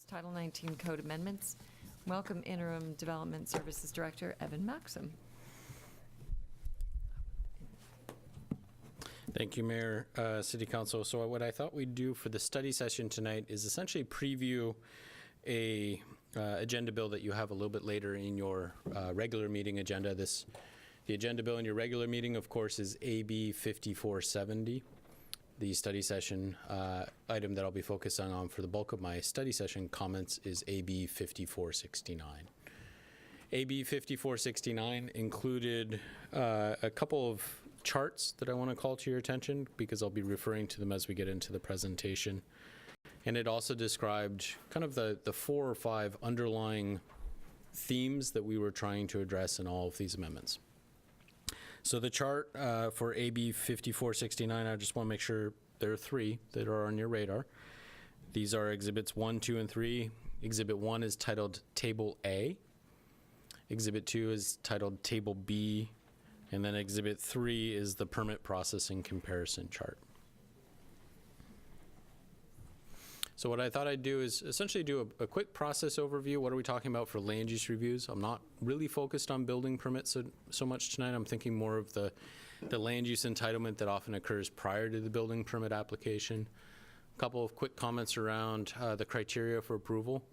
Title 19 Code Amendments. Welcome Interim Development Services Director, Evan Maxim. Thank you, Mayor, City Council. So what I thought we'd do for the study session tonight is essentially preview a agenda bill that you have a little bit later in your regular meeting agenda. The agenda bill in your regular meeting, of course, is AB 5470. The study session item that I'll be focusing on for the bulk of my study session comments is AB 5469. AB 5469 included a couple of charts that I want to call to your attention because I'll be referring to them as we get into the presentation. And it also described kind of the 4 or 5 underlying themes that we were trying to address in all of these amendments. So the chart for AB 5469, I just want to make sure there are 3 that are on your radar. These are Exhibits 1, 2, and 3. Exhibit 1 is titled Table A. Exhibit 2 is titled Table B. And then Exhibit 3 is the permit processing comparison chart. So what I thought I'd do is essentially do a quick process overview. What are we talking about for land use reviews? I'm not really focused on building permits so much tonight. I'm thinking more of the land use entitlement that often occurs prior to the building permit application. A couple of quick comments around the criteria for approval.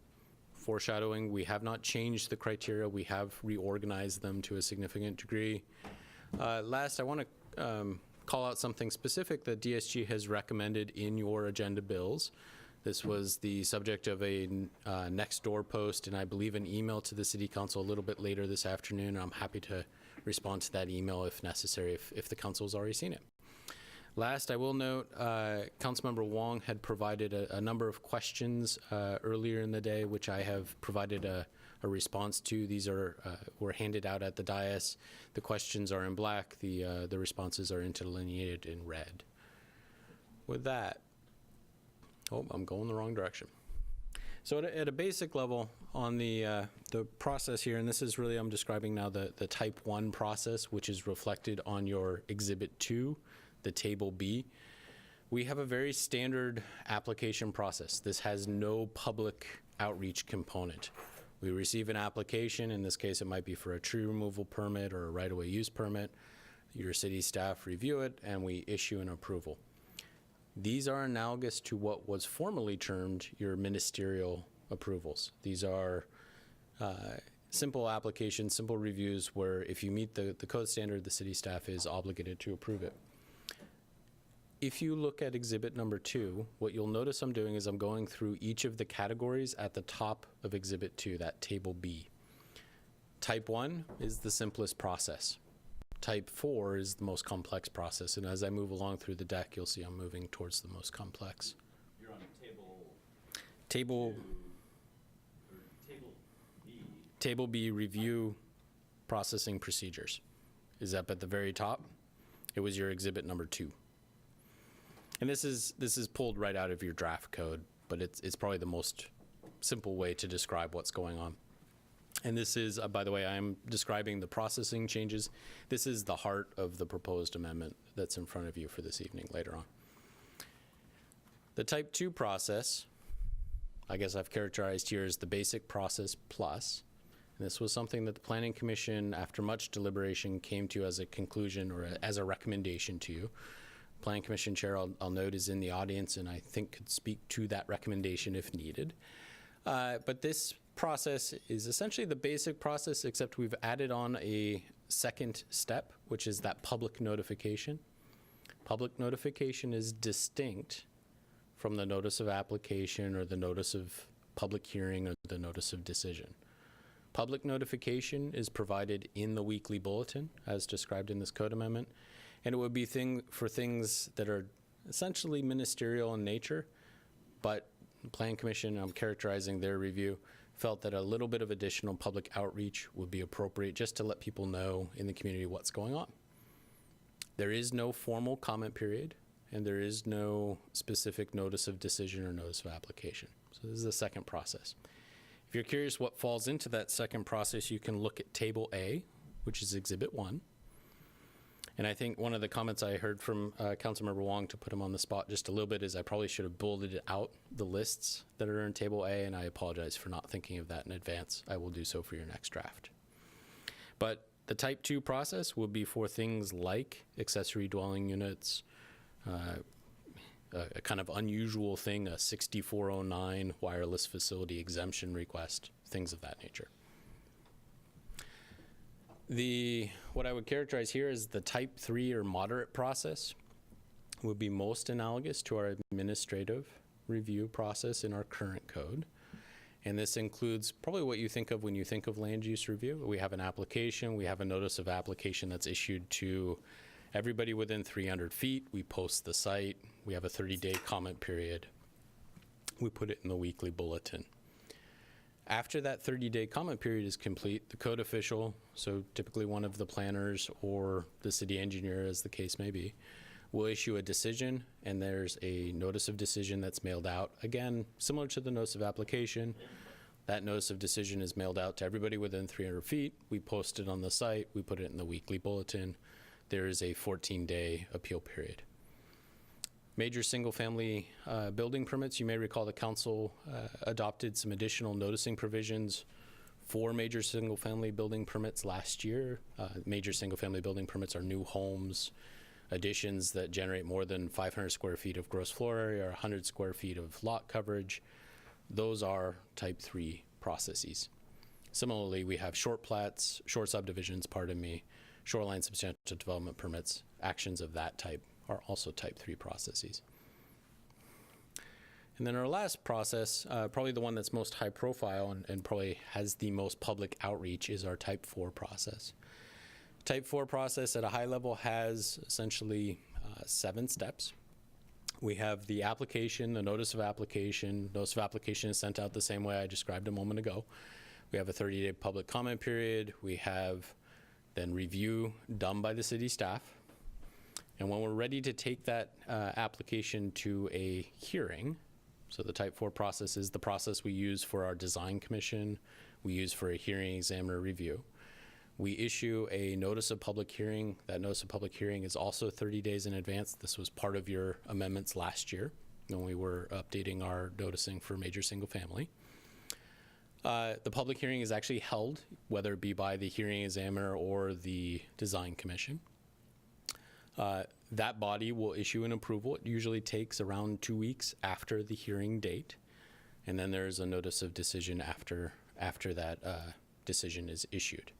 Foreshadowing, we have not changed the criteria. We have reorganized them to a significant degree. Last, I want to call out something specific that DSG has recommended in your agenda bills. This was the subject of a next door post and I believe an email to the City Council a little bit later this afternoon. I'm happy to respond to that email if necessary, if the Council has already seen it. Last, I will note, Councilmember Wong had provided a number of questions earlier in the day, which I have provided a response to. These were handed out at the dais. The questions are in black. The responses are interlineated in red. With that, oh, I'm going the wrong direction. So at a basic level on the process here, and this is really, I'm describing now the type 1 process, which is reflected on your Exhibit 2, the Table B. We have a very standard application process. This has no public outreach component. We receive an application, in this case it might be for a tree removal permit or a right-of-way use permit. Your city staff review it and we issue an approval. These are analogous to what was formerly termed your ministerial approvals. These are simple applications, simple reviews where if you meet the code standard, the city staff is obligated to approve it. If you look at Exhibit number 2, what you'll notice I'm doing is I'm going through each of the categories at the top of Exhibit 2, that Table B. Type 1 is the simplest process. Type 4 is the most complex process, and as I move along through the deck, you'll see I'm moving towards the most complex. You're on Table B. Table B, Review Processing Procedures, is up at the very top. It was your Exhibit number 2. And this is pulled right out of your draft code, but it's probably the most simple way to describe what's going on. And this is, by the way, I'm describing the processing changes. This is the heart of the proposed amendment that's in front of you for this evening later on. The Type 2 process, I guess I've characterized here as the basic process plus. And this was something that the Planning Commission, after much deliberation, came to as a conclusion or as a recommendation to you. Planning Commission Chair, I'll note, is in the audience and I think could speak to that recommendation if needed. But this process is essentially the basic process, except we've added on a second step, which is that public notification. Public notification is distinct from the notice of application or the notice of public hearing or the notice of decision. Public notification is provided in the weekly bulletin as described in this code amendment, and it would be for things that are essentially ministerial in nature, but the Plan Commission, I'm characterizing their review, felt that a little bit of additional public outreach would be appropriate just to let people know in the community what's going on. There is no formal comment period, and there is no specific notice of decision or notice of application. So this is the second process. If you're curious what falls into that second process, you can look at Table A, which is Exhibit 1. And I think one of the comments I heard from Councilmember Wong, to put him on the spot just a little bit, is I probably should have bulleted out the lists that are in Table A, and I apologize for not thinking of that in advance. I will do so for your next draft. But the Type 2 process will be for things like accessory dwelling units, a kind of unusual thing, a 6409 wireless facility exemption request, things of that nature. What I would characterize here as the Type 3 or moderate process would be most analogous to our administrative review process in our current code. And this includes probably what you think of when you think of land use review. We have an application, we have a notice of application that's issued to everybody within 300 feet. We post the site, we have a 30-day comment period. We put it in the weekly bulletin. After that 30-day comment period is complete, the code official, so typically one of the planners or the city engineer, as the case may be, will issue a decision, and there's a notice of decision that's mailed out. Again, similar to the notice of application, that notice of decision is mailed out to everybody within 300 feet. We post it on the site, we put it in the weekly bulletin. There is a 14-day appeal period. Major single-family building permits, you may recall the council adopted some additional noticing provisions for major single-family building permits last year. Major single-family building permits are new homes, additions that generate more than 500 square feet of gross floor area or 100 square feet of lot coverage. Those are Type 3 processes. Similarly, we have short plats, short subdivisions, shoreline substantial development permits. Actions of that type are also Type 3 processes. And then our last process, probably the one that's most high profile and probably has the most public outreach, is our Type 4 process. Type 4 process at a high level has essentially 7 steps. We have the application, the notice of application. Notice of application is sent out the same way I described a moment ago. We have a 30-day public comment period. We have then review done by the city staff. And when we're ready to take that application to a hearing, so the Type 4 process is the process we use for our design commission, we use for a hearing examiner review. We issue a notice of public hearing. That notice of public hearing is also 30 days in advance. This was part of your amendments last year when we were updating our noticing for major single family. The public hearing is actually held, whether it be by the hearing examiner or the design commission. That body will issue an approval. It usually takes around 2 weeks after the hearing date. And then there's a notice of decision after that decision is issued.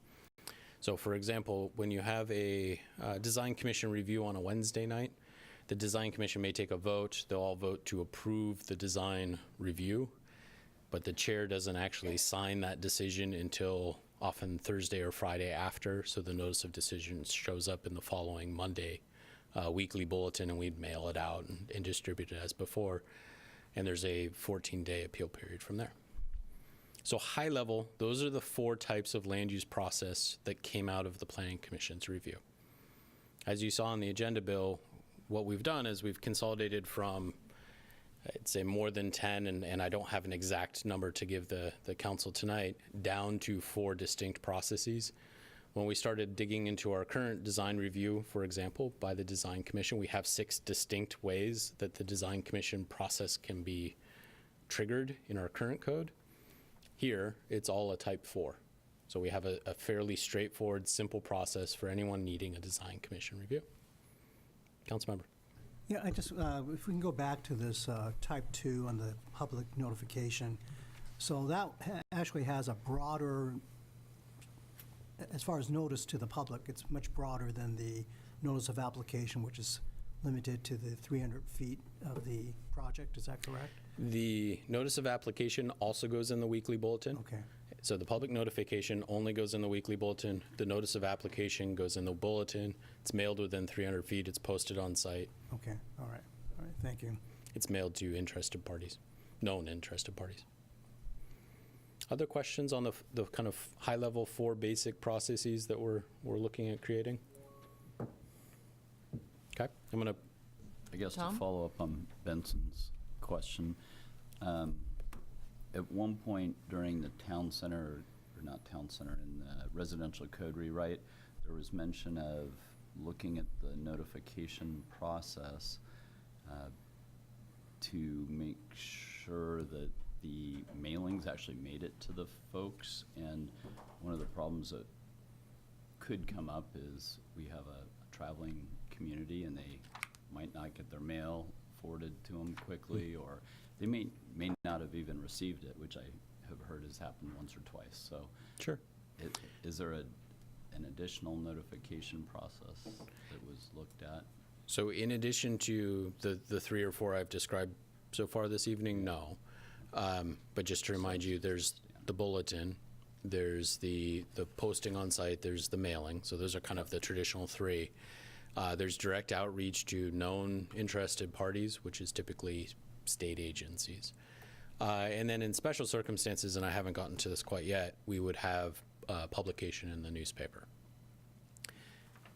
So for example, when you have a design commission review on a Wednesday night, the design commission may take a vote. They'll all vote to approve the design review, but the chair doesn't actually sign that decision until often Thursday or Friday after. So the notice of decision shows up in the following Monday weekly bulletin, and we'd mail it out and distribute it as before. And there's a 14-day appeal period from there. So high level, those are the 4 types of land use process that came out of the Planning Commission's review. As you saw in the agenda bill, what we've done is we've consolidated from, I'd say, more than 10, and I don't have an exact number to give the council tonight, down to 4 distinct processes. When we started digging into our current design review, for example, by the Design Commission, we have 6 distinct ways that the Design Commission process can be triggered in our current code. Here, it's all a Type 4. So we have a fairly straightforward, simple process for anyone needing a Design Commission review. Councilmember. Yeah, if we can go back to this Type 2 on the public notification. So that actually has a broader, as far as notice to the public, it's much broader than the notice of application, which is limited to the 300 feet of the project. Is that correct? The notice of application also goes in the weekly bulletin. Okay. So the public notification only goes in the weekly bulletin. The notice of application goes in the bulletin. It's mailed within 300 feet. It's posted on site. Okay. All right. Thank you. It's mailed to interested parties, known interested parties. Other questions on the kind of high level 4 basic processes that we're looking at creating? Okay, I'm gonna. I guess Tom? to follow up on Benson's question, at one point during the town center, or not town center, in the residential code rewrite, there was mention of looking at the notification process to make sure that the mailings actually made it to the folks. And one of the problems that could come up is we have a traveling community and they might not get their mail forwarded to them quickly, or they may not have even received it, which I have heard has happened once or twice. So Sure. is there an additional notification process that was looked at? So in addition to the 3 or 4 I've described so far this evening, no. But just to remind you, there's the bulletin, there's the posting on site, there's the mailing. So those are kind of the traditional 3. There's direct outreach to known interested parties, which is typically state agencies. And then in special circumstances, and I haven't gotten to this quite yet, we would have publication in the newspaper.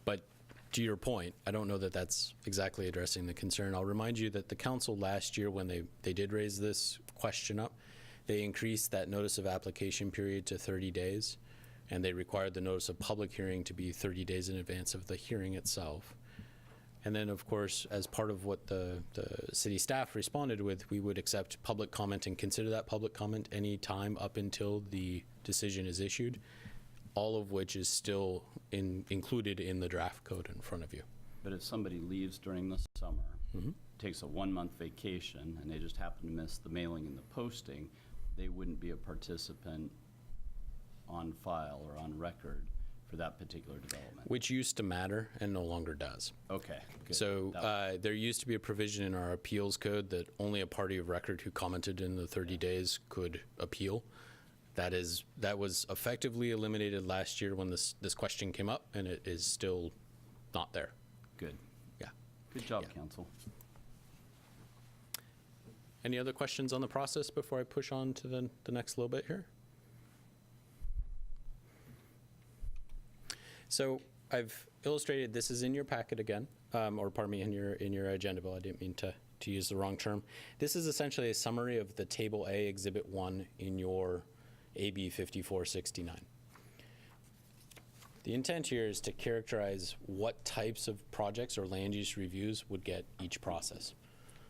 But to your point, I don't know that that's exactly addressing the concern. I'll remind you that the council last year, when they did raise this question up, they increased that notice of application period to 30 days, and they required the notice of public hearing to be 30 days in advance of the hearing itself. And then, of course, as part of what the city staff responded with, we would accept public comment and consider that public comment any time up until the decision is issued, all of which is still included in the draft code in front of you. But if somebody leaves during the summer, takes a 1-month vacation, and they just happen to miss the mailing and the posting, they wouldn't be a participant on file or on record for that particular development. Which used to matter and no longer does. Okay, good. So That- there used to be a provision in our appeals code that only a party of record who commented in the 30 days could appeal. That was effectively eliminated last year when this question came up, and it is still not there. Good. Yeah. Good job, Yeah. council. Any other questions on the process before I push on to the next little bit here? So I've illustrated, this is in your packet again, or pardon me, in your agenda bill. I didn't mean to use the wrong term. This is essentially a summary of the Table A, Exhibit 1 in your AB 5469. The intent here is to characterize what types of projects or land use reviews would get each process.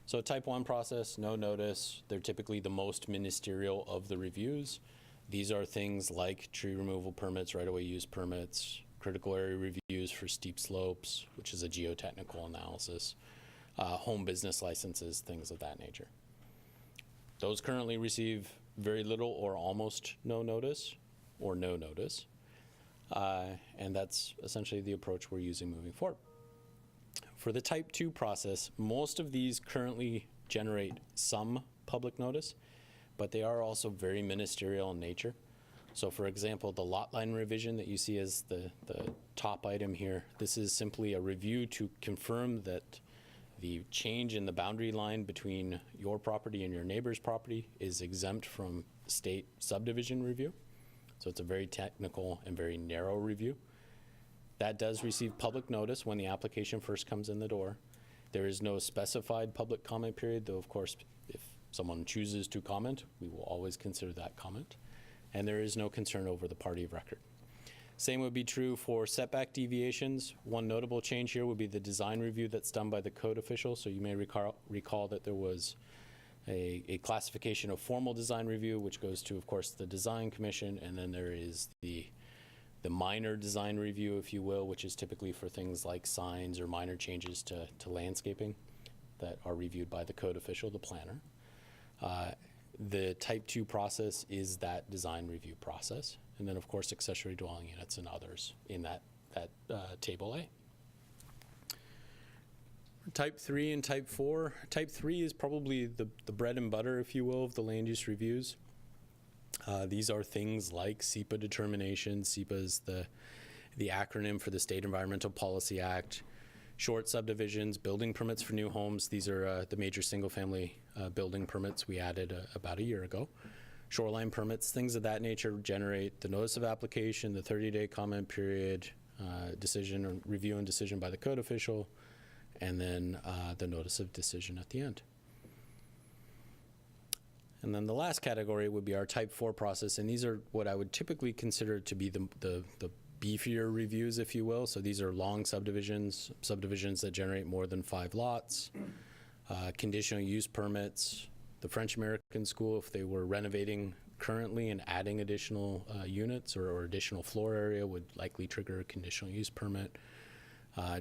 So type 1 process, no notice. They're typically the most ministerial of the reviews. These are things like tree removal permits, right-of-way use permits, critical area reviews for steep slopes, which is a geotechnical analysis, home business licenses, things of that nature. Those currently receive very little or almost no notice, or no notice. And that's essentially the approach we're using moving forward. For the type 2 process, most of these currently generate some public notice, but they are also very ministerial in nature. So for example, the lot line revision that you see as the top item here, this is simply a review to confirm that the change in the boundary line between your property and your neighbor's property is exempt from state subdivision review. So it's a very technical and very narrow review. That does receive public notice when the application first comes in the door. There is no specified public comment period, though of course, if someone chooses to comment, we will always consider that comment. And there is no concern over the party of record. Same would be true for setback deviations. One notable change here would be the design review that's done by the code official. So you may recall that there was a classification of formal design review, which goes to, of course, the design commission, and then there is the minor design review, if you will, which is typically for things like signs or minor changes to landscaping that are reviewed by the code official, the planner. The type 2 process is that design review process. And then, of course, accessory dwelling units and others in that Table A. Type 3 and Type 4. Type 3 is probably the bread and butter, if you will, of the land use reviews. These are things like SEPA determinations. SEPA is the acronym for the State Environmental Policy Act. Short subdivisions, building permits for new homes. These are the major single-family building permits we added about a year ago. Shoreline permits, things of that nature generate the notice of application, the 30-day comment period, decision or review and decision by the code official, and then the notice of decision at the end. And then the last category would be our Type 4 process, and these are what I would typically consider to be the beefier reviews, if you will. So these are long subdivisions, subdivisions that generate more than 5 lots, conditional use permits. The French American School, if they were renovating currently and adding additional units or additional floor area, would likely trigger a conditional use permit.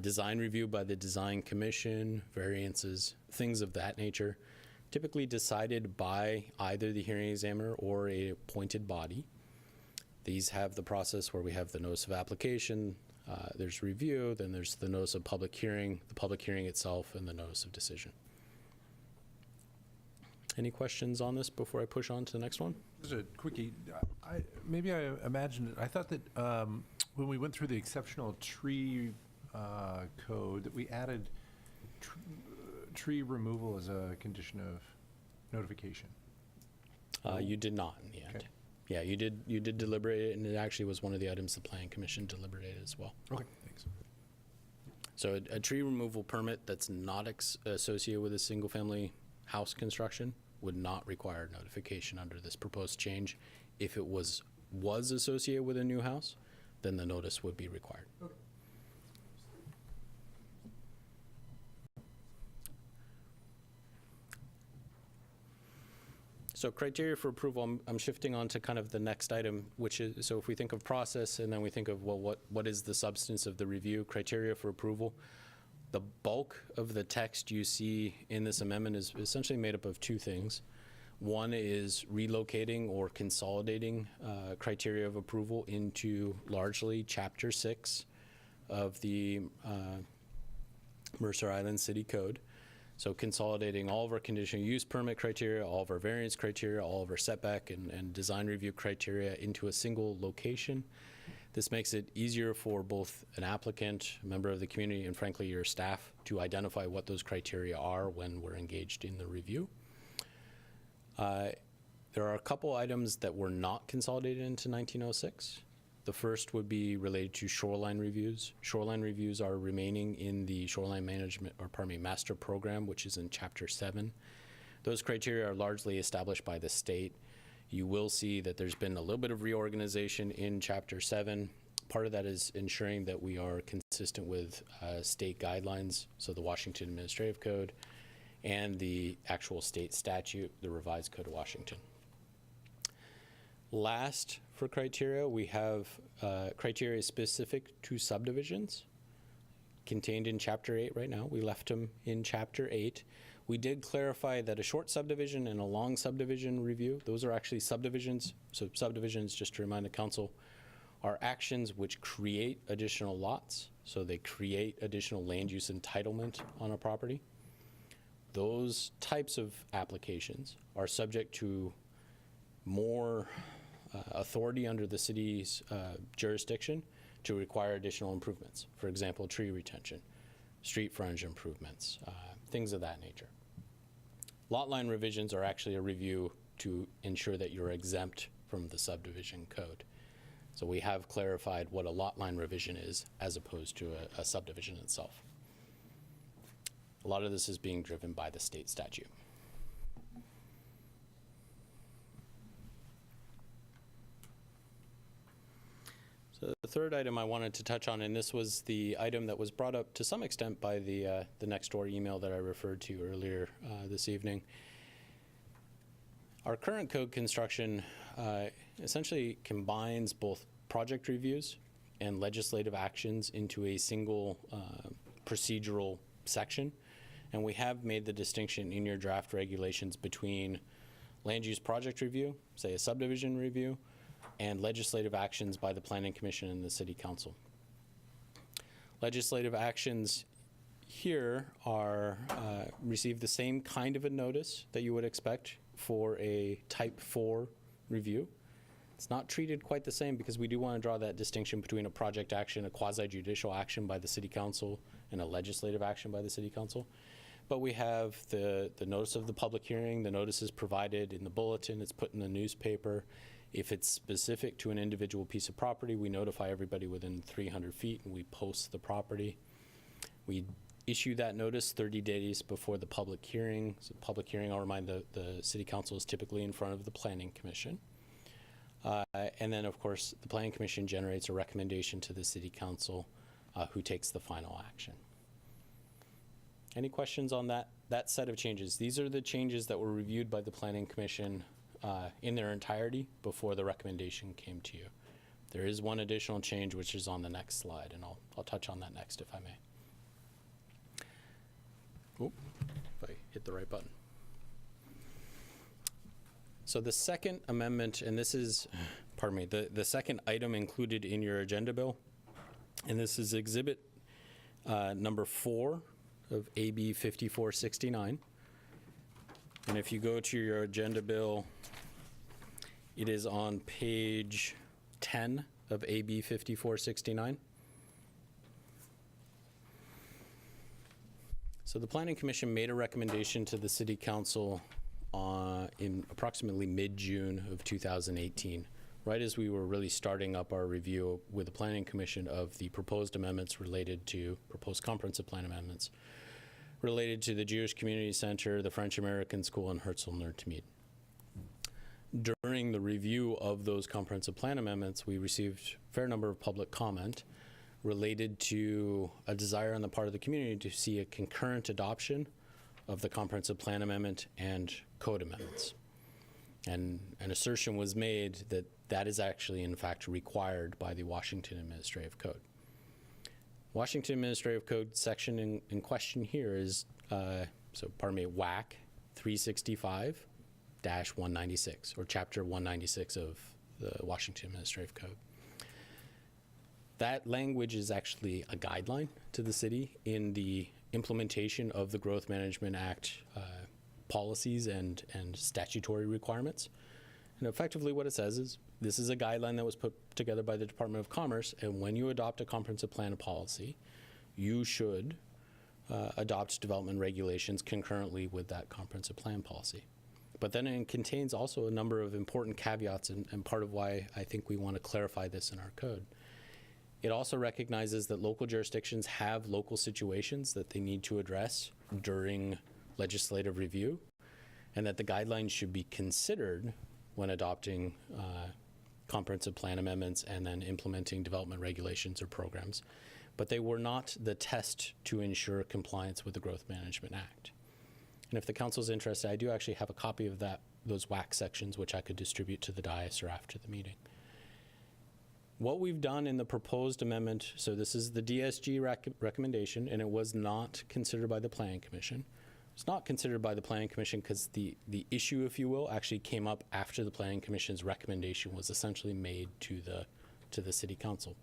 Design review by the Design Commission, variances, things of that nature, typically decided by either the hearing examiner or a appointed body. These have the process where we have the notice of application, there's review, then there's the notice of public hearing, the public hearing itself, and the notice of decision. Any questions on this before I push on to the next one? Just a quickie. Maybe I imagined it. I thought that when we went through the exceptional tree code, that we added tree removal as a condition of notification. You did not in the end. Okay. Yeah, you did deliberate it, and it actually was one of the items the Planning Commission deliberated as well. Okay, thanks. So a tree removal permit that's not associated with a single-family house construction would not require notification under this proposed change. If it was associated with a new house, then the notice would be required. Okay. So criteria for approval, I'm shifting on to kind of the next item, which is, so if we think of process and then we think of, well, what is the substance of the review, criteria for approval, the bulk of the text you see in this amendment is essentially made up of 2 things. One is relocating or consolidating criteria of approval into largely Chapter 6 of the Mercer Island City Code. So consolidating all of our conditional use permit criteria, all of our variance criteria, all of our setback and design review criteria into a single location. This makes it easier for both an applicant, a member of the community, and frankly your staff to identify what those criteria are when we're engaged in the review. There are a couple items that were not consolidated into 1906. The first would be related to shoreline reviews. Shoreline reviews are remaining in the shoreline management, or pardon me, master program, which is in Chapter 7. Those criteria are largely established by the state. You will see that there's been a little bit of reorganization in Chapter 7. Part of that is ensuring that we are consistent with state guidelines, so the Washington Administrative Code and the actual state statute, the Revised Code of Washington. Last for criteria, we have criteria specific to subdivisions contained in Chapter 8 right now. We left them in Chapter 8. We did clarify that a short subdivision and a long subdivision review, those are actually subdivisions. So subdivisions, just to remind the council, are actions which create additional lots. So they create additional land use entitlement on a property. Those types of applications are subject to more authority under the city's jurisdiction to require additional improvements. For example, tree retention, street frontage improvements, things of that nature. Lot line revisions are actually a review to ensure that you're exempt from the subdivision code. So we have clarified what a lot line revision is as opposed to a subdivision itself. A lot of this is being driven by the state statute. So the third item I wanted to touch on, and this was the item that was brought up to some extent by the next door email that I referred to earlier this evening. Our current code construction essentially combines both project reviews and legislative actions into a single procedural section. And we have made the distinction in your draft regulations between land use project review, say a subdivision review, and legislative actions by the Planning Commission and the City Council. Legislative actions here are receive the same kind of a notice that you would expect for a Type 4 review. It's not treated quite the same because we do want to draw that distinction between a project action, a quasi-judicial action by the City Council, and a legislative action by the City Council. But we have the notice of the public hearing, the notice is provided in the bulletin, it's put in the newspaper. If it's specific to an individual piece of property, we notify everybody within 300 feet and we post the property. We issue that notice 30 days before the public hearing. So public hearing, I'll remind the City Council is typically in front of the Planning Commission. And then, of course, the Planning Commission generates a recommendation to the City Council, who takes the final action. Any questions on that set of changes? These are the changes that were reviewed by the Planning Commission in their entirety before the recommendation came to you. There is one additional change, which is on the next slide, and I'll touch on that next, if I may. Oop, if I hit the right button. So the second amendment, and this is, pardon me, the second item included in your agenda bill, and this is exhibit number 4 of AB 5469. And if you go to your agenda bill, it is on page 10 of AB 5469. So the Planning Commission made a recommendation to the City Council in approximately mid-June of 2018, right as we were really starting up our review with the Planning Commission of the proposed amendments related to, proposed comprehensive plan amendments, related to the Jewish Community Center, the French American School, and Herzl-Nerd-Mead. During the review of those comprehensive plan amendments, we received a fair number of public comment related to a desire on the part of the community to see a concurrent adoption of the comprehensive plan amendment and code amendments. And an assertion was made that that is actually, in fact, required by the Washington Administrative Code. Washington Administrative Code section in question here is, WAC 365-196, or Chapter 196 of the Washington Administrative Code. That language is actually a guideline to the city in the implementation of the Growth Management Act policies and statutory requirements. And effectively what it says is, this is a guideline that was put together by the Department of Commerce, and when you adopt a comprehensive plan of policy, you should adopt development regulations concurrently with that comprehensive plan policy. But then it contains also a number of important caveats, and part of why I think we want to clarify this in our code. It also recognizes that local jurisdictions have local situations that they need to address during legislative review, and that the guidelines should be considered when adopting comprehensive plan amendments and then implementing development regulations or programs. But they were not the test to ensure compliance with the Growth Management Act. And if the council's interested, I do actually have a copy of those WAC sections, which I could distribute to the dais or after the meeting. What we've done in the proposed amendment, so this is the DSG recommendation, and it was not considered by the Planning Commission. It's not considered by the Planning Commission because the issue, if you will, actually came up after the Planning Commission's recommendation was essentially made to the City Council.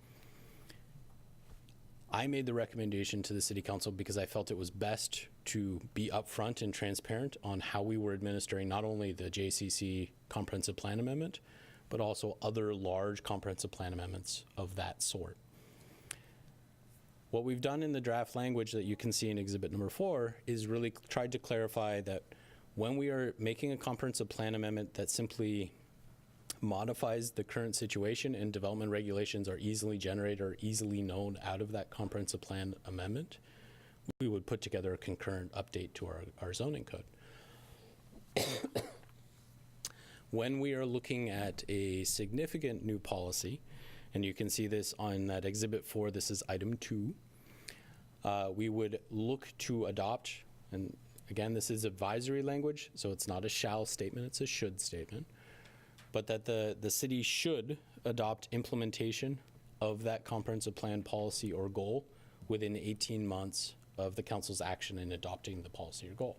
I made the recommendation to the City Council because I felt it was best to be upfront and transparent on how we were administering not only the JCC Comprehensive Plan Amendment, but also other large comprehensive plan amendments of that sort. What we've done in the draft language that you can see in exhibit number 4 is really tried to clarify that when we are making a comprehensive plan amendment that simply modifies the current situation and development regulations are easily generated or easily known out of that comprehensive plan amendment, we would put together a concurrent update to our zoning code. When we are looking at a significant new policy, and you can see this on that exhibit 4, this is item 2, we would look to adopt, and again, this is advisory language, so it's not a shall statement, it's a should statement, but that the city should adopt implementation of that comprehensive plan policy or goal within 18 months of the council's action in adopting the policy or goal.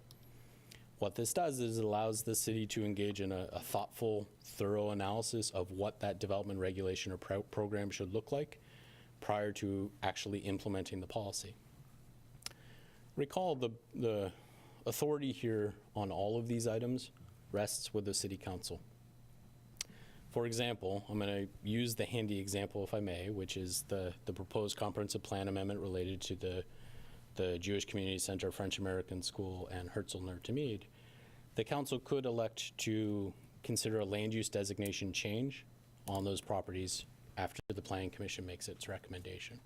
What this does is it allows the city to engage in a thoughtful, thorough analysis of what that development regulation or program should look like prior to actually implementing the policy. Recall the authority here on all of these items rests with the City Council. For example, I'm going to use the handy example, if I may, which is the proposed comprehensive plan amendment related to the Jewish Community Center, French American School, and Herzl-Nerd-Mead. The council could elect to consider a land use designation change on those properties after the Planning Commission makes its recommendation.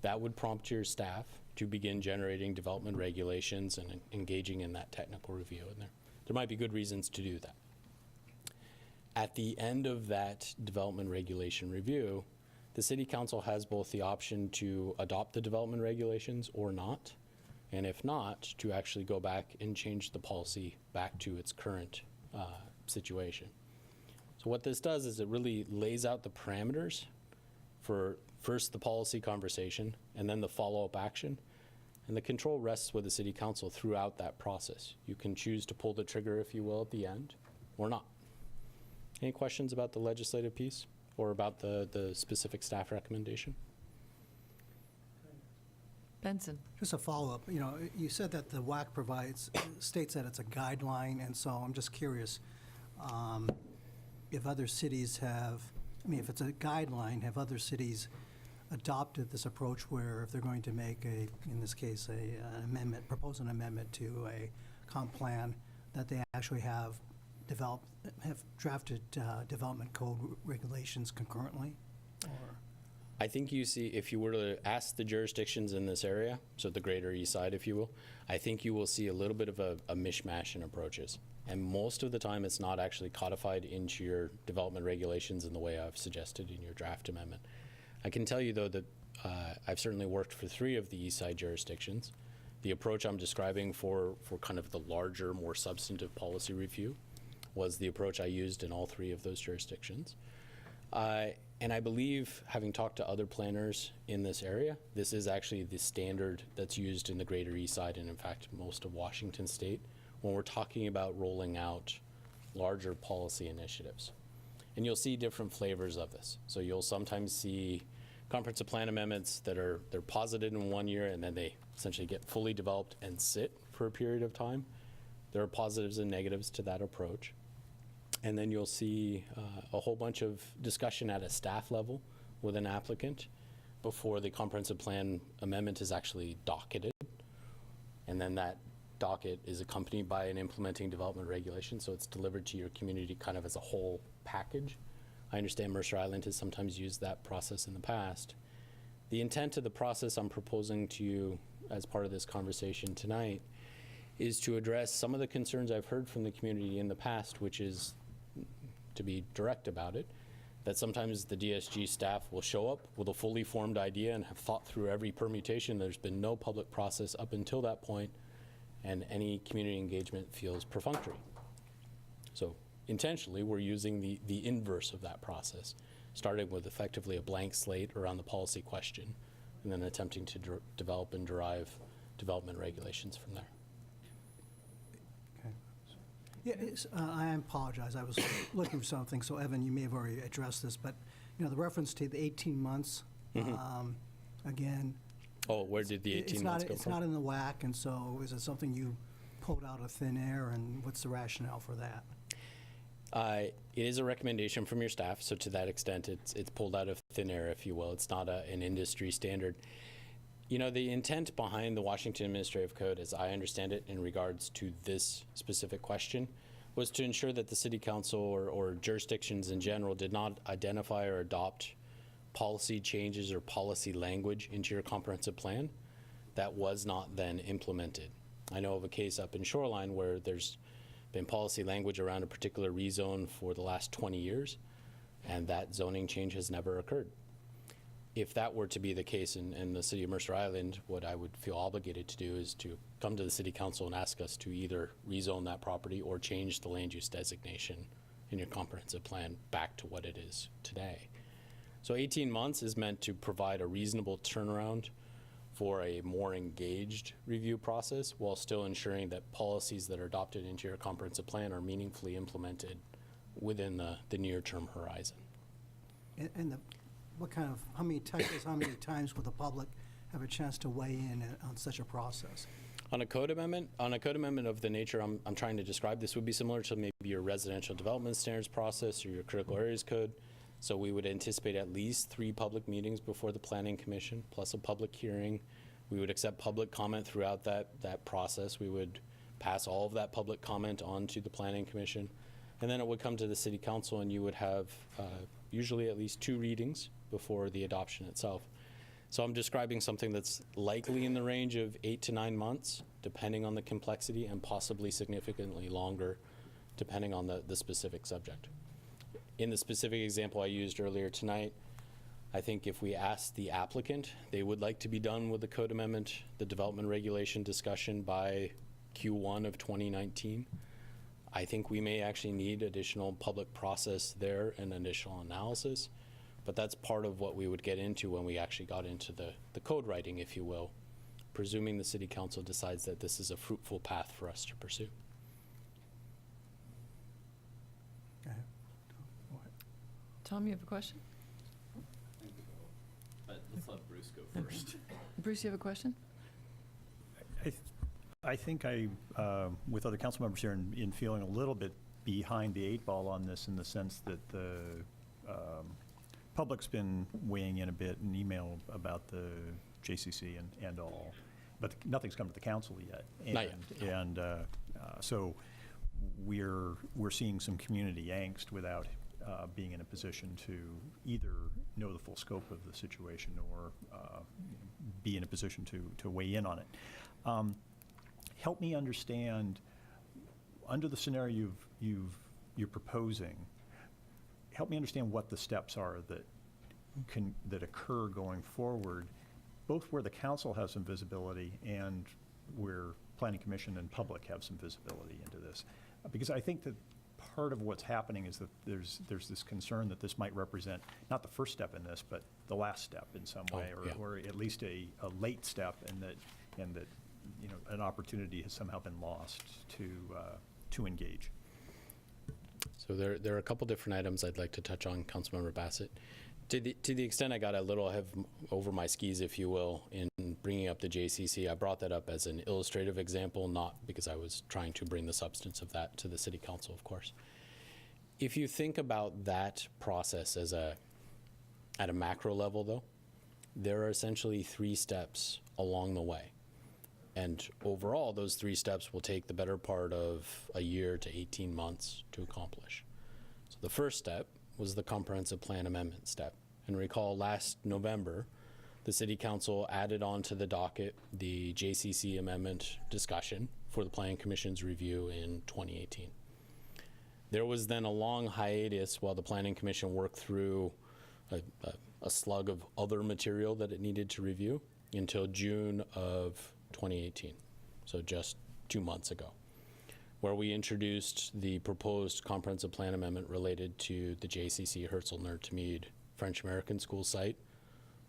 That would prompt your staff to begin generating development regulations and engaging in that technical review. And there might be good reasons to do that. At the end of that development regulation review, the city council has both the option to adopt the development regulations or not, and if not, to actually go back and change the policy back to its current situation. So what this does is it really lays out the parameters for first the policy conversation and then the follow-up action. And the control rests with the city council throughout that process. You can choose to pull the trigger, if you will, at the end or not. Any questions about the legislative piece or about the specific staff recommendation? Benson? Just a follow-up, you know, you said that the WAC states that it's a guideline, and so I'm just curious if other cities have, I mean, if it's a guideline, have other cities adopted this approach where if they're going to make in this case, an amendment, propose an amendment to a comp plan, that they actually have drafted development code regulations concurrently? Or? I think you see, if you were to ask the jurisdictions in this area, so the greater east side, if you will, I think you will see a little bit of a mishmash in approaches. And most of the time, it's not actually codified into your development regulations in the way I've suggested in your draft amendment. I can tell you, though, that I've certainly worked for 3 of the east side jurisdictions. The approach I'm describing for kind of the larger, more substantive policy review was the approach I used in all 3 of those jurisdictions. And I believe, having talked to other planners in this area, this is actually the standard that's used in the greater east side and, in fact, most of Washington state when we're talking about rolling out larger policy initiatives. And you'll see different flavors of this. So you'll sometimes see comprehensive plan amendments that they're posited in 1 year and then they essentially get fully developed and sit for a period of time. There are positives and negatives to that approach. And then you'll see a whole bunch of discussion at a staff level with an applicant before the comprehensive plan amendment is actually docketed. And then that docket is accompanied by an implementing development regulation, so it's delivered to your community kind of as a whole package. I understand Mercer Island has sometimes used that process in the past. The intent of the process I'm proposing to you as part of this conversation tonight is to address some of the concerns I've heard from the community in the past, which is, to be direct about it, that sometimes the DSG staff will show up with a fully formed idea and have thought through every permutation. There's been no public process up until that point, and any community engagement feels perfunctory. So intentionally, we're using the inverse of that process, starting with effectively a blank slate around the policy question, and then attempting to develop and derive development regulations from there. Yeah, I apologize. I was looking for something. So, Evan, you may have already addressed this, but you know, the reference to the 18 months, again. Oh, where did the 18 months go from? It's not in the WAC, and so is it something you pulled out of thin air, and what's the rationale for that? It is a recommendation from your staff, so to that extent, it's pulled out of thin air, if you will. It's not an industry standard. You know, the intent behind the Washington Administrative Code, as I understand it in regards to this specific question, was to ensure that the City Council or jurisdictions in general did not identify or adopt policy changes or policy language into your comprehensive plan that was not then implemented. I know of a case up in Shoreline where there's been policy language around a particular rezone for the last 20 years, and that zoning change has never occurred. If that were to be the case in the city of Mercer Island, what I would feel obligated to do is to come to the city council and ask us to either rezone that property or change the land use designation in your comprehensive plan back to what it is today. So 18 months is meant to provide a reasonable turnaround for a more engaged review process while still ensuring that policies that are adopted into your comprehensive plan are meaningfully implemented within the near-term horizon. And how many times will the public have a chance to weigh in on such a process? On a code amendment of the nature I'm trying to describe, this would be similar to maybe your residential development standards process or your critical areas code. So we would anticipate at least 3 public meetings before the Planning Commission, plus a public hearing. We would accept public comment throughout that process. We would pass all of that public comment on to the Planning Commission. And then it would come to the City Council, and you would have usually at least 2 readings before the adoption itself. So I'm describing something that's likely in the range of 8 to 9 months, depending on the complexity, and possibly significantly longer, depending on the specific subject. In the specific example I used earlier tonight, I think if we asked the applicant, they would like to be done with the code amendment, the development regulation discussion by Q1 of 2019. I think we may actually need additional public process there and additional analysis, but that's part of what we would get into when we actually got into the code writing, if you will, presuming the city council decides that this is a fruitful path for us to pursue. Go ahead. Tom, you have a question? But let's let Bruce go first. Bruce, you have a question? I think with other council members here, in feeling a little bit behind the eight ball on this, in the sense that the public's been weighing in a bit in email about the JCC and all, but nothing's come to the council yet. Not yet. And so we're seeing some community angst without being in a position to either know the full scope of the situation or be in a position to weigh in on it. Help me understand, under the scenario you're proposing, help me understand what the steps are that occur going forward, both where the council has some visibility and where planning commission and public have some visibility into this. Because I think that part of what's happening is that there's this concern that this might represent not the first step in this, but the last step in some way, or at least a late step, and that an opportunity has somehow been lost to engage. So there are a couple different items I'd like to touch on, Councilmember Bassett. To the extent I got a little over my skis, if you will, in bringing up the JCC, I brought that up as an illustrative example, not because I was trying to bring the substance of that to the City Council, of course. If you think about that process at a macro level, though, there are essentially 3 steps along the way. And overall, those 3 steps will take the better part of a year to 18 months to accomplish. So the first step was the comprehensive plan amendment step. And recall last November, the City Council added onto the docket the JCC amendment discussion for the Planning Commission's review in 2018. There was then a long hiatus while the Planning Commission worked through a slug of other material that it needed to review until June of 2018, so just 2 months ago, where we introduced the proposed comprehensive plan amendment related to the JCC Herzl-Nerd-to-Mead French American School site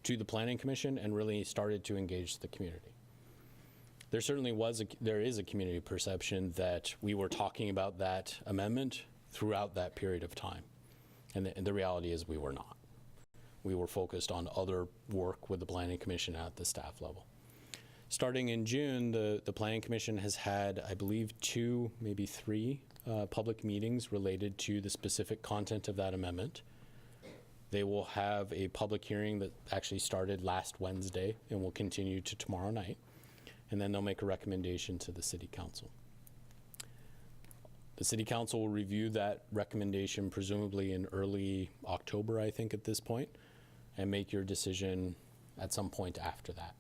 to the Planning Commission and really started to engage the community. There certainly is a community perception that we were talking about that amendment throughout that period of time. And the reality is we were not. We were focused on other work with the Planning Commission at the staff level. Starting in June, the Planning Commission has had, I believe, 2, maybe 3 public meetings related to the specific content of that amendment. They will have a public hearing that actually started last Wednesday and will continue to tomorrow night. And then they'll make a recommendation to the City Council. The City Council will review that recommendation presumably in early October, I think, at this point, and make your decision at some point after that.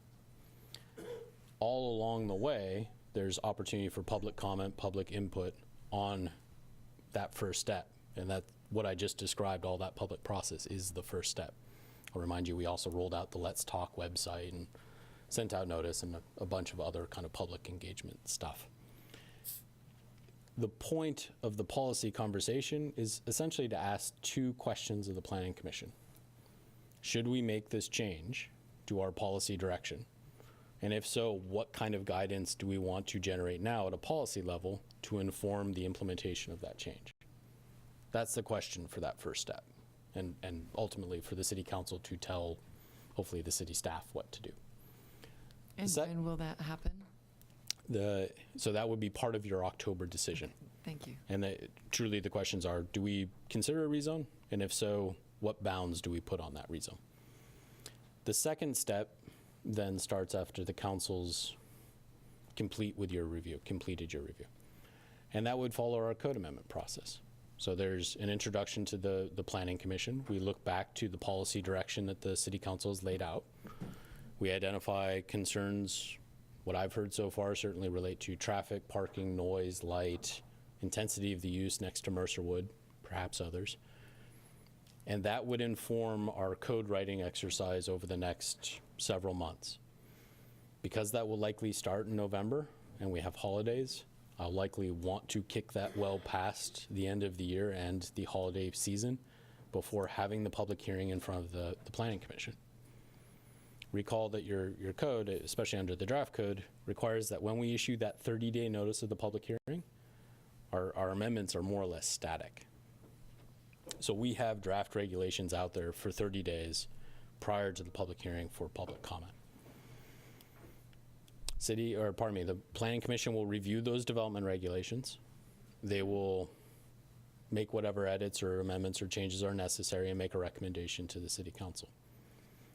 All along the way, there's opportunity for public comment, public input on that first step. And that what I just described, all that public process, is the first step. I'll remind you, we also rolled out the Let's Talk website and sent out notice and a bunch of other kind of public engagement stuff. The point of the policy conversation is essentially to ask 2 questions of the Planning Commission. Should we make this change to our policy direction? And if so, what kind of guidance do we want to generate now at a policy level to inform the implementation of that change? That's the question for that first step, and ultimately for the City Council to tell, hopefully, the city staff what to do. And when will that happen? So that would be part of your October decision. Thank you. And truly the questions are, do we consider a rezone? And if so, what bounds do we put on that rezone? The second step then starts after the council's completed your review. And that would follow our code amendment process. So there's an introduction to the Planning Commission. We look back to the policy direction that the City Council has laid out. We identify concerns. What I've heard so far certainly relate to traffic, parking, noise, light, intensity of the use next to Mercer Wood, perhaps others. And that would inform our code writing exercise over the next several months. Because that will likely start in November and we have holidays, I'll likely want to kick that well past the end of the year and the holiday season before having the public hearing in front of the Planning Commission. Recall that your code, especially under the draft code, requires that when we issue that 30-day notice of the public hearing, our amendments are more or less static. So we have draft regulations out there for 30 days prior to the public hearing for public comment. The Planning Commission will review those development regulations. They will make whatever edits or amendments or changes are necessary and make a recommendation to the City Council.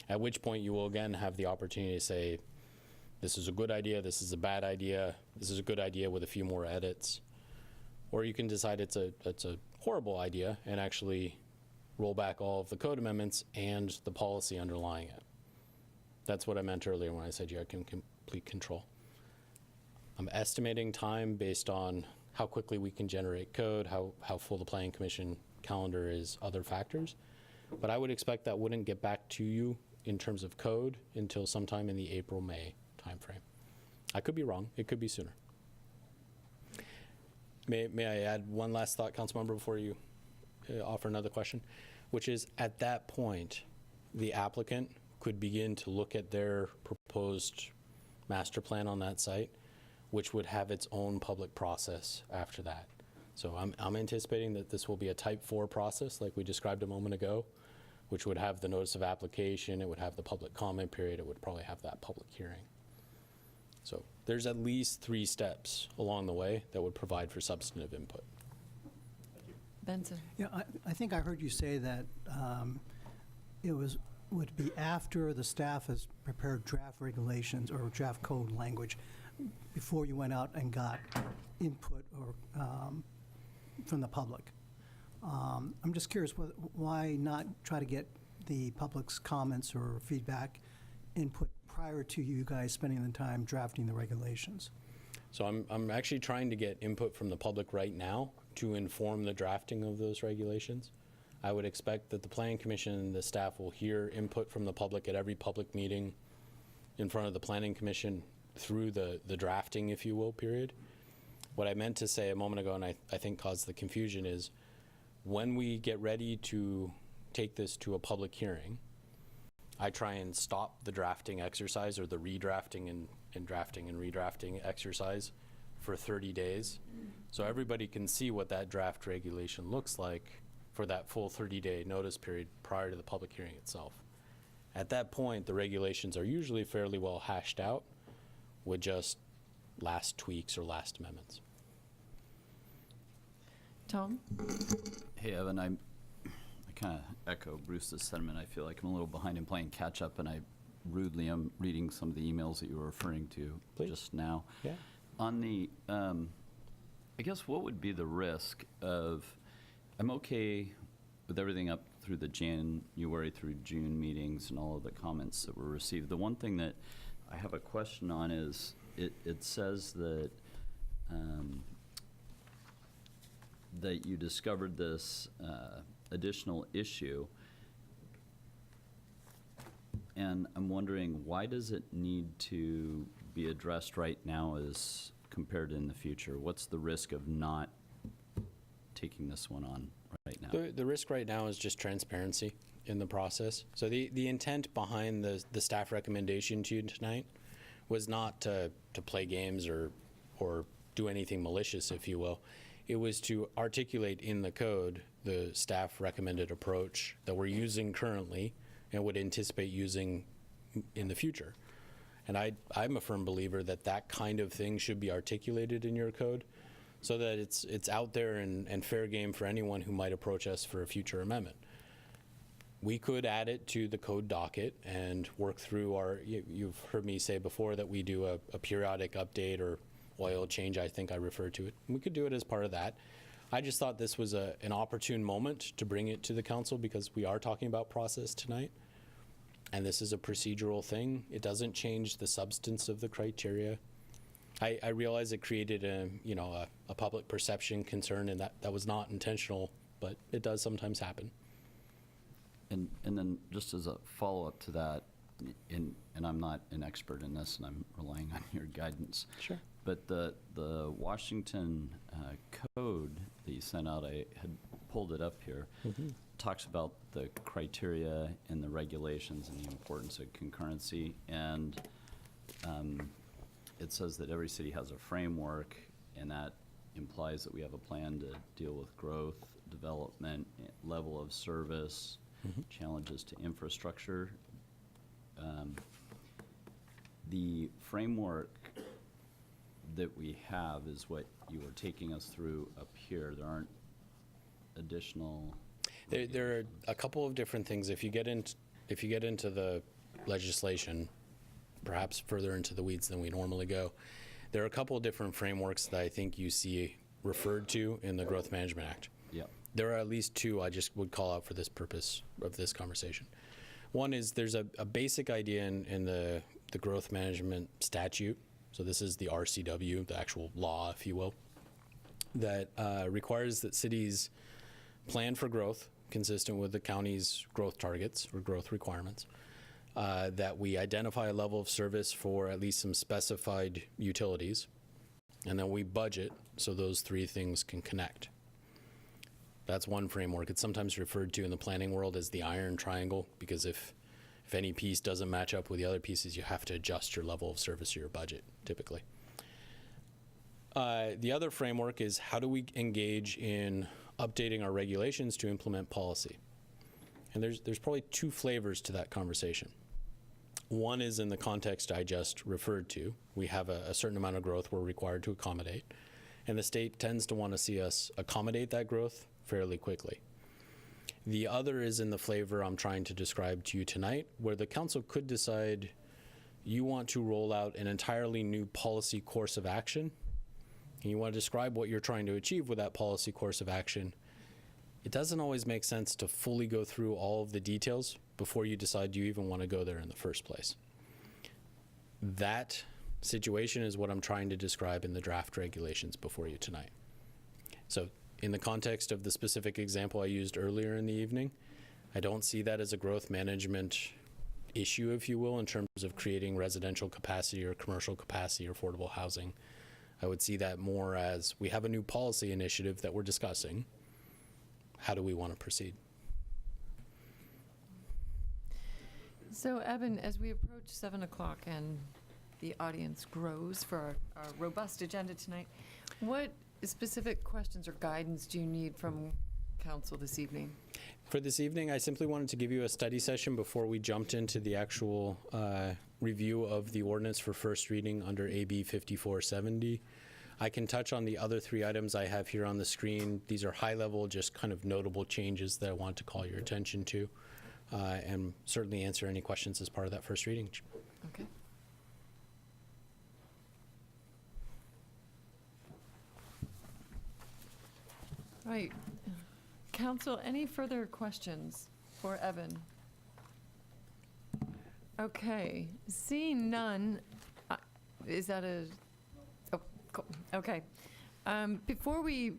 At which point you will again have the opportunity to say, this is a good idea, this is a bad idea, this is a good idea with a few more edits. Or you can decide it's a horrible idea and actually roll back all of the code amendments and the policy underlying it. That's what I meant earlier when I said you had complete control. I'm estimating time based on how quickly we can generate code, how full the Planning Commission calendar is, other factors. But I would expect that wouldn't get back to you in terms of code until sometime in the April-May timeframe. I could be wrong. It could be sooner. May I add one last thought, Councilmember, before you offer another question? Which is, at that point, the applicant could begin to look at their proposed master plan on that site, which would have its own public process after that. So I'm anticipating that this will be a type 4 process like we described a moment ago, which would have the notice of application, it would have the public comment period, it would probably have that public hearing. So there's at least 3 steps along the way that would provide for substantive input. Benson? Yeah, I think I heard you say that it would be after the staff has prepared draft regulations or draft code language before you went out and got input or from the public. I'm just curious, why not try to get the public's comments or feedback input prior to you guys spending the time drafting the regulations? So I'm actually trying to get input from the public right now to inform the drafting of those regulations. I would expect that the Planning Commission and the staff will hear input from the public at every public meeting in front of the Planning Commission through the drafting, if you will, period. What I meant to say a moment ago, and I think caused the confusion, is when we get ready to take this to a public hearing, I try and stop the drafting exercise or the redrafting and drafting and redrafting exercise for 30 days. So everybody can see what that draft regulation looks like for that full 30-day notice period prior to the public hearing itself. At that point, the regulations are usually fairly well hashed out with just last tweaks or last amendments. Tom? Hey, Evan, I kind of echo Bruce's sentiment. I feel like I'm a little behind in playing catch up, and I rudely am reading some of the emails that you were referring to Please. just now. Yeah. On the, I guess what would be the risk of, I'm okay with everything up through the January through June meetings and all of the comments that were received. The one thing that I have a question on is, it says that that you discovered this additional issue, and I'm wondering, why does it need to be addressed right now as compared to in the future? What's the risk of not taking this one on right now? The risk right now is just transparency in the process. So the intent behind the staff recommendation to you tonight was not to play games or do anything malicious, if you will. It was to articulate in the code the staff recommended approach that we're using currently and would anticipate using in the future. And I'm a firm believer that that kind of thing should be articulated in your code so that it's out there and fair game for anyone who might approach us for a future amendment. We could add it to the code docket and work through you've heard me say before that we do a periodic update or oil change, I think I referred to it. We could do it as part of that. I just thought this was an opportune moment to bring it to the council because we are talking about process tonight. And this is a procedural thing. It doesn't change the substance of the criteria. I realize it created a public perception concern, and that was not intentional, but it does sometimes happen. And then just as a follow-up to that, and I'm not an expert in this, and I'm relying on your guidance. Sure. But the Washington code that you sent out, I had pulled it up here, talks about the criteria and the regulations and the importance of concurrency. And it says that every city has a framework, and that implies that we have a plan to deal with growth, development, level of service, challenges to infrastructure. The framework that we have is what you were taking us through up here. There aren't additional. There are a couple of different things. If you get into the legislation, perhaps further into the weeds than we normally go, there are a couple of different frameworks that I think you see referred to in the Growth Management Act. Yep. There are at least two I just would call out for this purpose of this conversation. One is there's a basic idea in the growth management statute. So this is the RCW, the actual law, if you will, that requires that cities plan for growth consistent with the county's growth targets or growth requirements, that we identify a level of service for at least some specified utilities, and then we budget so those three things can connect. That's one framework. It's sometimes referred to in the planning world as the iron triangle, because if any piece doesn't match up with the other pieces, you have to adjust your level of service or your budget, typically. The other framework is how do we engage in updating our regulations to implement policy? And there's probably two flavors to that conversation. One is in the context I just referred to. We have a certain amount of growth we're required to accommodate, and the state tends to want to see us accommodate that growth fairly quickly. The other is in the flavor I'm trying to describe to you tonight, where the council could decide you want to roll out an entirely new policy course of action, and you want to describe what you're trying to achieve with that policy course of action. It doesn't always make sense to fully go through all of the details before you decide you even want to go there in the first place. That situation is what I'm trying to describe in the draft regulations before you tonight. So in the context of the specific example I used earlier in the evening, I don't see that as a growth management issue, if you will, in terms of creating residential capacity or commercial capacity or affordable housing. I would see that more as we have a new policy initiative that we're discussing. How do we want to proceed? So, Evan, as we approach 7 o'clock and the audience grows for our robust agenda tonight, what specific questions or guidance do you need from council this evening? For this evening, I simply wanted to give you a study session before we jumped into the actual review of the ordinance for first reading under AB 5470. I can touch on the other three items I have here on the screen. These are high-level, just kind of notable changes that I want to call your attention to, and certainly answer any questions as part of that first reading. Okay. Right. Council, any further questions for Evan? Okay, seeing none, is that a, oh, cool, okay. Before we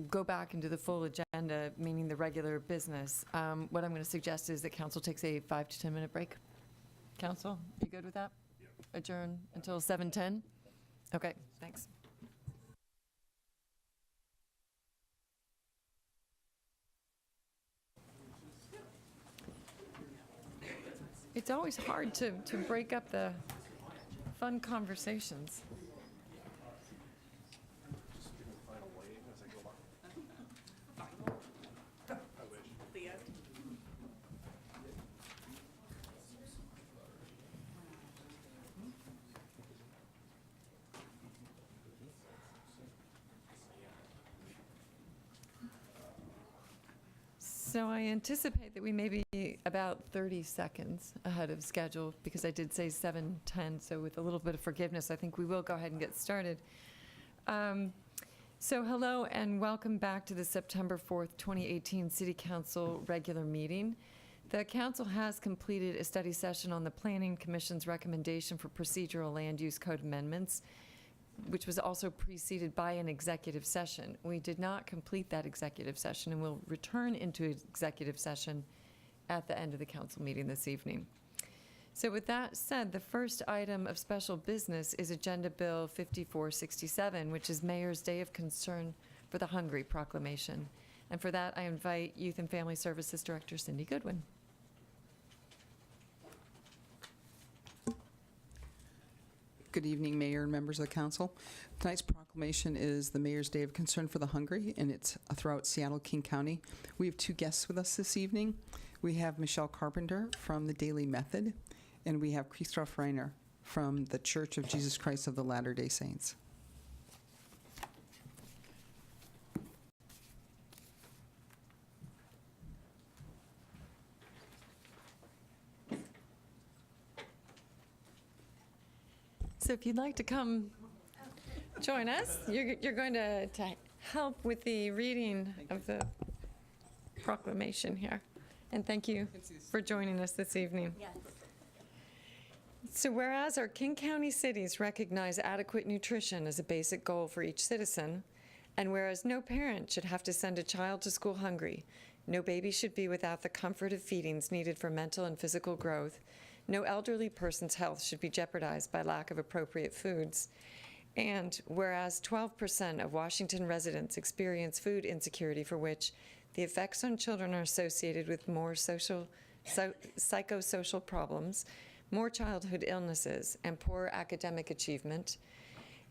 go back into the full agenda, meaning the regular business, what I'm going to suggest is that council takes a 5 to 10 minute break. Council, you good with that? Adjourn until 7:10? Okay, thanks. It's always hard to break up the fun conversations. So I anticipate that we may be about 30 seconds ahead of schedule because I did say 7:10, so with a little bit of forgiveness, I think we will go ahead and get started. So hello and welcome back to the September 4th, 2018 City Council regular meeting. The council has completed a study session on the Planning Commission's recommendation for procedural land use code amendments. which was also preceded by an executive session. We did not complete that executive session, and we'll return into executive session at the end of the council meeting this evening. So with that said, the first item of special business is Agenda Bill 5467, which is Mayor's Day of Concern for the Hungry Proclamation. And for that, I invite Youth and Family Services Director Cindy Goodwin. Good evening, Mayor and members of the council. Tonight's proclamation is the Mayor's Day of Concern for the Hungry, and it's throughout Seattle, King County. We have two guests with us this evening. We have Michelle Carpenter from the Daily Method, and we have Christoph Reiner from the Church of Jesus Christ of the Latter-day Saints. So if you'd like to come join us, you're going to help with the reading of the proclamation here. And thank you for joining us this evening. Yes. So whereas our King County cities recognize adequate nutrition as a basic goal for each citizen, and whereas no parent should have to send a child to school hungry, no baby should be without the comfort of feedings needed for mental and physical growth, no elderly person's health should be jeopardized by lack of appropriate foods, and whereas 12% of Washington residents experience food insecurity for which the effects on children are associated with more psychosocial problems, more childhood illnesses, and poor academic achievement,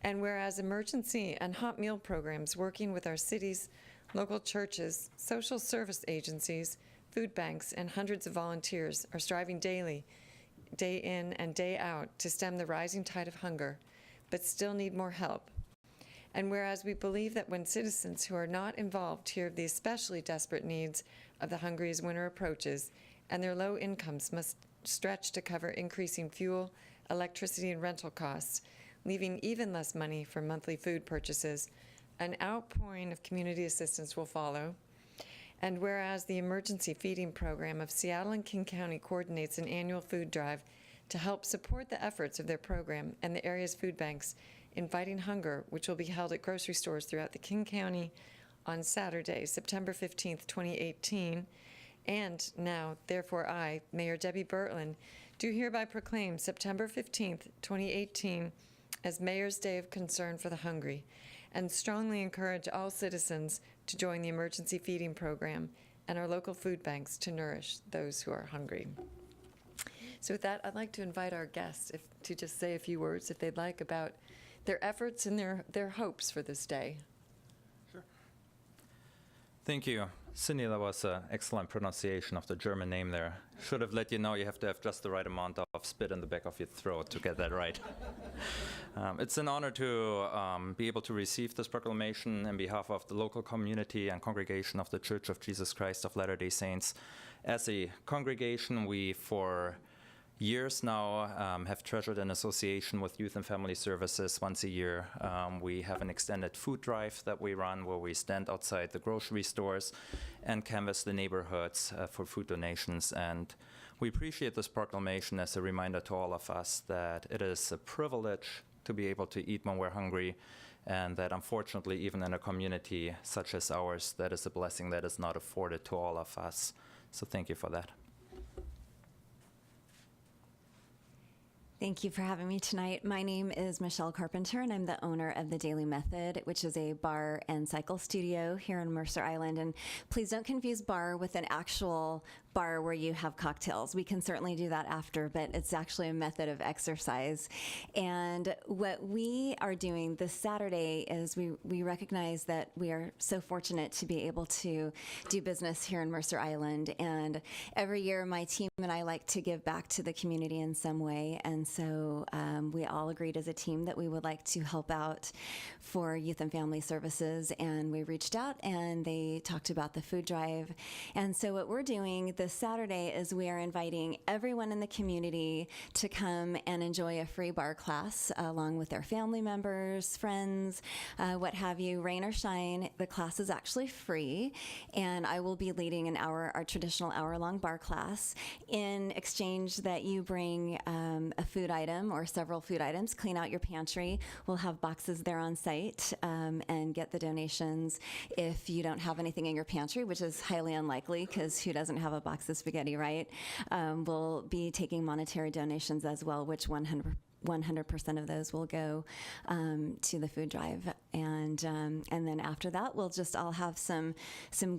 and whereas emergency and hot meal programs working with our cities, local churches, social service agencies, food banks, and hundreds of volunteers are striving daily, day in and day out, to stem the rising tide of hunger, but still need more help. And whereas we believe that when citizens who are not involved hear of the especially desperate needs of the hungry as winter approaches, and their low incomes must stretch to cover increasing fuel, electricity, and rental costs, leaving even less money for monthly food purchases, an outpouring of community assistance will follow. And whereas the Emergency Feeding Program of Seattle and King County coordinates an annual food drive to help support the efforts of their program and the area's food banks in fighting hunger, which will be held at grocery stores throughout the King County on Saturday, September 15th, 2018. And now, therefore, I, Mayor Debbie Bertlin, do hereby proclaim September 15th, 2018 as Mayor's Day of Concern for the Hungry, and strongly encourage all citizens to join the Emergency Feeding Program and our local food banks to nourish those who are hungry. So with that, I'd like to invite our guests to just say a few words, if they'd like, about their efforts and their hopes for this day. Thank you. Cindy, that was an excellent pronunciation of the German name there. Should have let you know you have to have just the right amount of spit in the back of your throat to get that right. It's an honor to be able to receive this proclamation on behalf of the local community and congregation of the Church of Jesus Christ of Latter-day Saints. As a congregation, we, for years now, have treasured an association with Youth and Family Services once a year. We have an extended food drive that we run where we stand outside the grocery stores and canvass the neighborhoods for food donations. And we appreciate this proclamation as a reminder to all of us that it is a privilege to be able to eat when we're hungry, and that unfortunately, even in a community such as ours, that is a blessing that is not afforded to all of us. So thank you for that. Thank you for having me tonight. My name is Michelle Carpenter, and I'm the owner of the Daily Method, which is a bar and cycle studio here on Mercer Island. And please don't confuse bar with an actual bar where you have cocktails. We can certainly do that after, but it's actually a method of exercise. And what we are doing this Saturday is we recognize that we are so fortunate to be able to do business here in Mercer Island. And every year, my team and I like to give back to the community in some way. And so we all agreed as a team that we would like to help out for Youth and Family Services. And we reached out and they talked about the food drive. And so what we're doing this this Saturday is we are inviting everyone in the community to come and enjoy a free bar class along with their family members, friends, what have you. Rain or shine, the class is actually free, and I will be leading our traditional hour-long bar class. In exchange that you bring a food item or several food items, clean out your pantry. We'll have boxes there on site and get the donations. If you don't have anything in your pantry, which is highly unlikely because who doesn't have a box of spaghetti, right? We'll be taking monetary donations as well, which 100% of those will go to the food drive, and then after that, we'll just all have some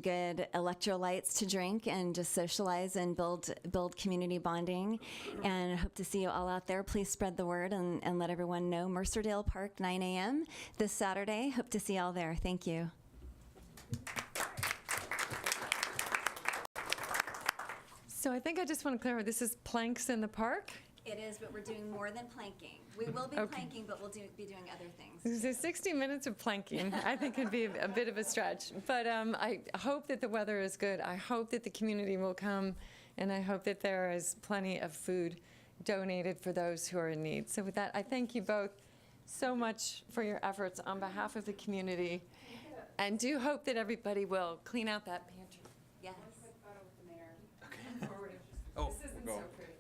good electrolytes to drink and just socialize and build community bonding. And I hope to see you all out there. Please spread the word and let everyone know. Mercerdale Park, 9 a.m. this Saturday. Hope to see you all there. Thank you. So I think I just want to clarify, this is planks in the park? It is, but we're doing more than planking. We will be planking, but we'll be doing other things. So 60 minutes of planking, I think could be a bit of a stretch. But I hope that the weather is good. I hope that the community will come, and I hope that there is plenty of food donated for those who are in need. So with that, I thank you both so much for your efforts on behalf of the community, and do hope that everybody will clean out that pantry. Yes. Oh, This isn't go. so pretty.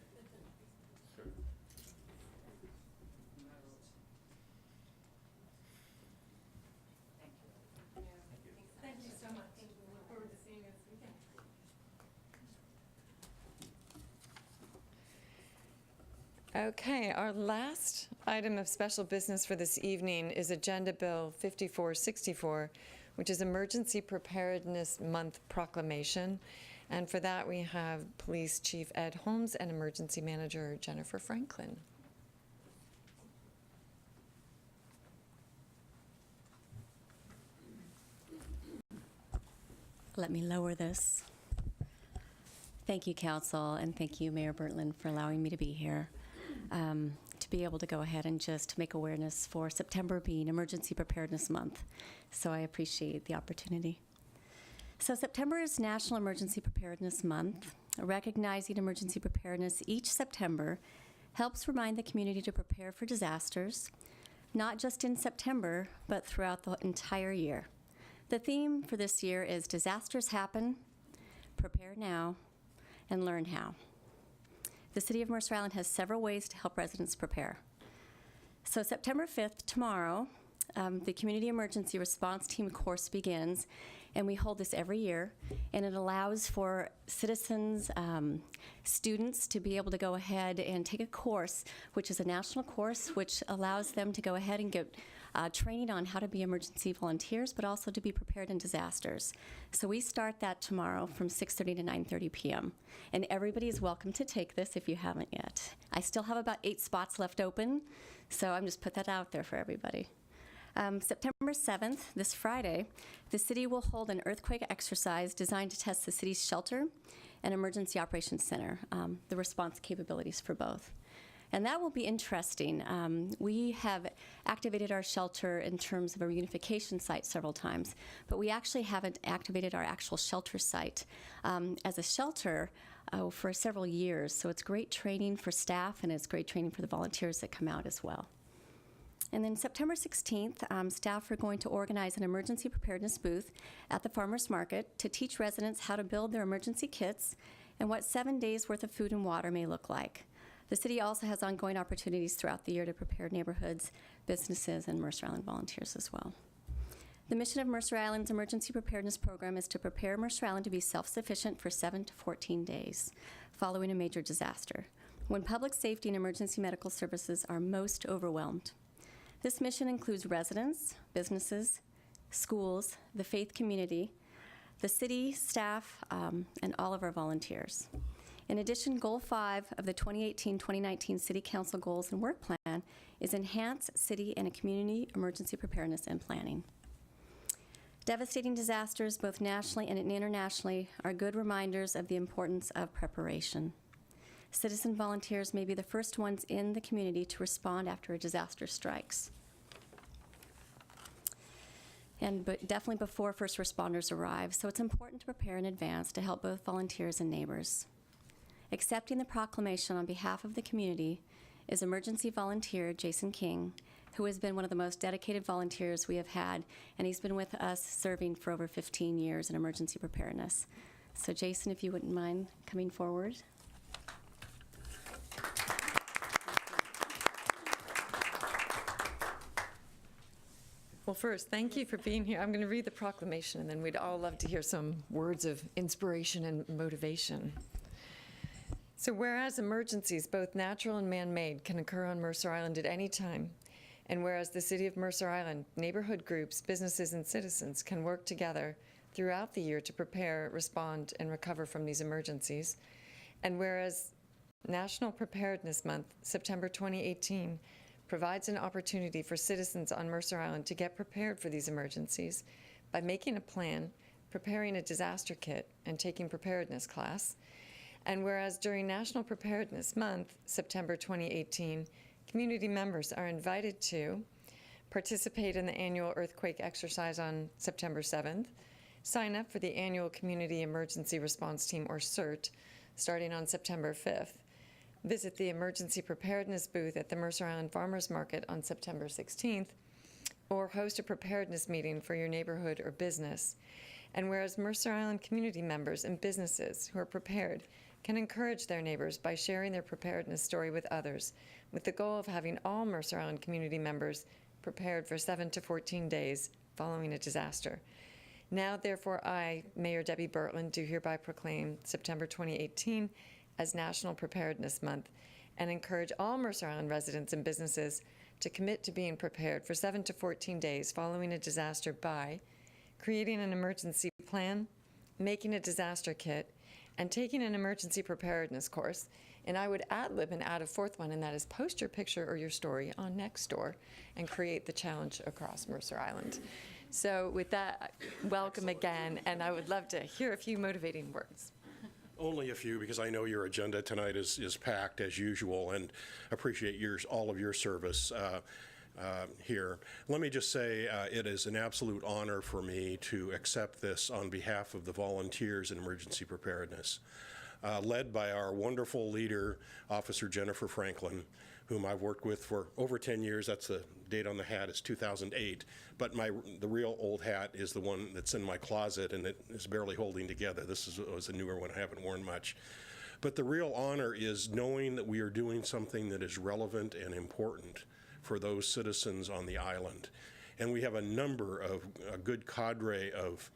Thank you so much. Look forward to seeing you this weekend. Okay, our last item of special business for this evening is Agenda Bill 5464, which is Emergency Preparedness Month Proclamation. And for that, we have Police Chief Ed Holmes and Emergency Manager Jennifer Franklin. Let me lower this. Thank you, Council, and thank you, Mayor Bertland, for allowing me to be here, to be able to go ahead and just make awareness for September being Emergency Preparedness Month. So I appreciate the opportunity. So September is National Emergency Preparedness Month. Recognizing emergency preparedness each September helps remind the community to prepare for disasters, not just in September, but throughout the entire year. The theme for this year is Disasters Happen, Prepare Now, and Learn How. The City of Mercer Island has several ways to help residents prepare. So September 5th, tomorrow, the Community Emergency Response Team course begins, and we hold this every year, and it allows for citizens, students to be able to go ahead and take a course, which is a national course, which allows them to go ahead and get training on how to be emergency volunteers, but also to be prepared in disasters. So we start that tomorrow from 6:30 to 9:30 p.m. And everybody is welcome to take this if you haven't yet. I still have about 8 spots left open, so I'm just put that out there for everybody. September 7th, this Friday, the city will hold an earthquake exercise designed to test the city's shelter and emergency operations center, the response capabilities for both. And that will be interesting. We have activated our shelter in terms of a reunification site several times, but we actually haven't activated our actual shelter site as a shelter for several years. So it's great training for staff, and it's great training for the volunteers that come out as well. And then September 16th, staff are going to organize an emergency preparedness booth at the farmers market to teach residents how to build their emergency kits and what 7 days worth of food and water may look like. The city also has ongoing opportunities throughout the year to prepare neighborhoods, businesses, and Mercer Island volunteers as well. The mission of Mercer Island's emergency preparedness program is to prepare Mercer Island to be self-sufficient for 7 to 14 days following a major disaster, when public safety and emergency medical services are most overwhelmed. This mission includes residents, businesses, schools, the faith community, the city, staff, and all of our volunteers. In addition, Goal 5 of the 2018-2019 City Council Goals and Work Plan is enhance city and community emergency preparedness and planning. Devastating disasters, both nationally and internationally, are good reminders of the importance of preparation. Citizen volunteers may be the first ones in the community to respond after a disaster strikes. but definitely before first responders arrive, so it's important to prepare in advance to help both volunteers and neighbors. Accepting the proclamation on behalf of the community is emergency volunteer Jason King, who has been one of the most dedicated volunteers we have had, and he's been with us serving for over 15 years in emergency preparedness. So Jason, if you wouldn't mind coming forward. Well, first, thank you for being here. I'm going to read the proclamation, and then we'd all love to hear some words of inspiration and motivation. So whereas emergencies, both natural and man-made, can occur on Mercer Island at any time, and whereas the City of Mercer Island, neighborhood groups, businesses, and citizens can work together throughout the year to prepare, respond, and recover from these emergencies, and whereas National Preparedness Month, September 2018, provides an opportunity for citizens on Mercer Island to get prepared for these emergencies by making a plan, preparing a disaster kit, and taking preparedness class. And whereas during National Preparedness Month, September 2018, community members are invited to participate in the annual earthquake exercise on September 7th, sign up for the annual Community Emergency Response Team, or CERT, starting on September 5th, visit the emergency preparedness booth at the Mercer Island Farmers Market on September 16th, or host a preparedness meeting for your neighborhood or business. And whereas Mercer Island community members and businesses who are prepared can encourage their neighbors by sharing their preparedness story with others, with the goal of having all Mercer Island community members prepared for 7 to 14 days following a disaster. Now, therefore, I, Mayor Debbie Bertland, do hereby proclaim September 2018 as National Preparedness Month, and encourage all Mercer Island residents and businesses to commit to being prepared for 7 to 14 days following a disaster by creating an emergency plan, making a disaster kit, and taking an emergency preparedness course. And I would ad-lib and add a fourth one, and that is post your picture or your story on Nextdoor and create the challenge across Mercer Island. So with that, welcome again, and I would love to hear a few motivating words. Only a few, because I know your agenda tonight is packed as usual, and appreciate all of your service here. Let me just say it is an absolute honor for me to accept this on behalf of the volunteers in emergency preparedness, led by our wonderful leader, Officer Jennifer Franklin, whom I've worked with for over 10 years. That's the date on the hat, is 2008. But the real old hat is the one that's in my closet, and it is barely holding together. This was a newer one I haven't worn much. But the real honor is knowing that we are doing something that is relevant and important for those citizens on the island. And we have a good cadre of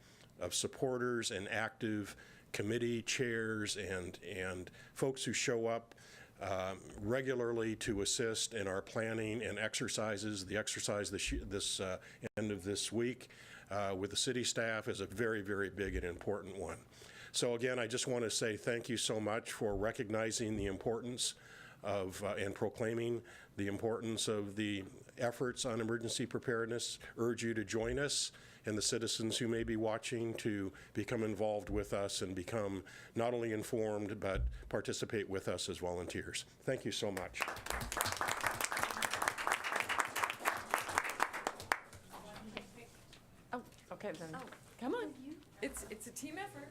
supporters and active committee chairs and folks who show up regularly to assist in our planning and exercises. The exercise this end of this week with the city staff is a very, very big and important one. So again, I just want to say thank you so much for recognizing the importance of and proclaiming the importance of the efforts on emergency preparedness. Urge you to join us, and the citizens who may be watching, to become involved with us and become not only informed but participate with us as volunteers. Thank you so much. Oh, okay then. Come on. It's a team effort.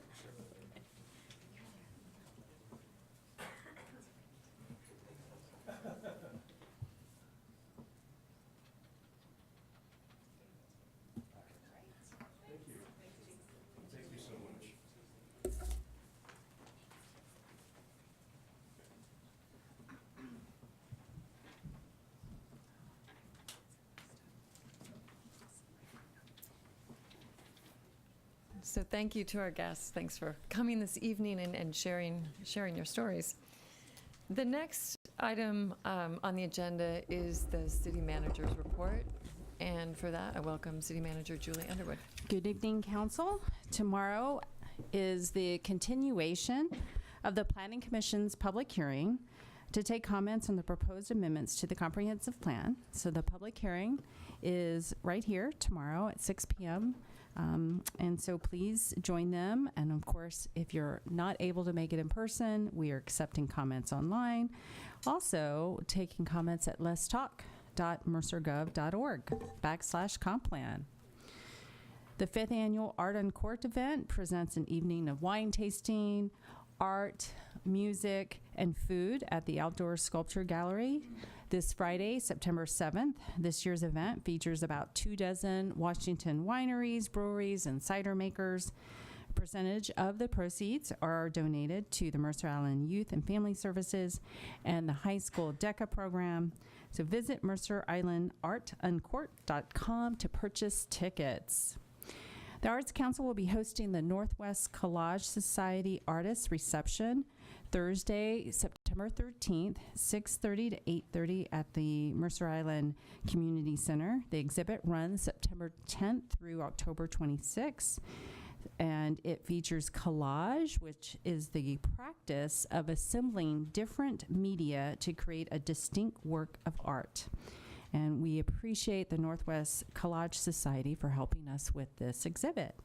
So thank you to our guests. Thanks for coming this evening and sharing your stories. The next item on the agenda is the city manager's report. And for that, I welcome City Manager Julie Underwood. Good evening, Council. Tomorrow is the continuation of the Planning Commission's public hearing to take comments on the proposed amendments to the comprehensive plan. So the public hearing is right here tomorrow at 6 p.m. And so please join them. And of course, if you're not able to make it in person, we are accepting comments online. Also taking comments at letstalk.mercergov.org/complan. The 5th annual Art on Court event presents an evening of wine tasting, art, music, and food at the Outdoor Sculpture Gallery. This Friday, September 7th, this year's event features about 24 Washington wineries, breweries, and cider makers. A percentage of the proceeds are donated to the Mercer Island Youth and Family Services and the High School DECA program. So visit mercerislandartuncourt.com to purchase tickets. The Arts Council will be hosting the Northwest Collage Society Artists Reception Thursday, September 13th, 6:30 to 8:30 at the Mercer Island Community Center. The exhibit runs September 10th through October 26th, and it features collage, which is the practice of assembling different media to create a distinct work of art. And we appreciate the Northwest Collage Society for helping us with this exhibit.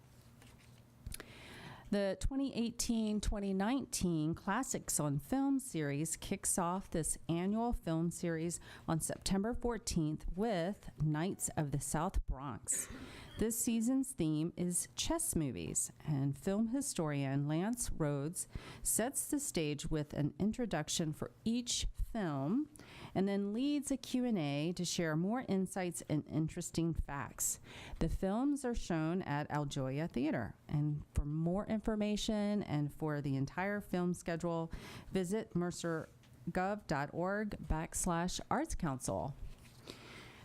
The 2018-2019 Classics on Film series kicks off this annual film series on September 14th with Knights of the South Bronx. This season's theme is chess movies, and film historian Lance Rhodes sets the stage with an introduction for each film and then leads a Q&A to share more insights and interesting facts. The films are shown at Aljoya Theater, and for more information and for the entire film schedule, visit mercergov.org/Arts Council.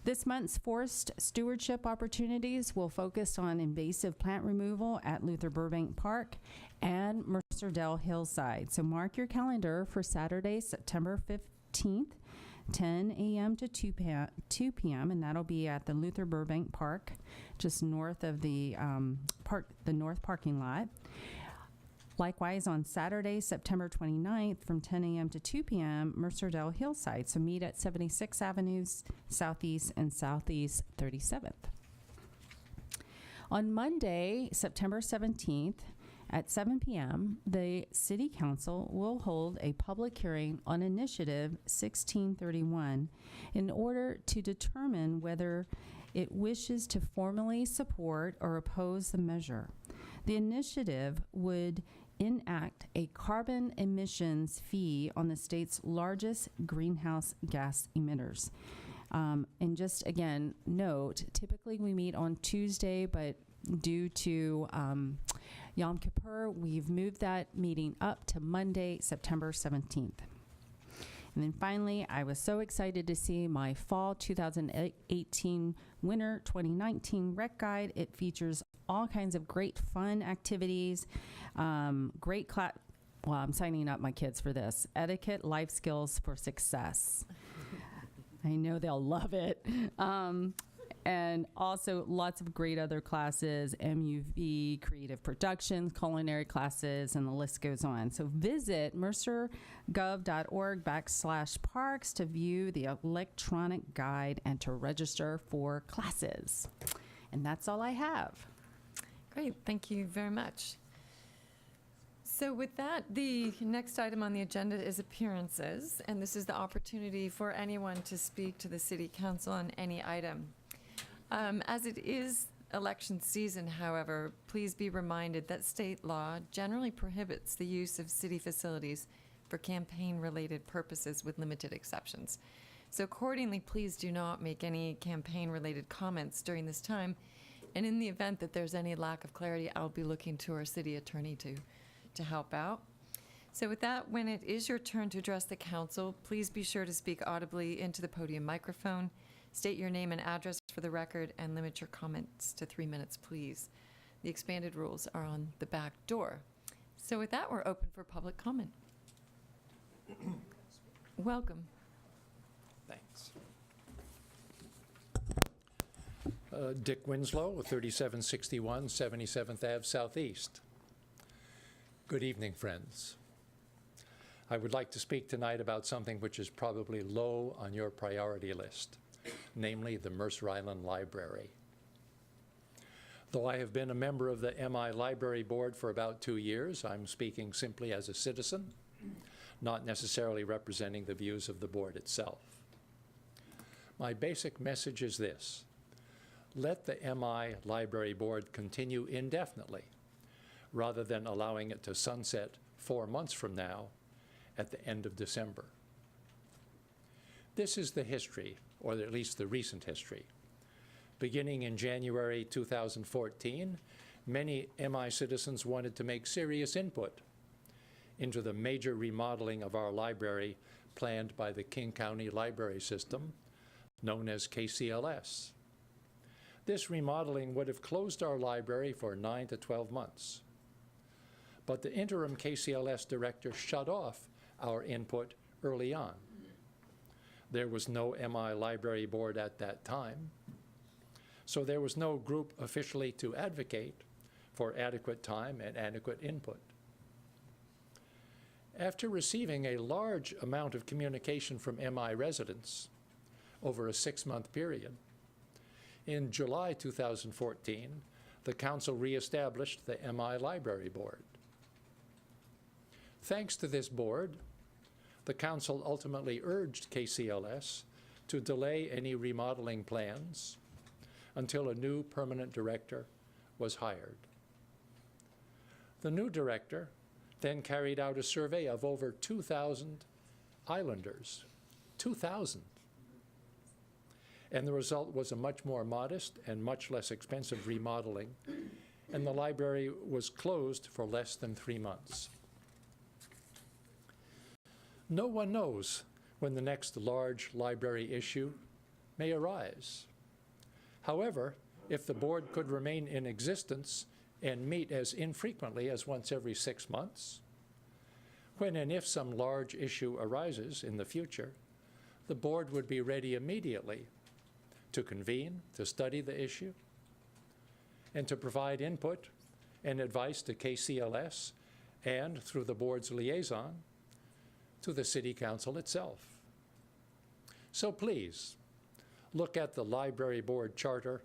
This month's forest stewardship opportunities will focus on invasive plant removal at Luther Burbank Park and Mercer Dell Hillside. So mark your calendar for Saturday, September 15th, 10 a.m. to 2 p.m., and that'll be at the Luther Burbank Park, just north of the north parking lot. Likewise, on Saturday, September 29th, from 10 a.m. to 2 p.m., Mercer Dell Hillside. So meet at 76 Avenues Southeast and Southeast 37th. On Monday, September 17th, at 7 p.m., the City Council will hold a public hearing on Initiative 1631 in order to determine whether it wishes to formally support or oppose the measure. The initiative would enact a carbon emissions fee on the state's largest greenhouse gas emitters. And just again, note, typically we meet on Tuesday, but due to Yom Kippur, we've moved that meeting up to Monday, September 17th. And then finally, I was so excited to see my fall 2018 winter 2019 rec guide. It features all kinds of great fun activities, well, I'm signing up my kids for this. Etiquette, life skills for success. I know they'll love it. And also lots of great other classes, MUV, creative productions, culinary classes, and the list goes on. So visit mercergov.org/parks to view the electronic guide and to register for classes. And that's all I have. Great, thank you very much. So with that, the next item on the agenda is appearances, and this is the opportunity for anyone to speak to the City Council on any item. As it is election season, however, please be reminded that state law generally prohibits the use of city facilities for campaign-related purposes with limited exceptions. So accordingly, please do not make any campaign-related comments during this time. And in the event that there's any lack of clarity, I'll be looking to our city attorney to help out. So with that, when it is your turn to address the council, please be sure to speak audibly into the podium microphone. State your name and address for the record and limit your comments to 3 minutes, please. The expanded rules are on the back door. So with that, we're open for public comment. Welcome. Thanks. Dick Winslow, 3761 77th Ave Southeast. Good evening, friends. I would like to speak tonight about something which is probably low on your priority list, namely the Mercer Island Library. Though I have been a member of the MI Library Board for about 2 years, I'm speaking simply as a citizen, not necessarily representing the views of the board itself. My basic message is this: let the MI Library Board continue indefinitely, rather than allowing it to sunset 4 months from now at the end of December. This is the history, or at least the recent history. Beginning in January 2014, many MI citizens wanted to make serious input into the major remodeling of our library planned by the King County Library System, known as KCLS. This remodeling would have closed our library for 9 to 12 months. But the interim KCLS director shut off our input early on. There was no MI Library Board at that time, so there was no group officially to advocate for adequate time and adequate input. After receiving a large amount of communication from MI residents over a 6-month period, in July 2014, the Council reestablished the MI Library Board. Thanks to this board, the Council ultimately urged KCLS to delay any remodeling plans until a new permanent director was hired. The new director then carried out a survey of over 2,000 islanders. 2,000. And the result was a much more modest and much less expensive remodeling, and the library was closed for less than 3 months. No one knows when the next large library issue may arise. However, if the board could remain in existence and meet as infrequently as once every 6 months, when and if some large issue arises in the future, the board would be ready immediately to convene, to study the issue, and to provide input and advice to KCLS and, through the board's liaison, to the City Council itself. So please, look at the Library Board Charter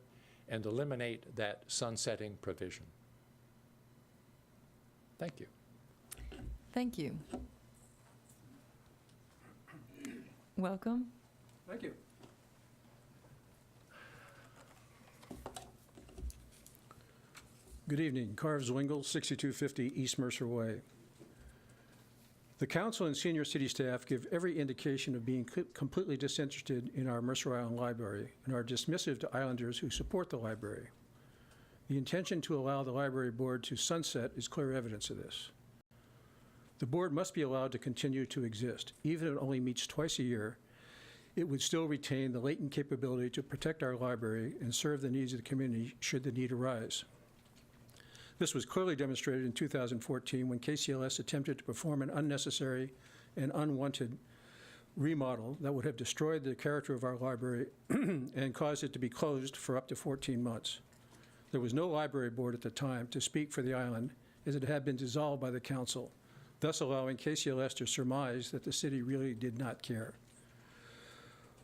and eliminate that sunsetting provision. Thank you. Thank you. Welcome. Thank you. Good evening. Carv Zwingle, 6250 East Mercer Way. The council and senior city staff give every indication of being completely disinterested in our Mercer Island Library and are dismissive to islanders who support the library. The intention to allow the library board to sunset is clear evidence of this. The board must be allowed to continue to exist. Even if it only meets twice a year, it would still retain the latent capability to protect our library and serve the needs of the community should the need arise. This was clearly demonstrated in 2014 when KCLS attempted to perform an unnecessary and unwanted remodel that would have destroyed the character of our library and caused it to be closed for up to 14 months. There was no library board at the time to speak for the island, as it had been dissolved by the council, thus allowing KCLS to surmise that the city really did not care.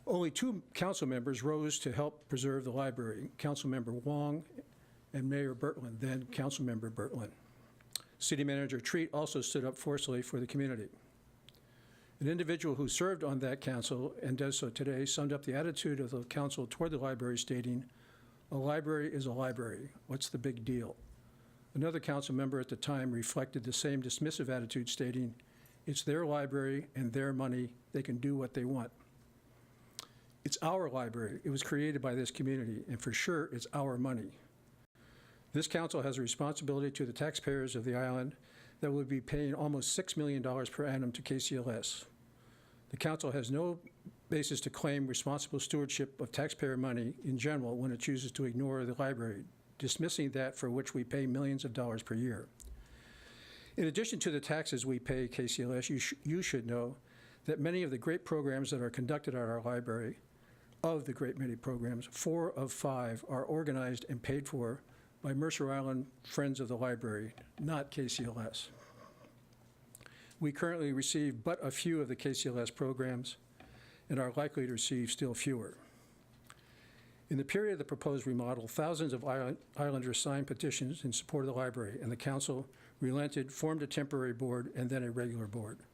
Only 2 council members rose to help preserve the library, Councilmember Wong and Mayor Bertlin, then Councilmember Bertlin. City Manager Treat also stood up forcefully for the community. An individual who served on that council and does so today summed up the attitude of the council toward the library, stating, "A library is a library. What's the big deal?" Another council member at the time reflected the same dismissive attitude, stating, "It's their library and their money. They can do what they want." It's our library. It was created by this community, and for sure, it's our money. This council has a responsibility to the taxpayers of the island that would be paying almost $6 million per annum to KCLS. The council has no basis to claim responsible stewardship of taxpayer money in general when it chooses to ignore the library, dismissing that for which we pay millions of dollars per year. In addition to the taxes we pay KCLS, you should know that many of the great programs that are conducted at our library, of the great many programs, 4 of 5 are organized and paid for by Mercer Island Friends of the Library, not KCLS. We currently receive but a few of the KCLS programs and are likely to receive still fewer. In the period of the proposed remodel, thousands of islanders signed petitions in support of the library, and the council relented, formed a temporary board, and then a regular board.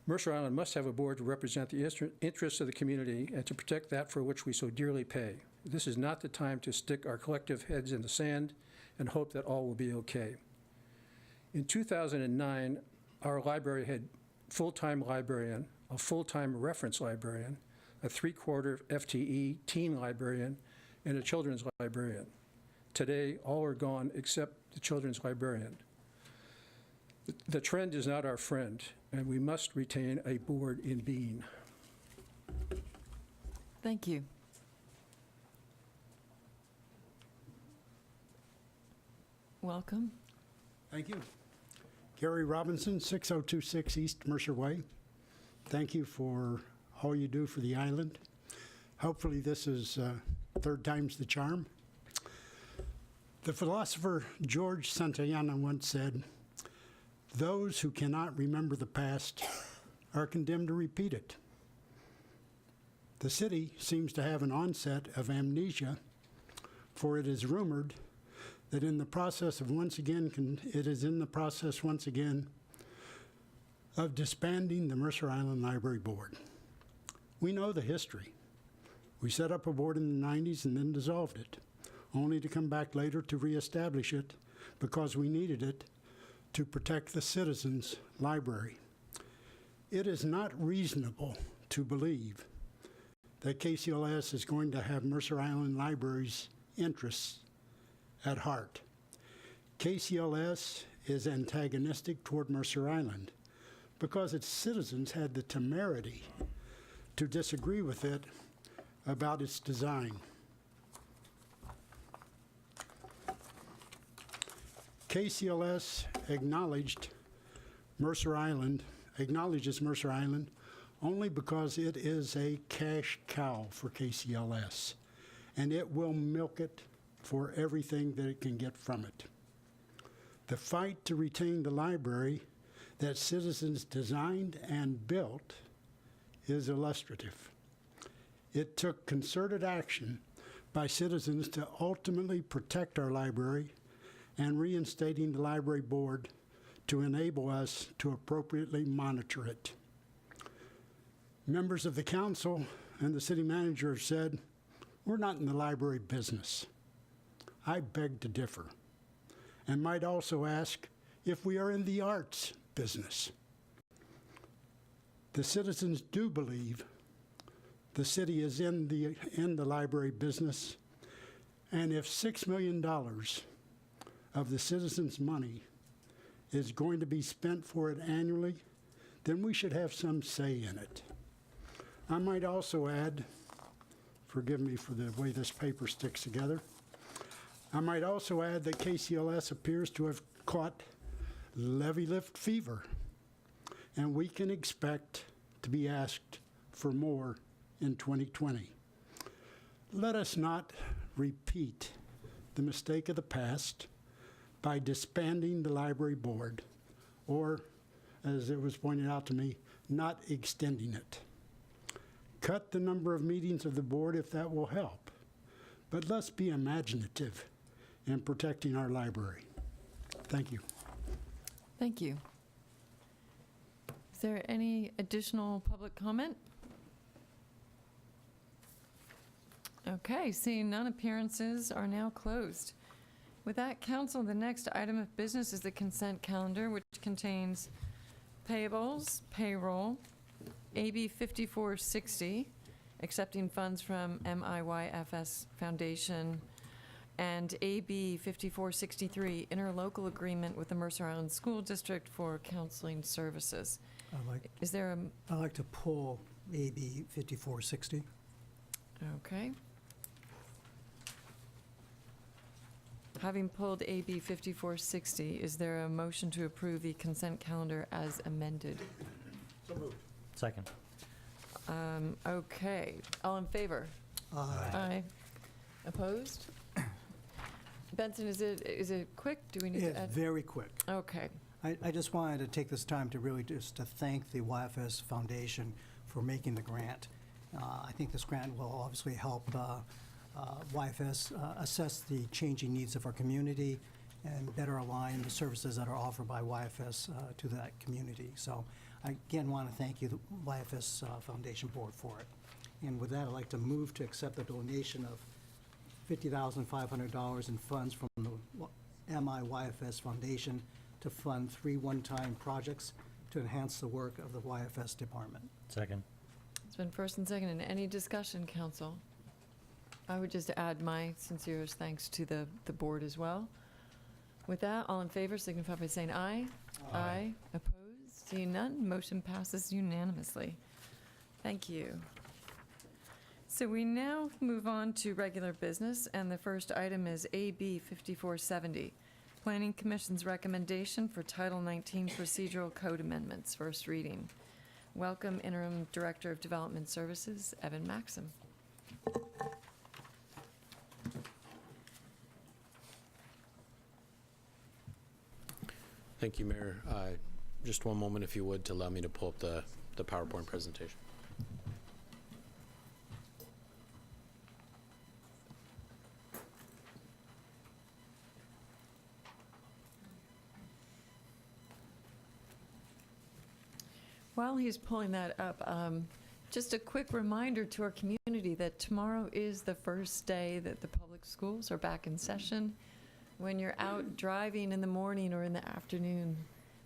Mercer Island must have a board to represent the interests of the community and to protect that for which we so dearly pay. This is not the time to stick our collective heads in the sand and hope that all will be okay. In 2009, our library had full-time librarian, a full-time reference librarian, a 3/4 FTE teen librarian, and a children's librarian. Today, all are gone except the children's librarian. The trend is not our friend, and we must retain a board in being. Thank you. Welcome. Thank you. Gary Robinson, 6026 East Mercer Way. Thank you for all you do for the island. Hopefully this is third time's the charm. The philosopher George Santayana once said, "Those who cannot remember the past are condemned to repeat it." The city seems to have an onset of amnesia, for it is rumored that it is in the process once again of disbanding the Mercer Island Library Board. We know the history. We set up a board in the 90s and then dissolved it, only to come back later to reestablish it because we needed it to protect the citizens' library. It is not reasonable to believe that KCLS is going to have Mercer Island Library's interests at heart. KCLS is antagonistic toward Mercer Island because its citizens had the temerity to disagree with it about its design. KCLS acknowledges Mercer Island only because it is a cash cow for KCLS, and it will milk it for everything that it can get from it. The fight to retain the library that citizens designed and built is illustrative. It took concerted action by citizens to ultimately protect our library and reinstating the library board to enable us to appropriately monitor it. Members of the council and the city manager have said, "We're not in the library business." I beg to differ, and might also ask if we are in the arts business. The citizens do believe the city is in the library business, and if $6 million of the citizens' money is going to be spent for it annually, then we should have some say in it. I might also add, forgive me for the way this paper sticks together, I might also add that KCLS appears to have caught levy lift fever, and we can expect to be asked for more in 2020. Let us not repeat the mistake of the past by disbanding the library board, or, as it was pointed out to me, not extending it. Cut the number of meetings of the board if that will help, but let's be imaginative in protecting our library. Thank you. Thank you. Is there any additional public comment? Okay, seeing none, appearances are now closed. With that, council, the next item of business is the consent calendar, which contains payables, payroll, AB 5460, accepting funds from MIYFS Foundation, and AB 5463, interlocal agreement with the Mercer Island School District for counseling services. Is there a... I'd like to pull AB 5460. Okay. Having pulled AB 5460, is there a motion to approve the consent calendar as amended? So moved. Second. Okay. All in favor? Aye. Aye. Opposed? Benson, is it quick? Do we need to add? It's very quick. Okay. I just wanted to take this time to really just to thank the YFS Foundation for making the grant. I think this grant will obviously help YFS assess the changing needs of our community and better align the services that are offered by YFS to that community. So I again want to thank you, the YFS Foundation Board, for it. And with that, I'd like to move to accept the donation of $50,500 in funds from the MIYFS Foundation to fund 3 one-time projects to enhance the work of the YFS department. Second. It's been first and second. And any discussion, council? I would just add my sincerest thanks to the board as well. With that, all in favor signify by saying aye. Aye. Opposed? Seeing none, motion passes unanimously. Thank you. So we now move on to regular business, and the first item is AB 5470, Planning Commission's recommendation for Title 19 procedural code amendments, first reading. Welcome Interim Director of Development Services, Evan Maxim. Thank you, Mayor. Just one moment, if you would, to allow me to pull up the PowerPoint presentation. While he's pulling that up, just a quick reminder to our community that tomorrow is the first day that the public schools are back in session. When you're out driving in the morning or in the afternoon,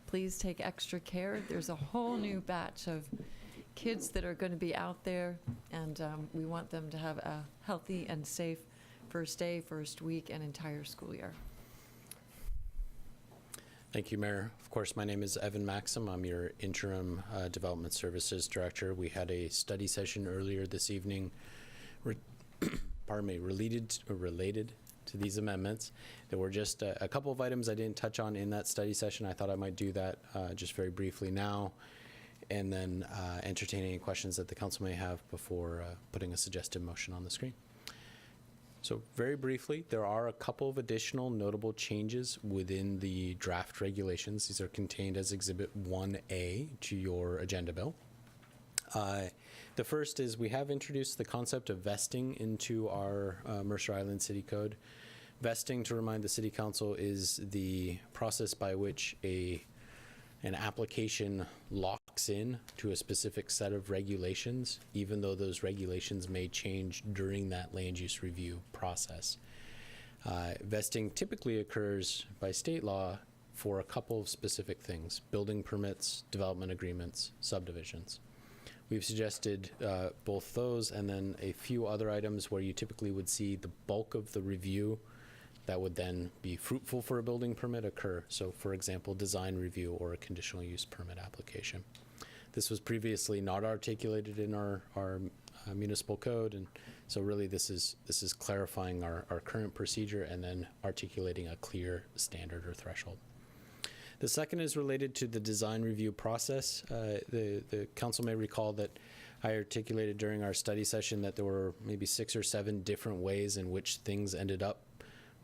please take extra care. There's a whole new batch of kids that are going to be out there, and we want them to have a healthy and safe first day, first week, and entire school year. Thank you, Mayor. Of course, my name is Evan Maxim. I'm your Interim Development Services Director. We had a study session earlier this evening, related to these amendments. There were just a couple of items I didn't touch on in that study session. I thought I might do that just very briefly now, and then entertain any questions that the council may have before putting a suggested motion on the screen. So very briefly, there are a couple of additional notable changes within the draft regulations. These are contained as Exhibit 1A to your agenda bill. The first is we have introduced the concept of vesting into our Mercer Island City Code. Vesting, to remind the City Council, is the process by which an application locks in to a specific set of regulations, even though those regulations may change during that land use review process. Vesting typically occurs by state law for a couple of specific things: building permits, development agreements, subdivisions. We've suggested both those and then a few other items where you typically would see the bulk of the review that would then be fruitful for a building permit occur. So, for example, design review or a conditional use permit application. This was previously not articulated in our municipal code, and so really this is clarifying our current procedure and then articulating a clear standard or threshold. The second is related to the design review process. The council may recall that I articulated during our study session that there were maybe 6 or 7 different ways in which things ended up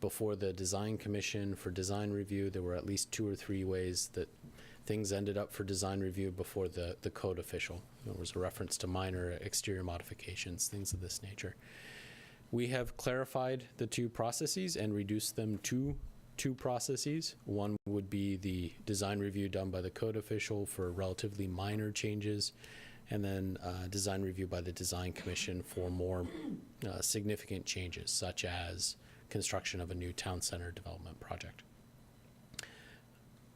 before the design commission for design review. There were at least 2 or 3 ways that things ended up for design review before the code official. There was a reference to minor exterior modifications, things of this nature. We have clarified the 2 processes and reduced them to 2 processes. One would be the design review done by the code official for relatively minor changes, and then design review by the design commission for more significant changes, such as construction of a new town center development project.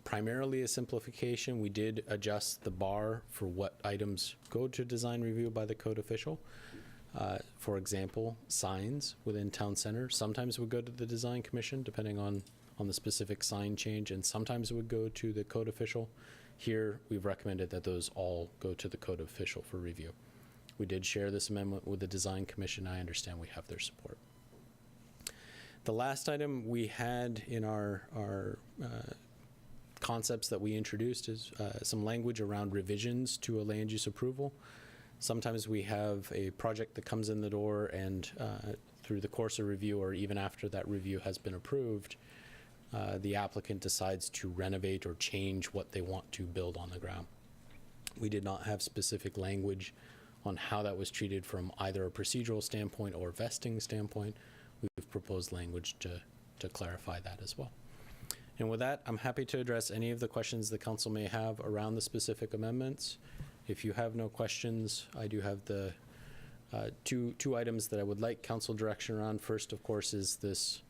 Primarily a simplification, we did adjust the bar for what items go to design review by the code official. For example, signs within town center sometimes would go to the design commission depending on the specific sign change, and sometimes it would go to the code official. Here, we've recommended that those all go to the code official for review. We did share this amendment with the design commission. I understand we have their support. The last item we had in our concepts that we introduced is some language around revisions to a land use approval. Sometimes we have a project that comes in the door, and through the course of review or even after that review has been approved, the applicant decides to renovate or change what they want to build on the ground. We did not have specific language on how that was treated from either a procedural standpoint or vesting standpoint. We've proposed language to clarify that as well. And with that, I'm happy to address any of the questions the council may have around the specific amendments. If you have no questions, I do have the Two items that I would like council direction around. First, of course, is this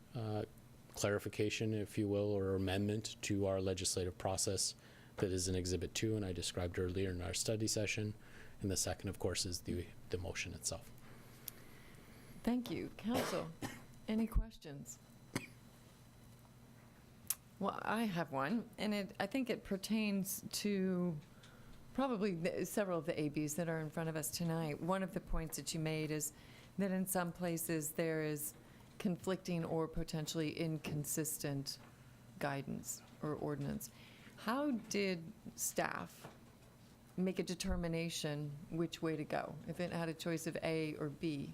clarification, if you will, or amendment to our legislative process that is in Exhibit 2, and I described earlier in our study session. And the second, of course, is the motion itself. Thank you. Council, any questions? Well, I have one, and I think it pertains to probably several of the ABs that are in front of us tonight. One of the points that you made is that in some places there is conflicting or potentially inconsistent guidance or ordinance. How did staff make a determination which way to go? If it had a choice of A or B,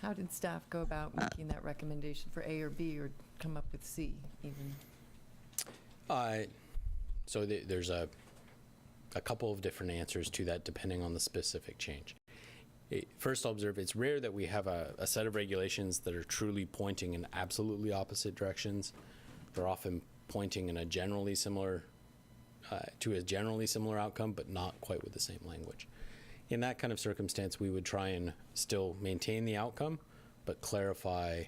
how did staff go about making that recommendation for A or B, or come up with C even? So there's a couple of different answers to that depending on the specific change. First, I'll observe it's rare that we have a set of regulations that are truly pointing in absolutely opposite directions. They're often pointing in a generally similar to a generally similar outcome, but not quite with the same language. In that kind of circumstance, we would try and still maintain the outcome, but clarify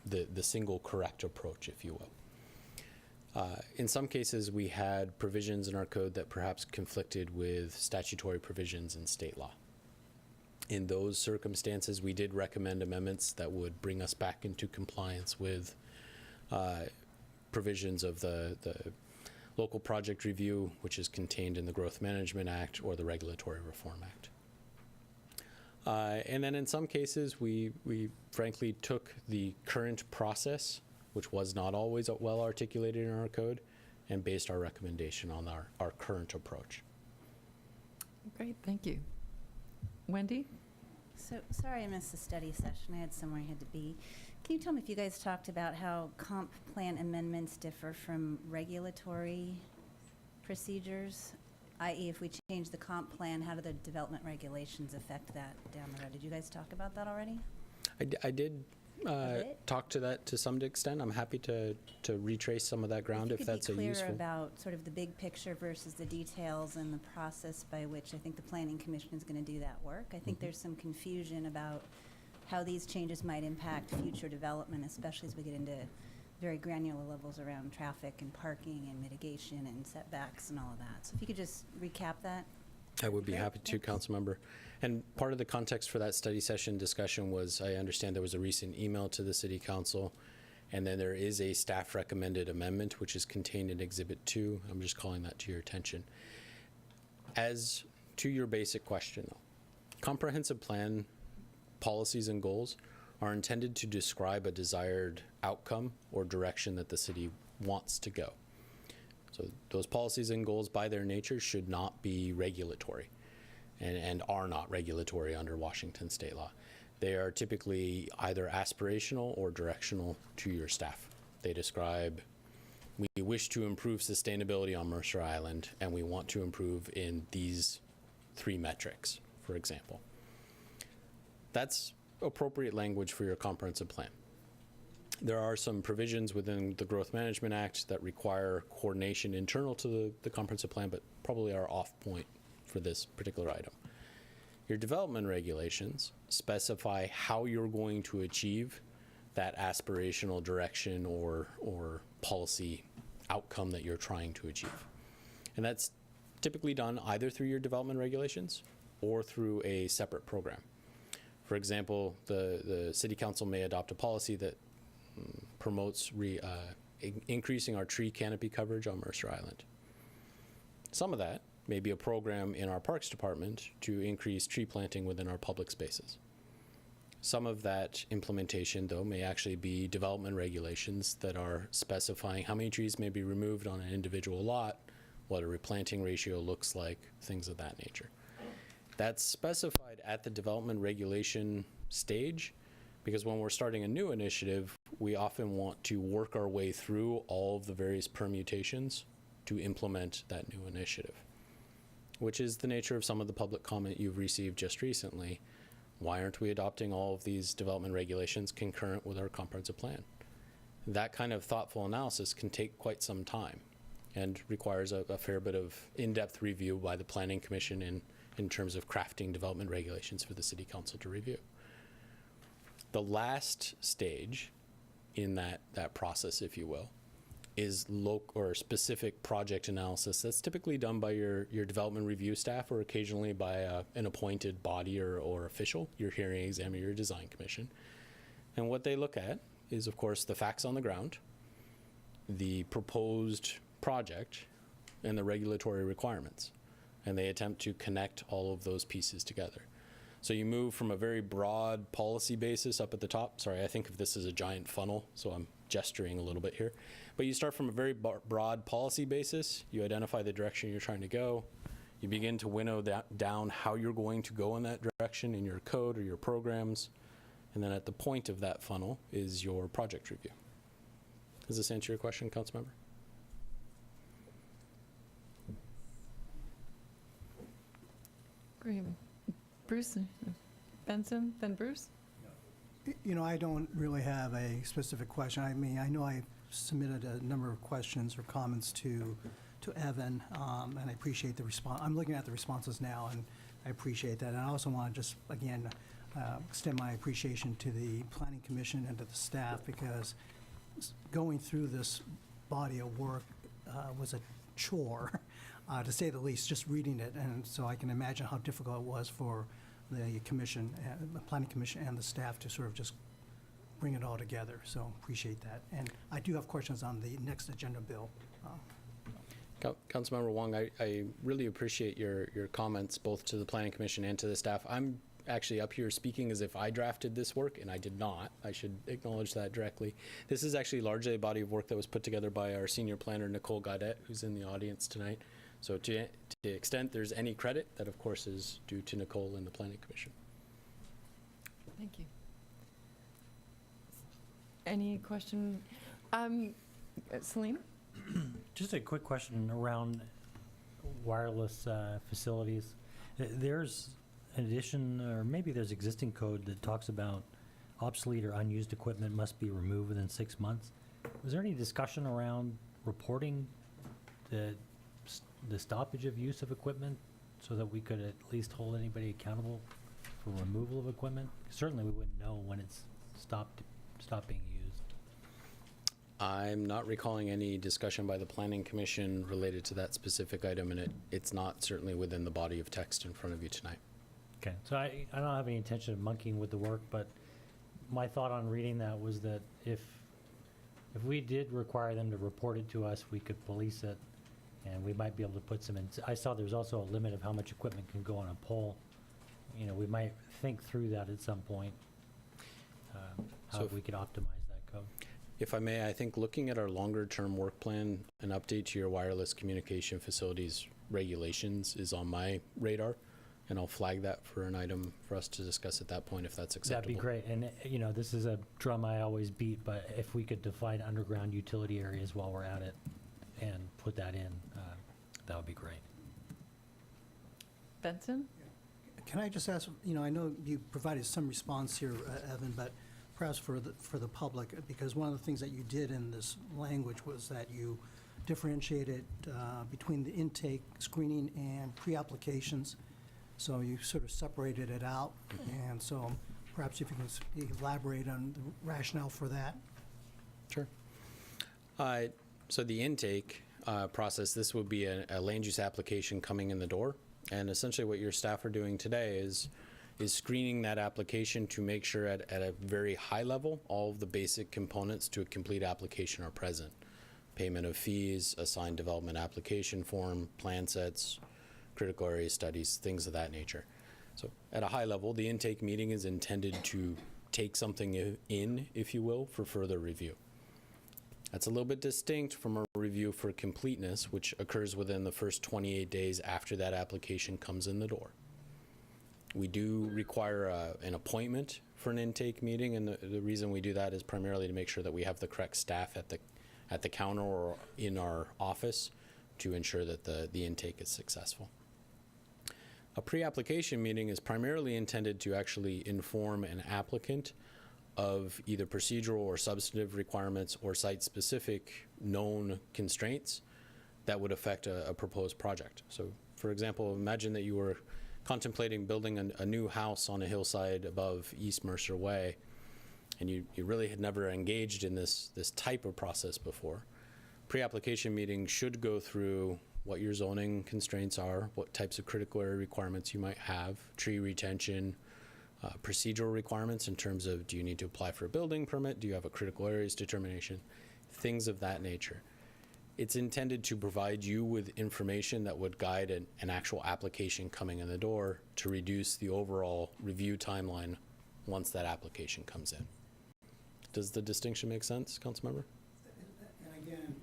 the single correct approach, if you will. In some cases, we had provisions in our code that perhaps conflicted with statutory provisions in state law. In those circumstances, we did recommend amendments that would bring us back into compliance with provisions of the local project review, which is contained in the Growth Management Act or the Regulatory Reform Act. And then in some cases, we frankly took the current process, which was not always well articulated in our code, and based our recommendation on our current approach. Great, thank you. Wendy? So, sorry I missed the study session. I had somewhere I had to be. Can you tell me if you guys talked about how comp plan amendments differ from regulatory procedures? I.e., if we change the comp plan, how do the development regulations affect that down the road? Did you guys talk about that already? I did talk to that to some extent. I'm happy to retrace some of that ground if that's a useful. Be clear about sort of the big picture versus the details and the process by which I think the Planning Commission is going to do that work. I think there's some confusion about how these changes might impact future development, especially as we get into very granular levels around traffic and parking and mitigation and setbacks and all of that. So if you could just recap that. I would be happy to, Councilmember. And part of the context for that study session discussion was, I understand there was a recent email to the City Council, and then there is a staff recommended amendment, which is contained in Exhibit 2. I'm just calling that to your attention. As to your basic question, though, comprehensive plan policies and goals are intended to describe a desired outcome or direction that the city wants to go. So those policies and goals, by their nature, should not be regulatory and are not regulatory under Washington state law. They are typically either aspirational or directional to your staff. They describe, we wish to improve sustainability on Mercer Island, and we want to improve in these 3 metrics, for example. That's appropriate language for your comprehensive plan. There are some provisions within the Growth Management Act that require coordination internal to the comprehensive plan, but probably are off point for this particular item. Your development regulations specify how you're going to achieve that aspirational direction or policy outcome that you're trying to achieve. And that's typically done either through your development regulations or through a separate program. For example, the City Council may adopt a policy that promotes increasing our tree canopy coverage on Mercer Island. Some of that may be a program in our Parks Department to increase tree planting within our public spaces. Some of that implementation, though, may actually be development regulations that are specifying how many trees may be removed on an individual lot, what a replanting ratio looks like, things of that nature. That's specified at the development regulation stage, because when we're starting a new initiative, we often want to work our way through all of the various permutations to implement that new initiative, which is the nature of some of the public comment you've received just recently. Why aren't we adopting all of these development regulations concurrent with our comprehensive plan? That kind of thoughtful analysis can take quite some time and requires a fair bit of in-depth review by the Planning Commission in in terms of crafting development regulations for the City Council to review. The last stage in that process, if you will, is local or specific project analysis that's typically done by your development review staff or occasionally by an appointed body or official, your hearing examiner, your design commission. And what they look at is, of course, the facts on the ground, the proposed project, and the regulatory requirements. And they attempt to connect all of those pieces together. So you move from a very broad policy basis up at the top. Sorry, I think of this as a giant funnel, so I'm gesturing a little bit here. But you start from a very broad policy basis. You identify the direction you're trying to go. You begin to winnow that down how you're going to go in that direction in your code or your programs. And then at the point of that funnel is your project review. Does this answer your question, Councilmember? Great. Bruce, Benson, then Bruce? You know, I don't really have a specific question. I mean, I know I submitted a number of questions or comments to Evan, and I appreciate the response. I'm looking at the responses now, and I appreciate that. And I also want to just, again, extend my appreciation to the Planning Commission and to the staff, because going through this body of work was a chore, to say the least, just reading it. And so I can imagine how difficult it was for the commission, the Planning Commission and the staff to sort of just bring it all together. So appreciate that. And I do have questions on the next agenda bill. Councilmember Wong, I really appreciate your comments both to the Planning Commission and to the staff. I'm actually up here speaking as if I drafted this work, and I did not. I should acknowledge that directly. This is actually largely a body of work that was put together by our senior planner, Nicole Gaudet, who's in the audience tonight. So to the extent there's any credit, that of course is due to Nicole and the Planning Commission. Thank you. Any question? Celine? Just a quick question around wireless facilities. There's an addition, or maybe there's existing code that talks about obsolete or unused equipment must be removed within 6 months. Was there any discussion around reporting the stoppage of use of equipment so that we could at least hold anybody accountable for removal of equipment? Certainly we wouldn't know when it's stopped being used. I'm not recalling any discussion by the Planning Commission related to that specific item, and it's not certainly within the body of text in front of you tonight. Okay, so I don't have any intention of monkeying with the work, but my thought on reading that was that if we did require them to report it to us, we could police it, and we might be able to put some in. I saw there's also a limit of how much equipment can go on a pole. You know, we might think through that at some point, how we could optimize that code. If I may, I think looking at our longer-term work plan, an update to your wireless communication facilities regulations is on my radar, and I'll flag that for an item for us to discuss at that point if that's acceptable. That'd be great. And, you know, this is a drum I always beat, but if we could define underground utility areas while we're at it and put that in, that would be great. Benson? Can I just ask, you know, I know you provided some response here, Evan, but perhaps for the public, because one of the things that you did in this language was that you differentiated between the intake, screening, and pre-applications. So you sort of separated it out. And so perhaps if you can elaborate on the rationale for that. Sure. So the intake process, this would be a land use application coming in the door. And essentially what your staff are doing today is screening that application to make sure at a very high level, all of the basic components to a complete application are present. Payment of fees, assigned development application form, plan sets, critical area studies, things of that nature. So at a high level, the intake meeting is intended to take something in, if you will, for further review. That's a little bit distinct from a review for completeness, which occurs within the first 28 days after that application comes in the door. We do require an appointment for an intake meeting, and the reason we do that is primarily to make sure that we have the correct staff at the counter or in our office to ensure that the intake is successful. A pre-application meeting is primarily intended to actually inform an applicant of either procedural or substantive requirements or site-specific known constraints that would affect a proposed project. So, for example, imagine that you were contemplating building a new house on a hillside above East Mercer Way, and you really had never engaged in this type of process before, pre-application meeting should go through what your zoning constraints are, what types of critical area requirements you might have, tree retention, procedural requirements in terms of, do you need to apply for a building permit? Do you have a critical areas determination? Things of that nature. It's intended to provide you with information that would guide an actual application coming in the door to reduce the overall review timeline once that application comes in. Does the distinction make sense, Councilmember? And again,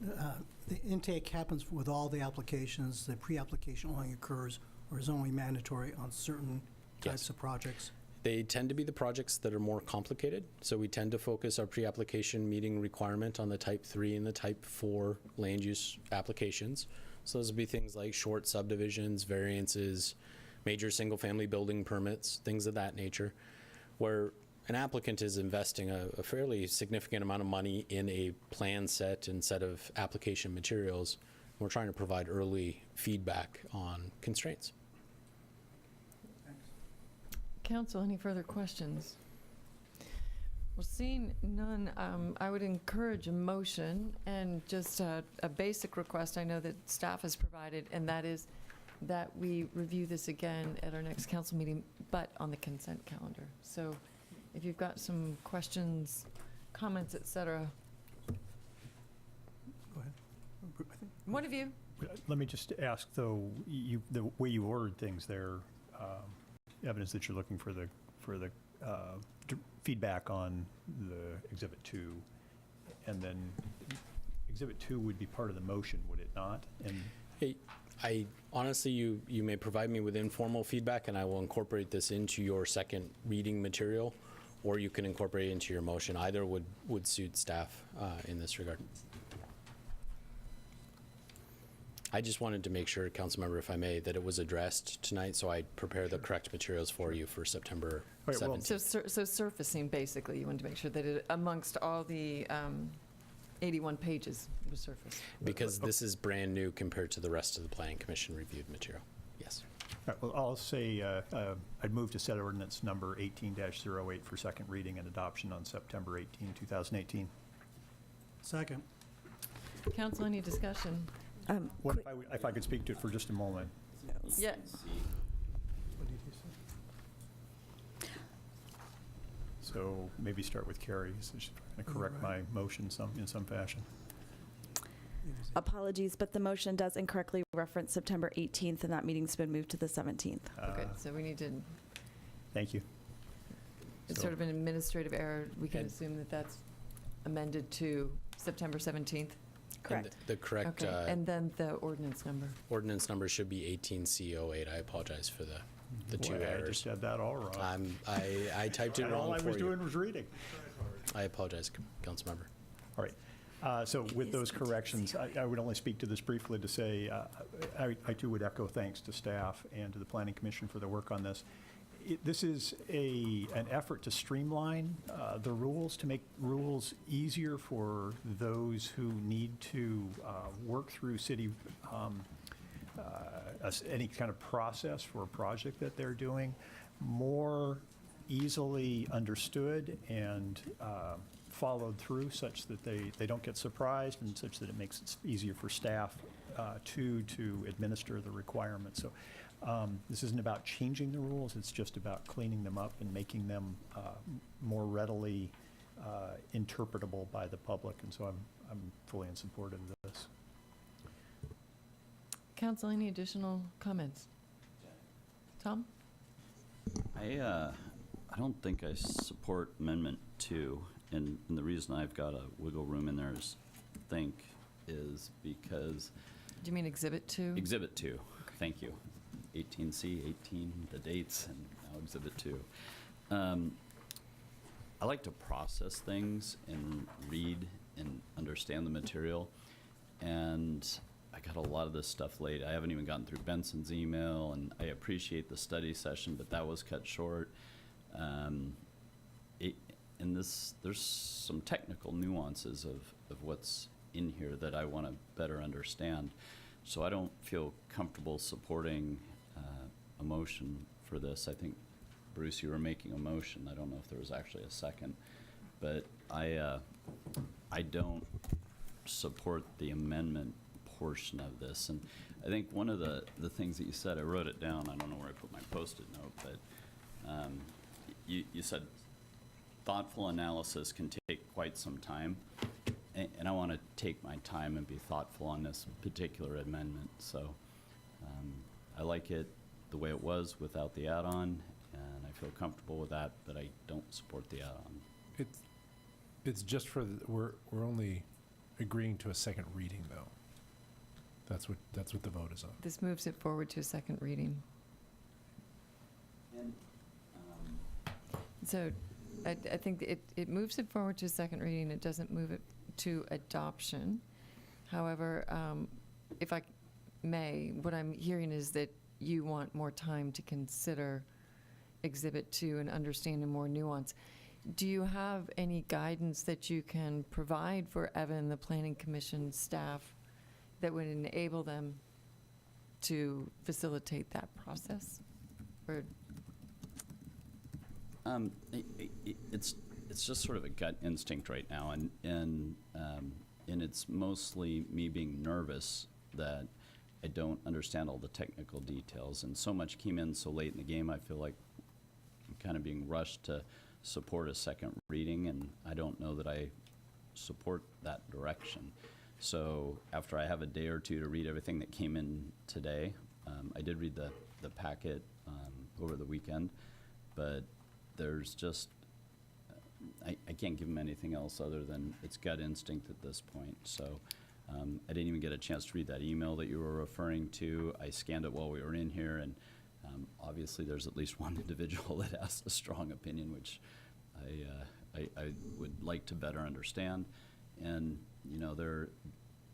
the intake happens with all the applications. The pre-application only occurs or is only mandatory on certain types Yes. of projects. They tend to be the projects that are more complicated, so we tend to focus our pre-application meeting requirement on the type 3 and the type 4 land use applications. So those would be things like short subdivisions, variances, major single-family building permits, things of that nature, where an applicant is investing a fairly significant amount of money in a plan set and set of application materials. We're trying to provide early feedback on constraints. Council, any further questions? Well, seeing none, I would encourage a motion and just a basic request I know that staff has provided, and that is that we review this again at our next council meeting, but on the consent calendar. So if you've got some questions, comments, et cetera. Go ahead. One of you. Let me just ask, though, the way you ordered things there, evidence that you're looking for the feedback on the Exhibit 2, and then Exhibit 2 would be part of the motion, would it not? And Hey, I honestly, you may provide me with informal feedback, and I will incorporate this into your second reading material, or you can incorporate it into your motion. Either would suit staff in this regard. I just wanted to make sure, Councilmember, if I may, that it was addressed tonight, so I prepare the correct materials for you for September 17th. So surfacing, basically, you wanted to make sure that it, amongst all the 81 pages, was surfaced. Because this is brand new compared to the rest of the Planning Commission reviewed material. Yes. All right, well, I'll say I'd move to set ordinance number 18-08 for second reading and adoption on September 18, 2018. Second. Council, any discussion? What if I could speak to it for just a moment? Yeah. So maybe start with Carrie, so she's going to correct my motion in some fashion. Apologies, but the motion does incorrectly reference September 18th, and that meeting's been moved to the 17th. Okay, so we need to, Thank you. it's So- sort of an administrative error. We can assume that that's amended to September 17th? And the correct Okay, and then the ordinance number. ordinance number should be 18C08. I apologize for the two Boy, I errors. just said that all wrong. I typed it And wrong all I for was you. doing was reading. I apologize, Councilmember. All right. So with those corrections, I would only speak to this briefly to say, I too would echo thanks to staff and to the Planning Commission for their work on this. This is an effort to streamline the rules, to make rules easier for those who need to work through city, any kind of process for a project that they're doing, more easily understood and followed through, such that they don't get surprised, and such that it makes it easier for staff to administer the requirements. So this isn't about changing the rules, it's just about cleaning them up and making them more readily interpretable by the public, and so I'm fully in support of this. Council, any additional comments? Tom? I don't think I support Amendment 2, and the reason I've got a wiggle room in there is because Do you mean Exhibit 2? Exhibit 2, thank you. 18C, 18, the dates, and now Exhibit 2. I like to process things and read and understand the material, and I got a lot of this stuff late. I haven't even gotten through Benson's email, and I appreciate the study session, but that was cut short. And there's some technical nuances of what's in here that I want to better understand. So I don't feel comfortable supporting a motion for this. I think, Bruce, you were making a motion. I don't know if there was actually a second. But I don't support the amendment portion of this. And I think one of the things that you said, I wrote it down, I don't know where I put my Post-it note, but you said thoughtful analysis can take quite some time. And I want to take my time and be thoughtful on this particular amendment. So I like it the way it was without the add-on, and I feel comfortable with that, but I don't support the add-on. It's just for, we're only agreeing to a second reading, though. That's what the vote is on. This moves it forward to a second reading. And, So I think it moves it forward to a second reading. It doesn't move it to adoption. However, if I may, what I'm hearing is that you want more time to consider Exhibit 2 and understand in more nuance. Do you have any guidance that you can provide for Evan, the Planning Commission staff, that would enable them to facilitate that process? Or it's just sort of a gut instinct right now, and it's mostly me being nervous that I don't understand all the technical details, and so much came in so late in the game. I feel like I'm kind of being rushed to support a second reading, and I don't know that I support that direction. So after I have a day or two to read everything that came in today, I did read the packet over the weekend, but there's just, I can't give them anything else other than it's gut instinct at this point. So I didn't even get a chance to read that email that you were referring to. I scanned it while we were in here, and obviously there's at least one individual that has a strong opinion, which I would like to better understand. And you know, there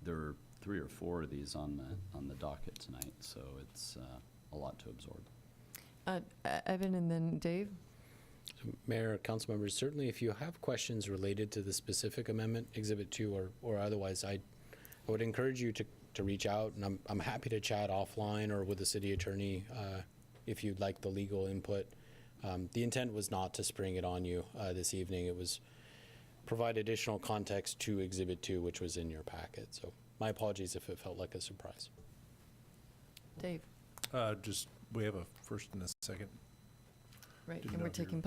are 3 or 4 of these on the docket tonight, so it's a lot to absorb. Evan and then Dave? So, Mayor, council members, certainly if you have questions related to the specific amendment, Exhibit 2 or otherwise, I would encourage you to reach out, and I'm happy to chat offline or with the city attorney if you'd like the legal input. The intent was not to spring it on you this evening. It was provide additional context to Exhibit 2, which was in your packet. So my apologies if it felt like a surprise. Dave? We have a first and a second. Right, Didn't and know we're if you taking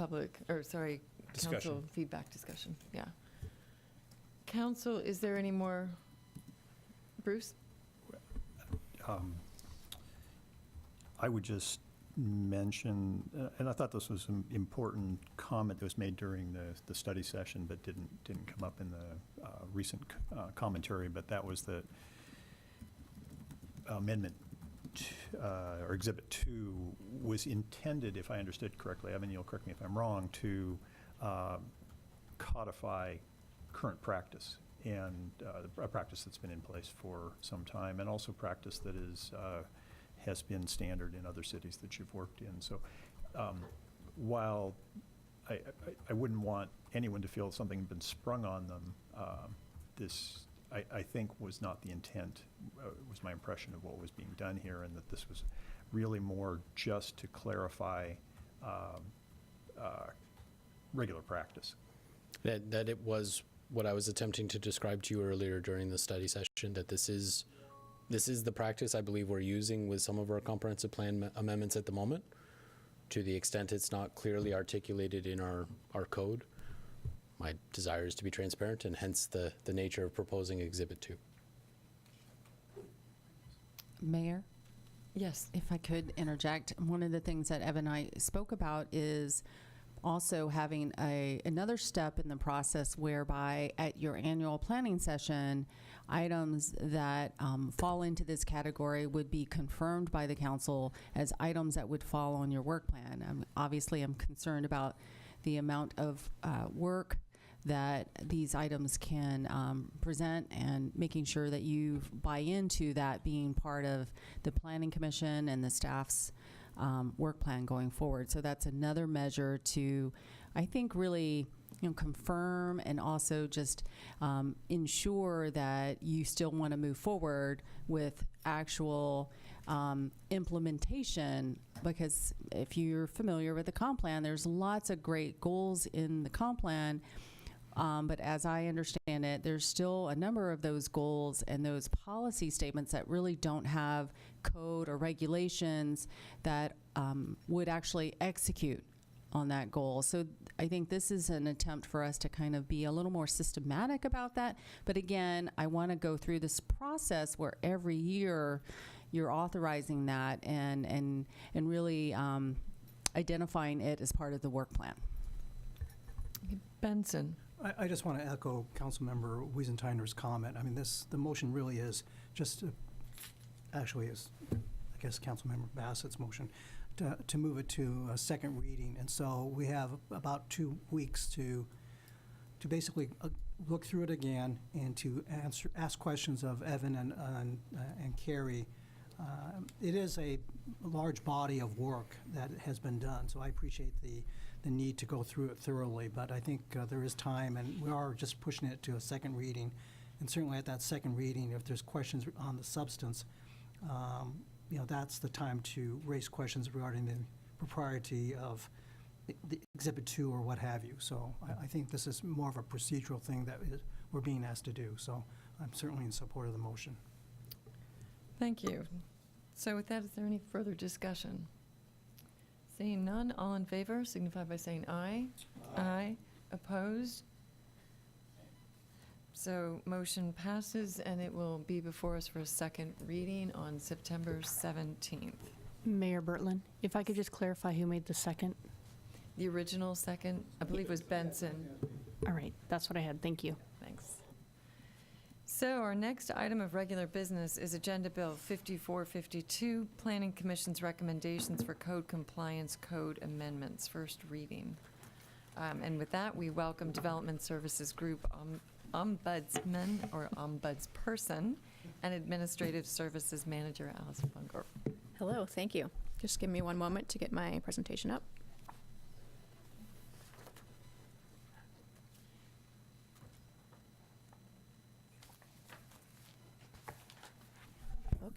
Discussion. council feedback discussion, yeah. Council, is there any more? Bruce? I would just mention, and I thought this was an important comment that was made during the study session, but didn't come up in the recent commentary, but that was that Amendment or Exhibit 2 was intended, if I understood correctly, Evan, you'll correct me if I'm wrong, to codify current practice and a practice that's been in place for some time, and also practice that has been standard in other cities that you've worked in. So while I wouldn't want anyone to feel something had been sprung on them, this I think was not the intent, was my impression of what was being done here, and that this was really more just to clarify regular practice. That it was what I was attempting to describe to you earlier during the study session, that this is the practice I believe we're using with some of our comprehensive plan amendments at the moment, to the extent it's not clearly articulated in our code. My desire is to be transparent, and hence the nature of proposing Exhibit 2. Mayor? Yes. If I could interject, one of the things that Evan and I spoke about is also having another step in the process whereby at your annual planning session, items that fall into this category would be confirmed by the council as items that would fall on your work plan. Obviously, I'm concerned about the amount of work that these items can present, and making sure that you buy into that being part of the Planning Commission and the staff's work plan going forward. So that's another measure to, I think, really confirm and also just ensure that you still want to move forward with actual implementation, because if you're familiar with the comp plan, there's lots of great goals in the comp plan, but as I understand it, there's still a number of those goals and those policy statements that really don't have code or regulations that would actually execute on that goal. So I think this is an attempt for us to kind of be a little more systematic about that. But again, I want to go through this process where every year you're authorizing that and really identifying it as part of the work plan. Benson. I just want to echo Councilmember Wiesenteiner's comment. I mean, the motion really is just, actually is, I guess, Councilmember Bassett's motion, to move it to a second reading. And so we have about 2 weeks to basically look through it again and to ask questions of Evan and Carrie. It is a large body of work that has been done, so I appreciate the need to go through it thoroughly, but I think there is time, and we are just pushing it to a second reading. And certainly at that second reading, if there's questions on the substance, that's the time to raise questions regarding the propriety of the Exhibit 2 or what have you. So I think this is more of a procedural thing that we're being asked to do. So I'm certainly in support of the motion. Thank you. So with that, is there any further discussion? Seeing none, all in favor signify by saying aye. Aye. Opposed? So motion passes, and it will be before us for a second reading on September 17th. Mayor Bertlin, if I could just clarify who made the second. The original second, I believe, was Benson. All right, that's what I had. Thank you. Thanks. So our next item of regular business is Agenda Bill 5452, Planning Commission's recommendations for code compliance code amendments, first reading. And with that, we welcome Development Services Group Ombudsman or Ombudsperson and Administrative Services Manager Allison Bungor. Hello, thank you. Just give me one moment to get my presentation up.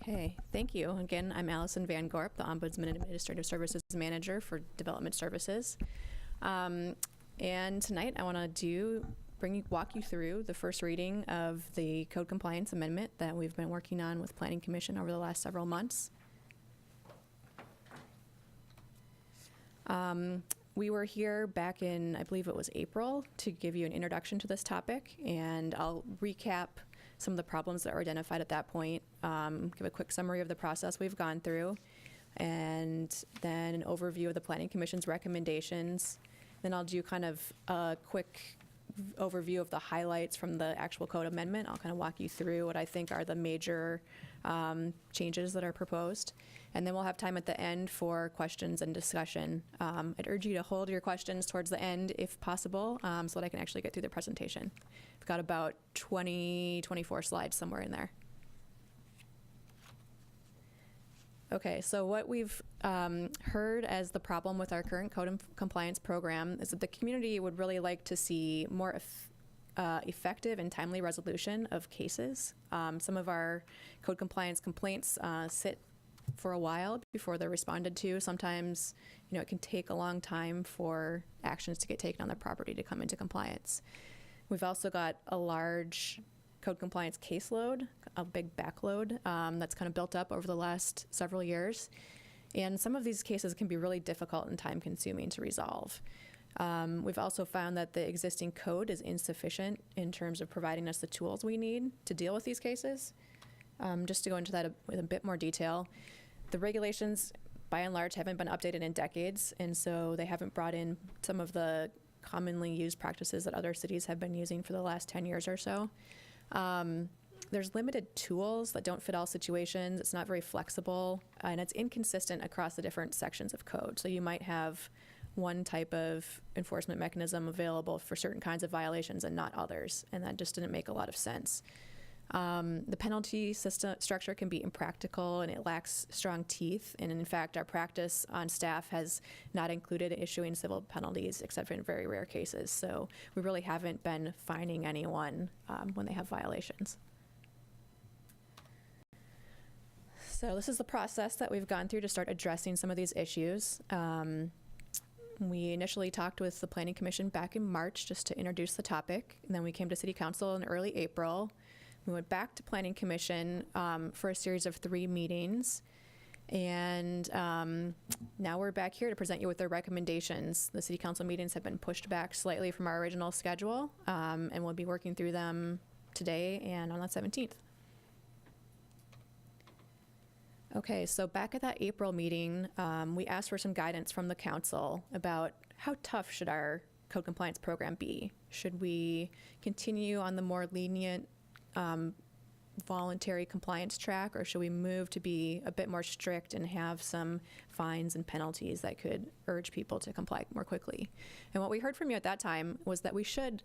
Okay, thank you. Again, I'm Allison Van Gorp, the Ombudsman and Administrative Services Manager for Development Services. And tonight I want to walk you through the first reading of the Code Compliance Amendment that we've been working on with Planning Commission over the last several months. We were here back in, I believe it was April, to give you an introduction to this topic, and I'll recap some of the problems that were identified at that point, give a quick summary of the process we've gone through, and then an overview of the Planning Commission's recommendations. Then I'll do kind of a quick overview of the highlights from the actual code amendment. I'll kind of walk you through what I think are the major changes that are proposed. And then we'll have time at the end for questions and discussion. I'd urge you to hold your questions towards the end if possible, so that I can actually get through the presentation. I've got about 24 slides somewhere in there. Okay, so what we've heard as the problem with our current code compliance program is that the community would really like to see more effective and timely resolution of cases. Some of our code compliance complaints sit for a while before they're responded to. Sometimes, it can take a long time for actions to get taken on the property to come into compliance. We've also got a large code compliance caseload, a big backload that's kind of built up over the last several years. And some of these cases can be really difficult and time consuming to resolve. We've also found that the existing code is insufficient in terms of providing us the tools we need to deal with these cases. Just to go into that with a bit more detail, the regulations by and large haven't been updated in decades, and so they haven't brought in some of the commonly used practices that other cities have been using for the last 10 years or so. There's limited tools that don't fit all situations. It's not very flexible, and it's inconsistent across the different sections of code. So you might have one type of enforcement mechanism available for certain kinds of violations and not others, and that just didn't make a lot of sense. The penalty system structure can be impractical and it lacks strong teeth. And in fact, our practice on staff has not included issuing civil penalties except for in very rare cases. So we really haven't been fining anyone when they have violations. So this is the process that we've gone through to start addressing some of these issues. We initially talked with the Planning Commission back in March just to introduce the topic, and then we came to City Council in early April. We went back to Planning Commission for a series of 3 meetings, and now we're back here to present you with their recommendations. The City Council meetings have been pushed back slightly from our original schedule, and we'll be working through them today and on the 17th. Okay, so back at that April meeting, we asked for some guidance from the council about how tough should our code compliance program be? Should we continue on the more lenient voluntary compliance track, or should we move to be a bit more strict and have some fines and penalties that could urge people to comply more quickly? And what we heard from you at that time was that we should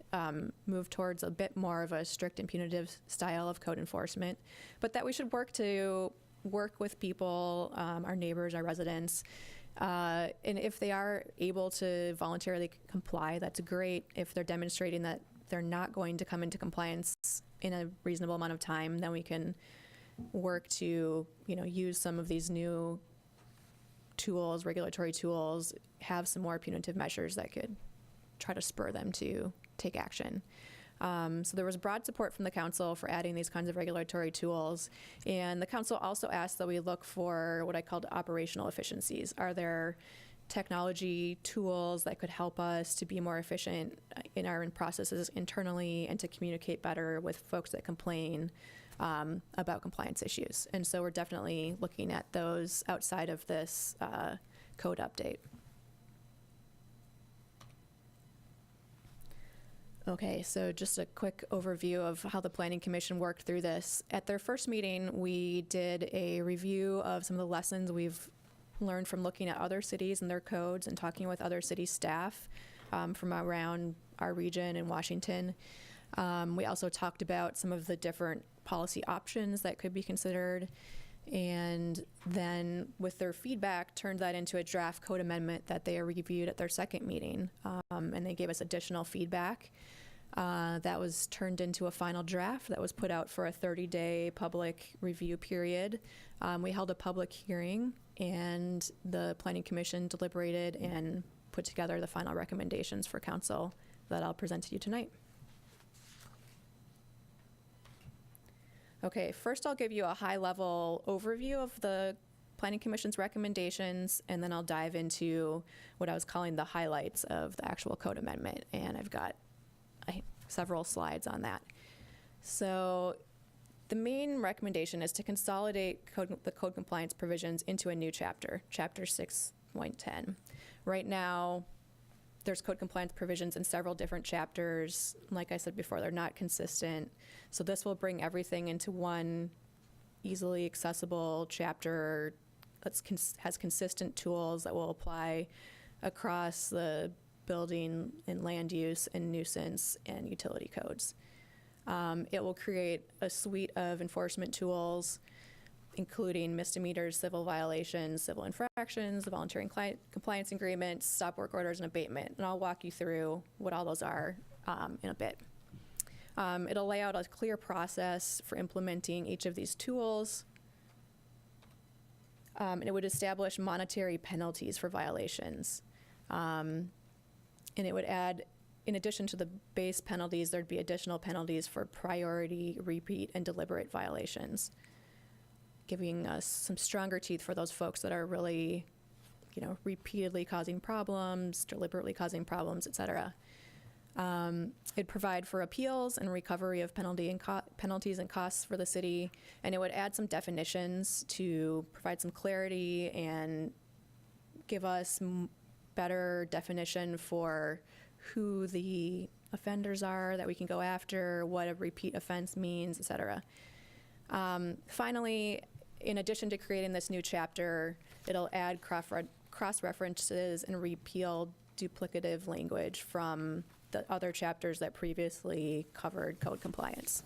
move towards a bit more of a strict and punitive style of code enforcement, but that we should work with people, our neighbors, our residents, and if they are able to voluntarily comply, that's great. If they're demonstrating that they're not going to come into compliance in a reasonable amount of time, then we can work to, use some of these new tools, regulatory tools, have some more punitive measures that could try to spur them to take action. So there was broad support from the council for adding these kinds of regulatory tools. And the council also asked that we look for what I called operational efficiencies. Are there technology tools that could help us to be more efficient in our processes internally and to communicate better with folks that complain about compliance issues? And so we're definitely looking at those outside of this code update. Okay, so just a quick overview of how the Planning Commission worked through this. At their first meeting, we did a review of some of the lessons we've learned from looking at other cities and their codes and talking with other city staff from around our region in Washington. We also talked about some of the different policy options that could be considered, and then with their feedback turned that into a draft code amendment that they reviewed at their second meeting, and they gave us additional feedback. That was turned into a final draft that was put out for a 30-day public review period. We held a public hearing, and the Planning Commission deliberated and put together the final recommendations for council that I'll present to you tonight. Okay, first I'll give you a high-level overview of the Planning Commission's recommendations, and then I'll dive into what I was calling the highlights of the actual code amendment, and I've got several slides on that. So the main recommendation is to consolidate the code compliance provisions into a new chapter, Chapter 6.10. Right now, there's code compliance provisions in several different chapters. Like I said before, they're not consistent. So this will bring everything into one easily accessible chapter that has consistent tools that will apply across the building and land use and nuisance and utility codes. It will create a suite of enforcement tools, including misdemeanors, civil violations, civil infractions, the voluntary compliance agreements, stop work orders, and abatement. And I'll walk you through what all those are in a bit. It'll lay out a clear process for implementing each of these tools. And it would establish monetary penalties for violations. And it would add, in addition to the base penalties, there'd be additional penalties for priority, repeat, and deliberate violations, giving us some stronger teeth for those folks that are really, repeatedly causing problems, deliberately causing problems, et cetera. It'd provide for appeals and recovery of penalties and costs for the city, and it would add some definitions to provide some clarity and give us better definition for who the offenders are that we can go after, what a repeat offense means, et cetera. Finally, in addition to creating this new chapter, it'll add cross-references and repeal duplicative language from the other chapters that previously covered code compliance.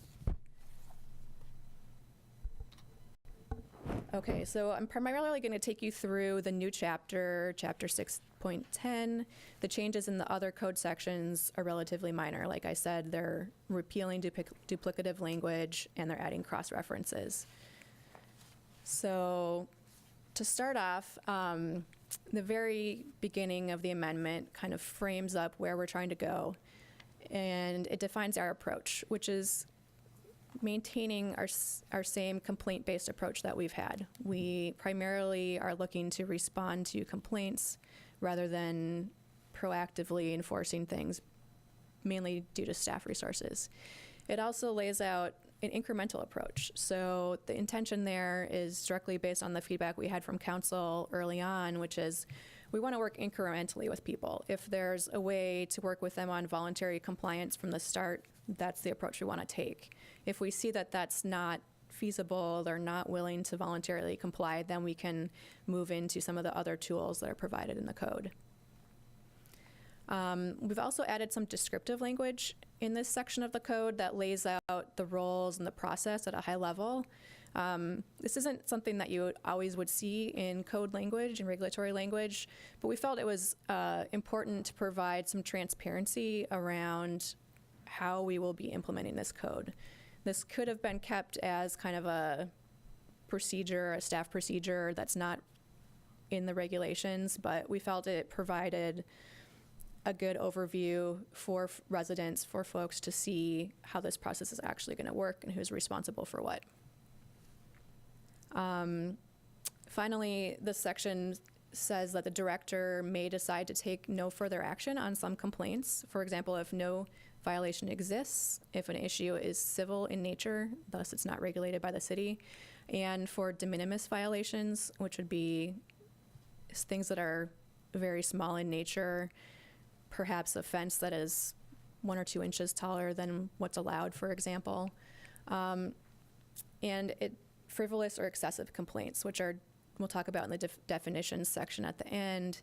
Okay, so I'm primarily going to take you through the new chapter, chapter 6.10. The changes in the other code sections are relatively minor. Like I said, they're repealing duplicative language and they're adding cross-references. So to start off, the very beginning of the amendment kind of frames up where we're trying to go, and it defines our approach, which is maintaining our same complaint-based approach that we've had. We primarily are looking to respond to complaints rather than proactively enforcing things, mainly due to staff resources. It also lays out an incremental approach. So the intention there is directly based on the feedback we had from council early on, which is we want to work incrementally with people. If there's a way to work with them on voluntary compliance from the start, that's the approach we want to take. If we see that that's not feasible, they're not willing to voluntarily comply, then we can move into some of the other tools that are provided in the code. We've also added some descriptive language in this section of the code that lays out the roles and the process at a high level. This isn't something that you always would see in code language and regulatory language, but we felt it was important to provide some transparency around how we will be implementing this code. This could have been kept as kind of a procedure, a staff procedure that's not in the regulations, but we felt it provided a good overview for residents, for folks to see how this process is actually going to work and who's responsible for what. Finally, this section says that the director may decide to take no further action on some complaints. For example, if no violation exists, if an issue is civil in nature, thus it's not regulated by the city, and for de minimis violations, which would be things that are very small in nature, perhaps a fence that is 1 or 2 inches taller than what's allowed, for example, and frivolous or excessive complaints, which we'll talk about in the definitions section at the end.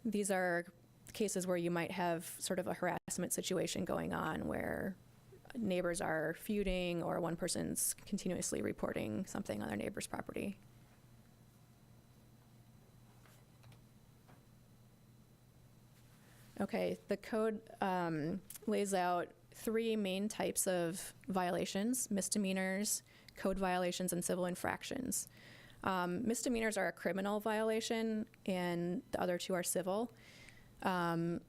These are cases where you might have sort of a harassment situation going on where neighbors are feuding or one person's continuously reporting something on their neighbor's property. Okay, the code lays out 3 main types of violations: misdemeanors, code violations, and civil infractions. Misdemeanors are a criminal violation, and the other 2 are civil. The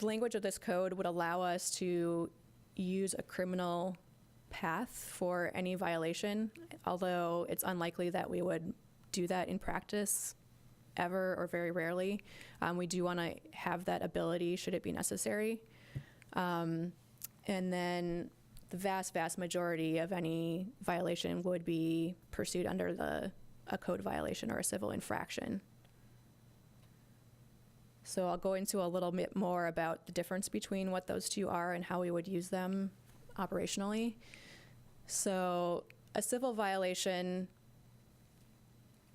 language of this code would allow us to use a criminal path for any violation, although it's unlikely that we would do that in practice ever or very rarely. We do want to have that ability should it be necessary. And then the vast majority of any violation would be pursued under a code violation or a civil infraction. So I'll go into a little bit more about the difference between what those 2 are and how we would use them operationally. So a civil violation,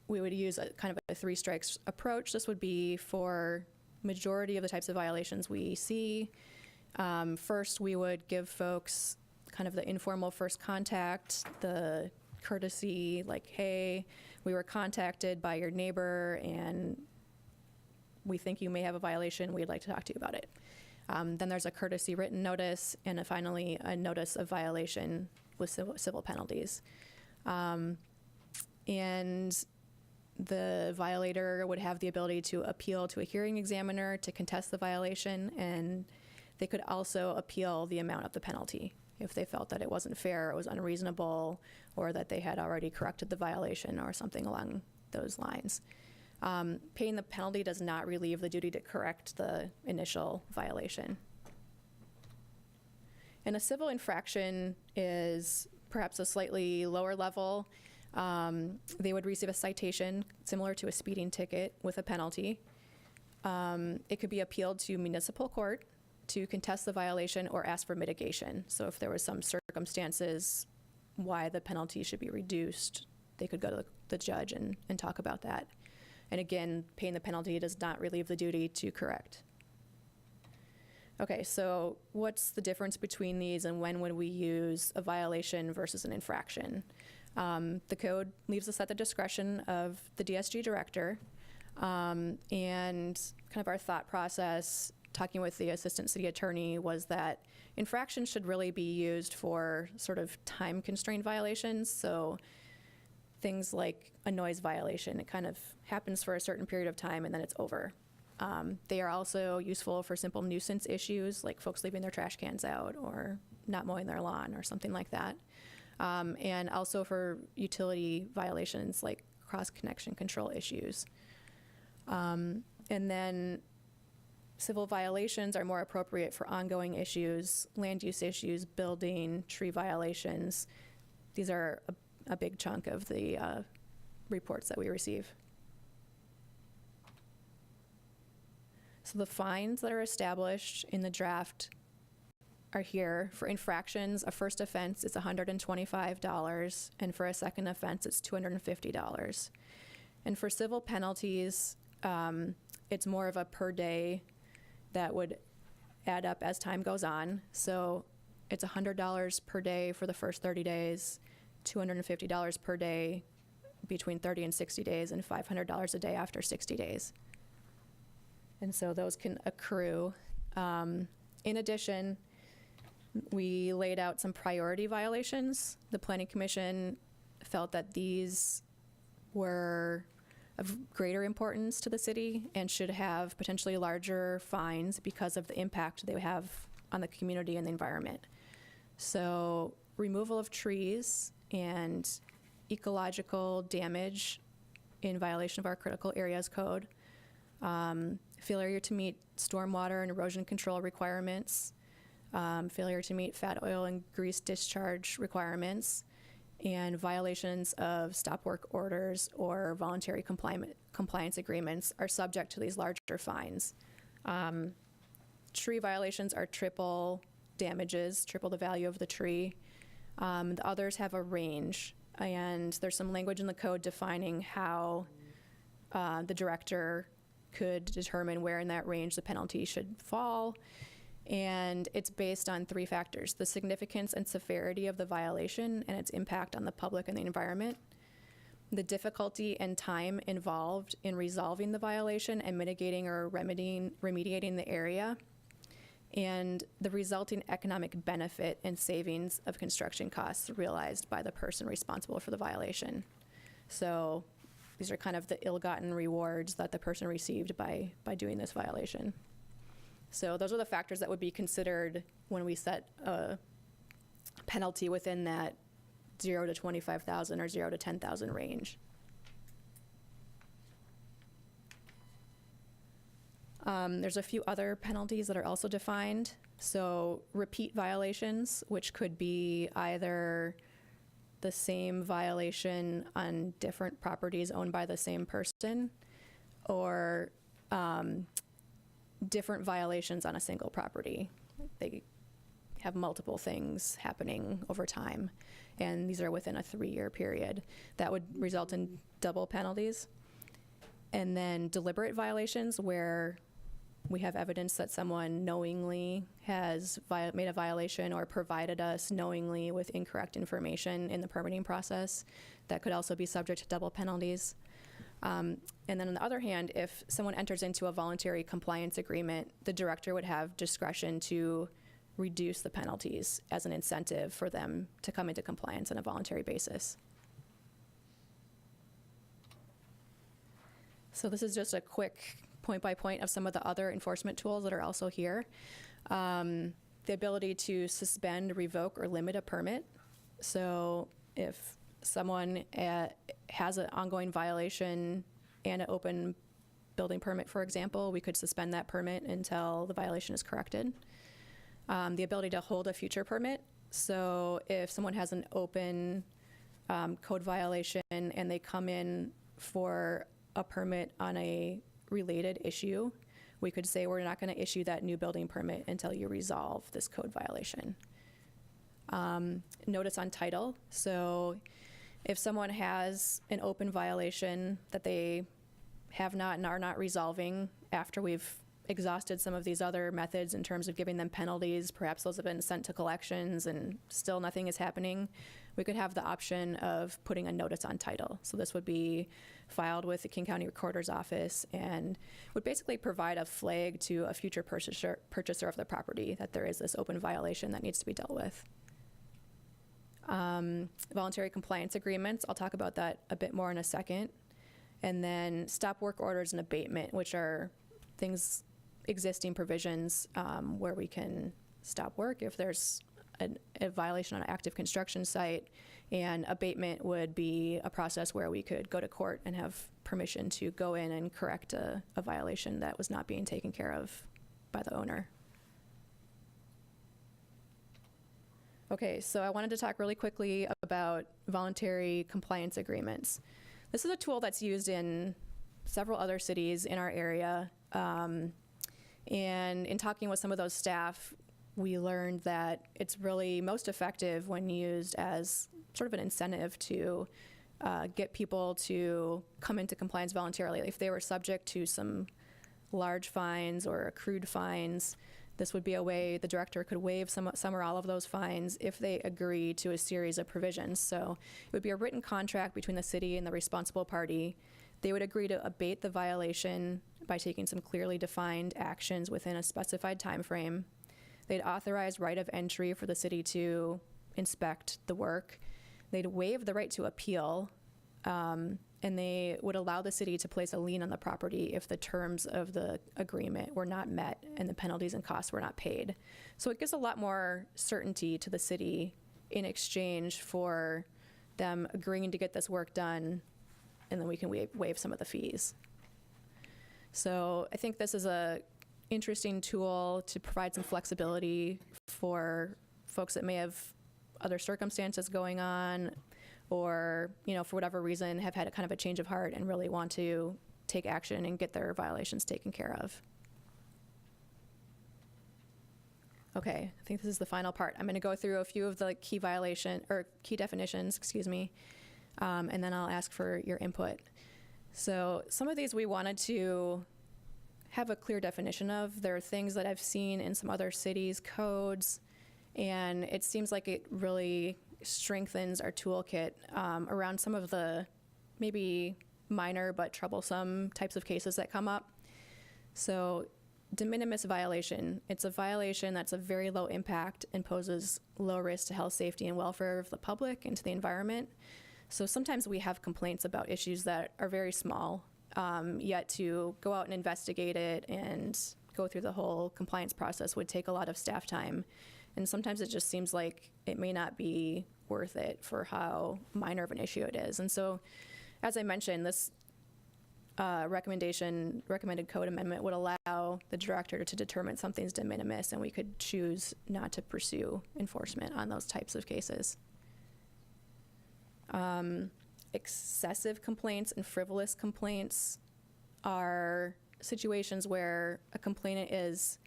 we would use a kind of a 3 strikes approach. This would be for majority of the types of violations we see. First, we would give folks kind of the informal first contact, the courtesy, like, hey, we were contacted by your neighbor and we think you may have a violation, we'd like to talk to you about it. Then there's a courtesy written notice, and finally a notice of violation with civil penalties. And the violator would have the ability to appeal to a hearing examiner to contest the violation, and they could also appeal the amount of the penalty if they felt that it wasn't fair, it was unreasonable, or that they had already corrected the violation or something along those lines. Paying the penalty does not relieve the duty to correct the initial violation. And a civil infraction is perhaps a slightly lower level. They would receive a citation similar to a speeding ticket with a penalty. It could be appealed to municipal court to contest the violation or ask for mitigation. So if there was some circumstances why the penalty should be reduced, they could go to the judge and talk about that. And again, paying the penalty does not relieve the duty to correct. Okay, so what's the difference between these and when would we use a violation versus an infraction? The code leaves us at the discretion of the DSG director, and kind of our thought process, talking with the assistant city attorney, was that infractions should really be used for sort of time-constrained violations. So things like a noise violation, it kind of happens for a certain period of time and then it's over. They are also useful for simple nuisance issues, like folks leaving their trash cans out or not mowing their lawn or something like that. And also for utility violations like cross-connection control issues. And then civil violations are more appropriate for ongoing issues, land use issues, building, tree violations. These are a big chunk of the reports that we receive. So the fines that are established in the draft are here. For infractions, a first offense is $125, and for a second offense, it's $250. And for civil penalties, it's more of a per day that would add up as time goes on. So it's $100 per day for the first 30 days, $250 per day between 30 and 60 days, and $500 a day after 60 days. And so those can accrue. In addition, we laid out some priority violations. The Planning Commission felt that these were of greater importance to the city and should have potentially larger fines because of the impact they have on the community and the environment. So removal of trees and ecological damage in violation of our critical areas code, failure to meet stormwater and erosion control requirements, failure to meet fat, oil, and grease discharge requirements, and violations of stop work orders or voluntary compliance agreements are subject to these larger fines. Tree violations are triple damages, triple the value of the tree. The others have a range, and there's some language in the code defining how the director could determine where in that range the penalty should fall. And it's based on 3 factors: the significance and severity of the violation and its impact on the public and the environment, the difficulty and time involved in resolving the violation and mitigating or remediating the area, and the resulting economic benefit and savings of construction costs realized by the person responsible for the violation. So these are kind of the ill-gotten rewards that the person received by doing this violation. So those are the factors that would be considered when we set a penalty within that 0 to 25,000 or 0 to 10,000 range. There's a few other penalties that are also defined. So repeat violations, which could be either the same violation on different properties owned by the same person, or different violations on a single property. They have multiple things happening over time, and these are within a 3-year period. That would result in double penalties. And then deliberate violations, where we have evidence that someone knowingly has made a violation or provided us knowingly with incorrect information in the permitting process. That could also be subject to double penalties. And then on the other hand, if someone enters into a voluntary compliance agreement, the director would have discretion to reduce the penalties as an incentive for them to come into compliance on a voluntary basis. So this is just a quick point by point of some of the other enforcement tools that are also here. The ability to suspend, revoke, or limit a permit. So if someone has an ongoing violation and an open building permit, for example, we could suspend that permit until the violation is corrected. The ability to hold a future permit. So if someone has an open code violation and they come in for a permit on a related issue, we could say we're not going to issue that new building permit until you resolve this code violation. Notice on title. So if someone has an open violation that they have not and are not resolving after we've exhausted some of these other methods in terms of giving them penalties, perhaps those have been sent to collections and still nothing is happening, we could have the option of putting a notice on title. So this would be filed with the King County Recorder's Office and would basically provide a flag to a future purchaser of the property that there is this open violation that needs to be dealt with. Voluntary compliance agreements, I'll talk about that a bit more in a second. And then stop work orders and abatement, which are things, existing provisions where we can stop work if there's a violation on an active construction site. And abatement would be a process where we could go to court and have permission to go in and correct a violation that was not being taken care of by the owner. Okay, so I wanted to talk really quickly about voluntary compliance agreements. This is a tool that's used in several other cities in our area. And in talking with some of those staff, we learned that it's really most effective when used as sort of an incentive to get people to come into compliance voluntarily. If they were subject to some large fines or accrued fines, this would be a way the director could waive some or all of those fines if they agree to a series of provisions. So it would be a written contract between the city and the responsible party. They would agree to abate the violation by taking some clearly defined actions within a specified time frame. They'd authorize right of entry for the city to inspect the work. They'd waive the right to appeal, and they would allow the city to place a lien on the property if the terms of the agreement were not met and the penalties and costs were not paid. So it gives a lot more certainty to the city in exchange for them agreeing to get this work done, and then we can waive some of the fees. So I think this is a interesting tool to provide some flexibility for folks that may have other circumstances going on, or, you know, for whatever reason have had a kind of a change of heart and really want to take action and get their violations taken care of. Okay, I think this is the final part. I'm going to go through a few of the key definitions, and then I'll ask for your input. So some of these we wanted to have a clear definition of. There are things that I've seen in some other cities' codes, and it seems like it really strengthens our toolkit around some of the maybe minor but troublesome types of cases that come up. So de minimis violation, it's a violation that's of very low impact and poses low risk to health, safety, and welfare of the public and to the environment. So sometimes we have complaints about issues that are very small, yet to go out and investigate it and go through the whole compliance process would take a lot of staff time. And sometimes it just seems like it may not be worth it for how minor of an issue it is. And so, as I mentioned, this recommended code amendment would allow the director to determine something's de minimis, and we could choose not to pursue enforcement on those types of cases. Excessive complaints and frivolous complaints are situations where a complainant is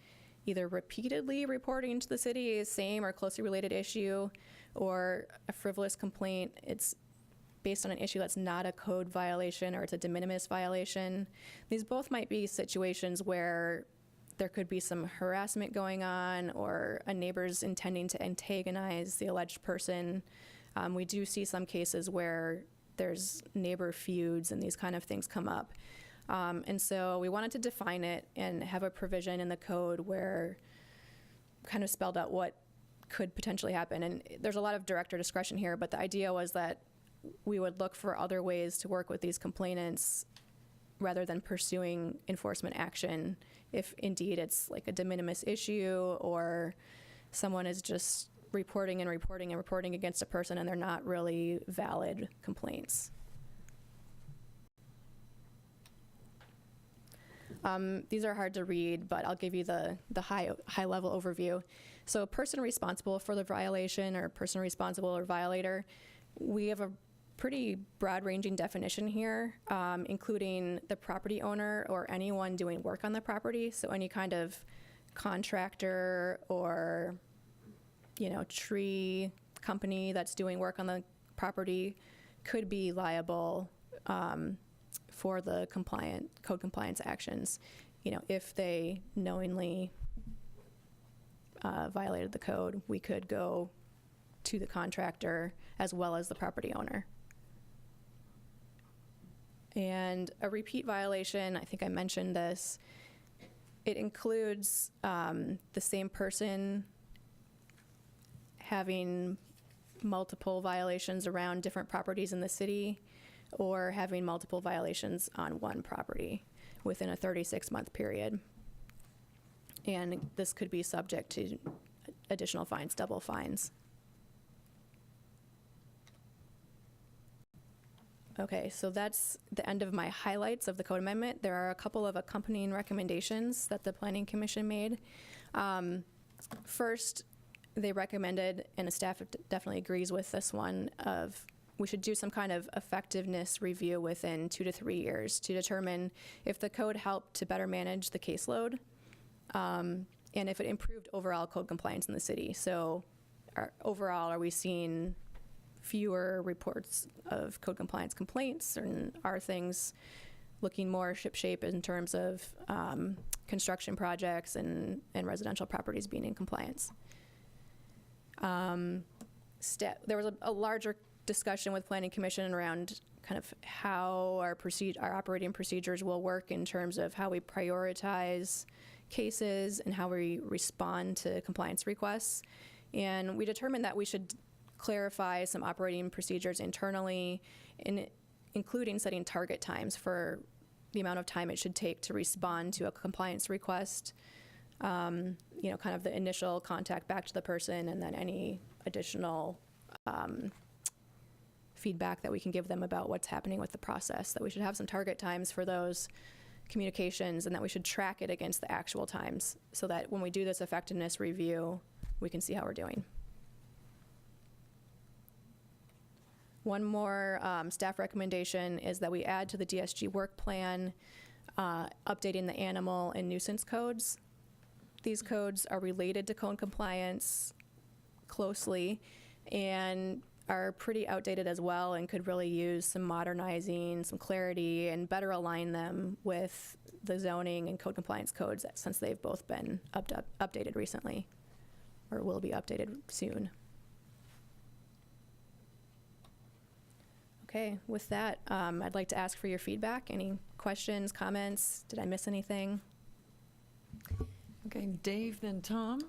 either repeatedly reporting to the city a same or closely related issue, or a frivolous complaint, it's based on an issue that's not a code violation or it's a de minimis violation. These both might be situations where there could be some harassment going on or a neighbor's intending to antagonize the alleged person. We do see some cases where there's neighbor feuds and these kind of things come up. And so we wanted to define it and have a provision in the code where kind of spelled out what could potentially happen. And there's a lot of director discretion here, but the idea was that we would look for other ways to work with these complainants rather than pursuing enforcement action if indeed it's like a de minimis issue or someone is just reporting against a person and they're not really valid complaints. These are hard to read, but I'll give you the high level overview. So a person responsible for the violation or person responsible or violator, we have a pretty broad-ranging definition here, including the property owner or anyone doing work on the property. So any kind of contractor or, tree company that's doing work on the property could be liable for the code compliance actions. if they knowingly violated the code, we could go to the contractor as well as the property owner. And a repeat violation, I think I mentioned this, it includes the same person having multiple violations around different properties in the city, or having multiple violations on one property within a 36-month period. And this could be subject to additional fines, double fines. Okay, so that's the end of my highlights of the code amendment. There are a couple of accompanying recommendations that the Planning Commission made. First, they recommended, and the staff definitely agrees with this one, of we should do some kind of effectiveness review within 2 to 3 years to determine if the code helped to better manage the caseload, and if it improved overall code compliance in the city. So overall, are we seeing fewer reports of code compliance complaints, and are things looking more shipshape in terms of construction projects and residential properties being in compliance? There was a larger discussion with Planning Commission around kind of how our operating procedures will work in terms of how we prioritize cases and how we respond to compliance requests. And we determined that we should clarify some operating procedures internally, including setting target times for the amount of time it should take to respond to a compliance request. Kind of the initial contact back to the person, and then any additional feedback that we can give them about what's happening with the process, that we should have some target times for those communications, and that we should track it against the actual times so that when we do this effectiveness review, we can see how we're doing. One more staff recommendation is that we add to the DSG work plan updating the animal and nuisance codes. These codes are related to code compliance closely and are pretty outdated as well, and could really use some modernizing, some clarity, and better align them with the zoning and code compliance codes, since they've both been updated recently, or will be updated soon. Okay, with that, I'd like to ask for your feedback. Any questions, comments? Did I miss anything? Okay, Dave, then Tom.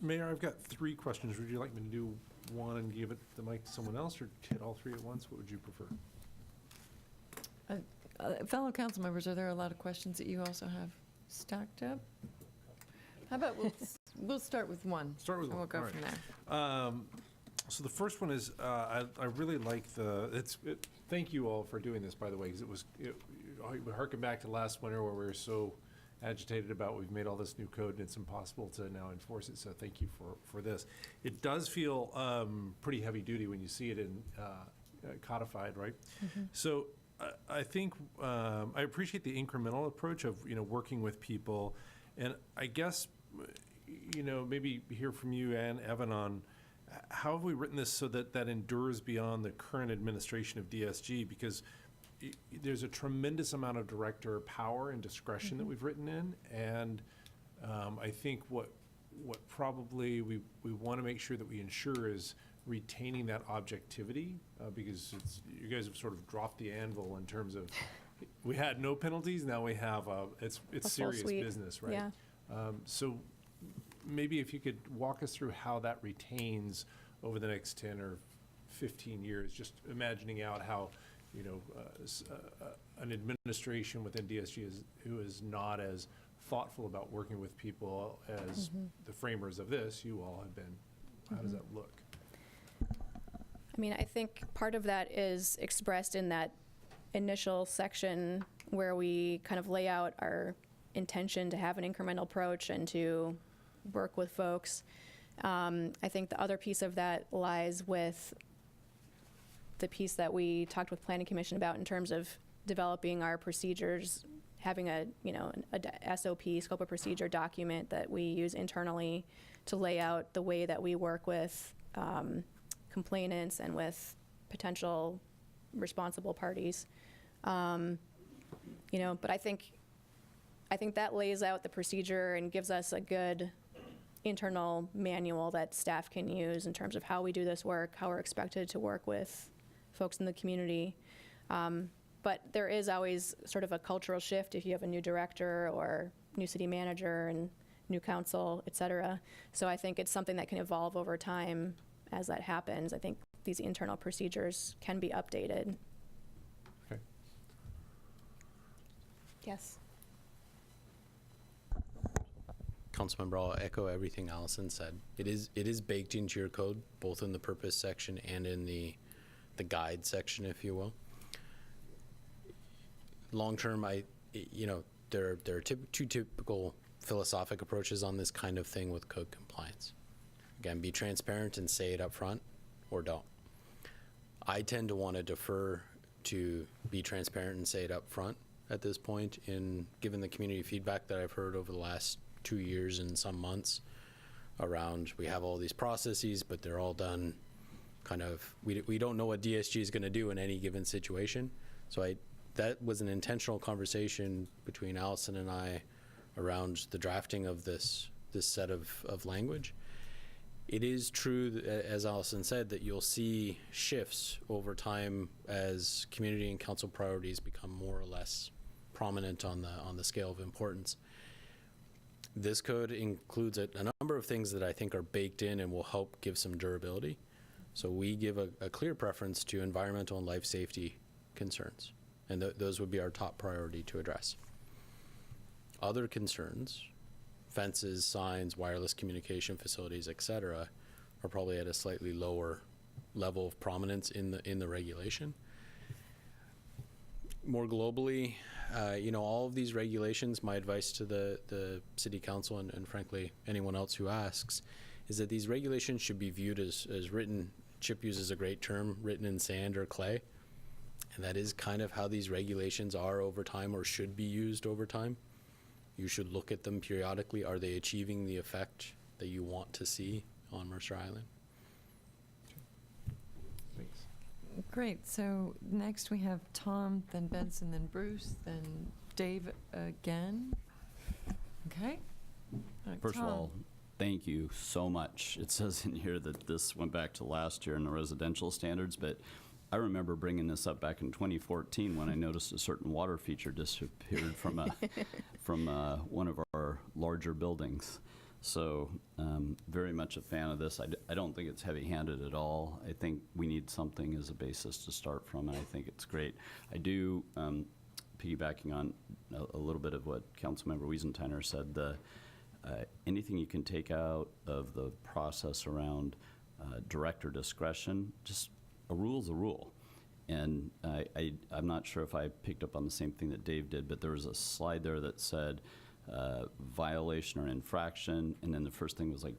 Mayor, I've got 3 questions. Would you like me to do one and give the mic to someone else, or hit all 3 at once? What would you prefer? Fellow council members, are there a lot of questions that you also have stacked up? How about we'll start with one. Start with and one. We'll go All from right. there. So the first one is, I really like thank you all for doing this, by the way, because we harken back to last winter where we were so agitated about we've made all this new code and it's impossible to now enforce it, so thank you for this. It does feel pretty heavy duty when you see it in codified, right? Mm-hmm. So I think I appreciate the incremental approach of working with people, and I guess maybe hear from you and Evan on how have we written this so that endures beyond the current administration of DSG, because there's a tremendous amount of director power and discretion that we've written in, and I think what probably we want to make sure that we ensure is retaining that objectivity, because you guys have sort of dropped the anvil in terms of we had no penalties, now we have it's serious business, right? Yeah. So maybe if you could walk us through how that retains over the next 10 or 15 years, just imagining out how an administration within DSG who is not as thoughtful about working with people as the framers of this, you all have been. How does that look? I mean, I think part of that is expressed in that initial section where we kind of lay out our intention to have an incremental approach and to work with folks. I think the other piece of that lies with the piece that we talked with Planning Commission about in terms of developing our procedures, having a SOP, scope of procedure document that we use internally to lay out the way that we work with complainants and with potential responsible parties. But I think I think that lays out the procedure and gives us a good internal manual that staff can use in terms of how we do this work, how we're expected to work with folks in the community. But there is always sort of a cultural shift if you have a new director or new city manager and new council, et cetera. So I think it's something that can evolve over time as that happens. I think these internal procedures can be updated. Okay. Yes. Councilmember, I'll echo everything Allison said. It is baked into your code, both in the purpose section and in the guide section, if you will. Long term, there are two typical philosophic approaches on this kind of thing with code compliance. Again, be transparent and say it up front, or don't. I tend to want to defer to be transparent and say it up front at this point, given the community feedback that I've heard over the last 2 years and some months around, we have all these processes, but they're all done kind of, we don't know what DSG is going to do in any given situation. So that was an intentional conversation between Allison and I around the drafting of this set of language. It is true, as Allison said, that you'll see shifts over time as community and council priorities become more or less prominent on the scale of importance. This code includes a number of things that I think are baked in and will help give some durability. So we give a clear preference to environmental and life safety concerns, and those would be our top priority to address. Other concerns, fences, signs, wireless communication facilities, et cetera, are probably at a slightly lower level of prominence in the regulation. More globally, all of these regulations, my advice to the city council and frankly anyone else who asks, is that these regulations should be viewed as written. Chip uses a great term, written in sand or clay, and that is kind of how these regulations are over time, or should be used over time. You should look at them periodically. Are they achieving the effect that you want to see on Mercer Island? Thanks. Great. So next we have Tom, then Benson, then Bruce, then Dave again. Okay. First of all, thank you so much. It says in here that this went back to last year in the residential standards, but I remember bringing this up back in 2014 when I noticed a certain water feature disappeared from one of our larger buildings. So very much a fan of this. I don't think it's heavy-handed at all. I think we need something as a basis to start from, and I think it's great. I do, piggybacking on a little bit of what Councilmember Wiesentiner said, anything you can take out of the process around director discretion, just a rule's a rule. And I'm not sure if I picked up on the same thing that Dave did, but there was a slide there that said violation or infraction, and then the first thing was like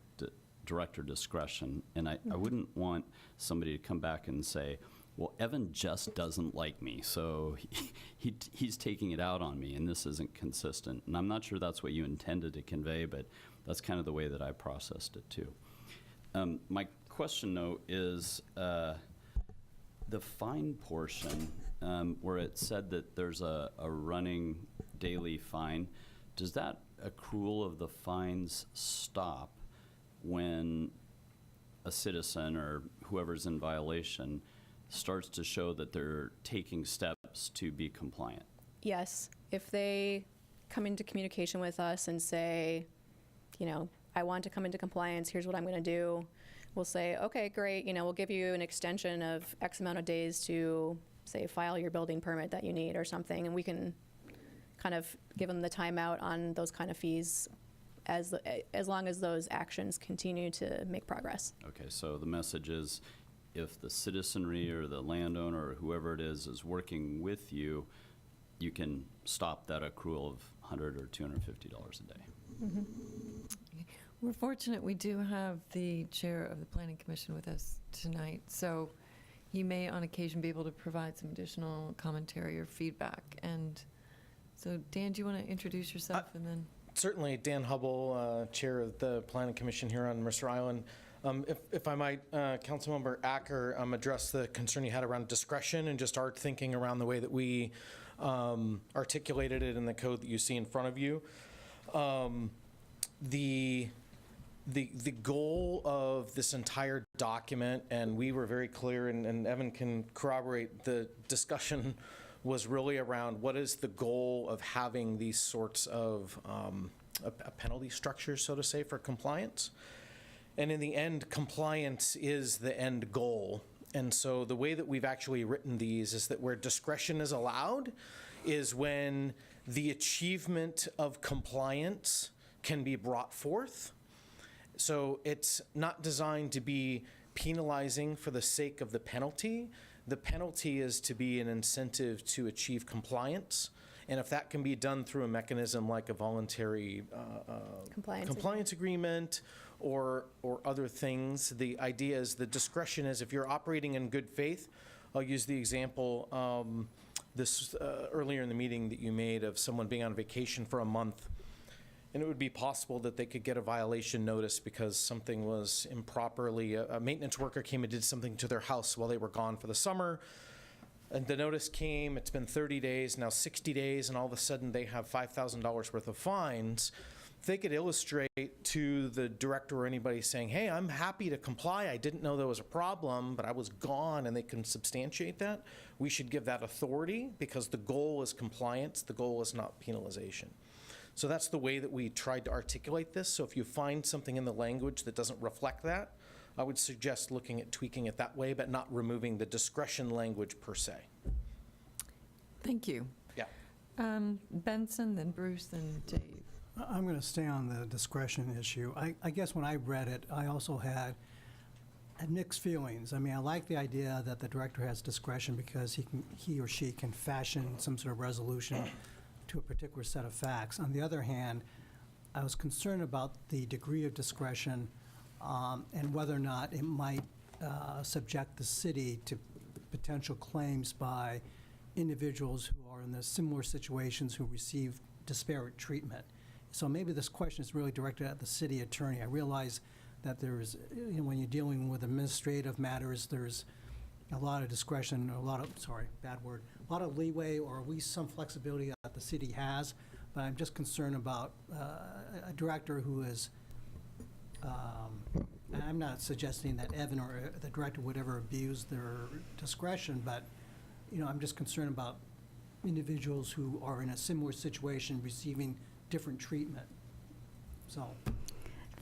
director discretion. And I wouldn't want somebody to come back and say, well, Evan just doesn't like me, so he's taking it out on me, and this isn't consistent. And I'm not sure that's what you intended to convey, but that's kind of the way that I processed it too. My question, though, is the fine portion where it said that there's a running daily fine. Does that accrual of the fines stop when a citizen or whoever's in violation starts to show that they're taking steps to be compliant? Yes. If they come into communication with us and say, I want to come into compliance, here's what I'm going to do, we'll say, okay, great, we'll give you an extension of X amount of days to, say, file your building permit that you need or something, and we can kind of give them the timeout on those kind of fees as long as those actions continue to make progress. Okay, so the message is, if the citizenry or the landowner or whoever it is working with you, you can stop that accrual of $100 or $250 a day. Mm-hmm. We're fortunate we do have the chair of the Planning Commission with us tonight, so he may on occasion be able to provide some additional commentary or feedback. And so, Dan, do you want to introduce yourself and then? Certainly. Dan Hubble, chair of the Planning Commission here on Mercer Island. If I might, Councilmember Acker, address the concern you had around discretion and just our thinking around the way that we articulated it in the code that you see in front of you. The goal of this entire document, and we were very clear, and Evan can corroborate, the discussion was really around what is the goal of having these sorts of a penalty structure, so to say, for compliance. And in the end, compliance is the end goal. And so the way that we've actually written these is that where discretion is allowed is when the achievement of compliance can be brought forth. So it's not designed to be penalizing for the sake of the penalty. The penalty is to be an incentive to achieve compliance. And if that can be done through a mechanism like a voluntary compliance agreement or other things, the idea is the discretion is if you're operating in good faith. I'll use the example earlier in the meeting that you made of someone being on vacation for a month. And it would be possible that they could get a violation notice because something was improperly, a maintenance worker came and did something to their house while they were gone for the summer. And the notice came, it's been 30 days, now 60 days, and all of a sudden they have $5,000 worth of fines. If they could illustrate to the director or anybody saying, hey, I'm happy to comply, I didn't know there was a problem, but I was gone, and they can substantiate that, we should give that authority because the goal is compliance, the goal is not penalization. So that's the way that we tried to articulate this. So if you find something in the language that doesn't reflect that, I would suggest looking at tweaking it that way, but not removing the discretion language per se. Thank you. Yeah. Benson, then Bruce, then Dave. I'm going to stay on the discretion issue. I guess when I read it, I also had mixed feelings. I mean, I like the idea that the director has discretion because he or she can fashion some sort of resolution to a particular set of facts. On the other hand, I was concerned about the degree of discretion and whether or not it might subject the city to potential claims by individuals who are in the similar situations who receive disparate treatment. So maybe this question is really directed at the city attorney. I realize that there's, when you're dealing with administrative matters, there's a lot of discretion, a lot of leeway or at least some flexibility that the city has, but I'm just concerned about a director who is, and I'm not suggesting that Evan or the director would ever abuse their discretion, but I'm just concerned about individuals who are in a similar situation receiving different treatment. So.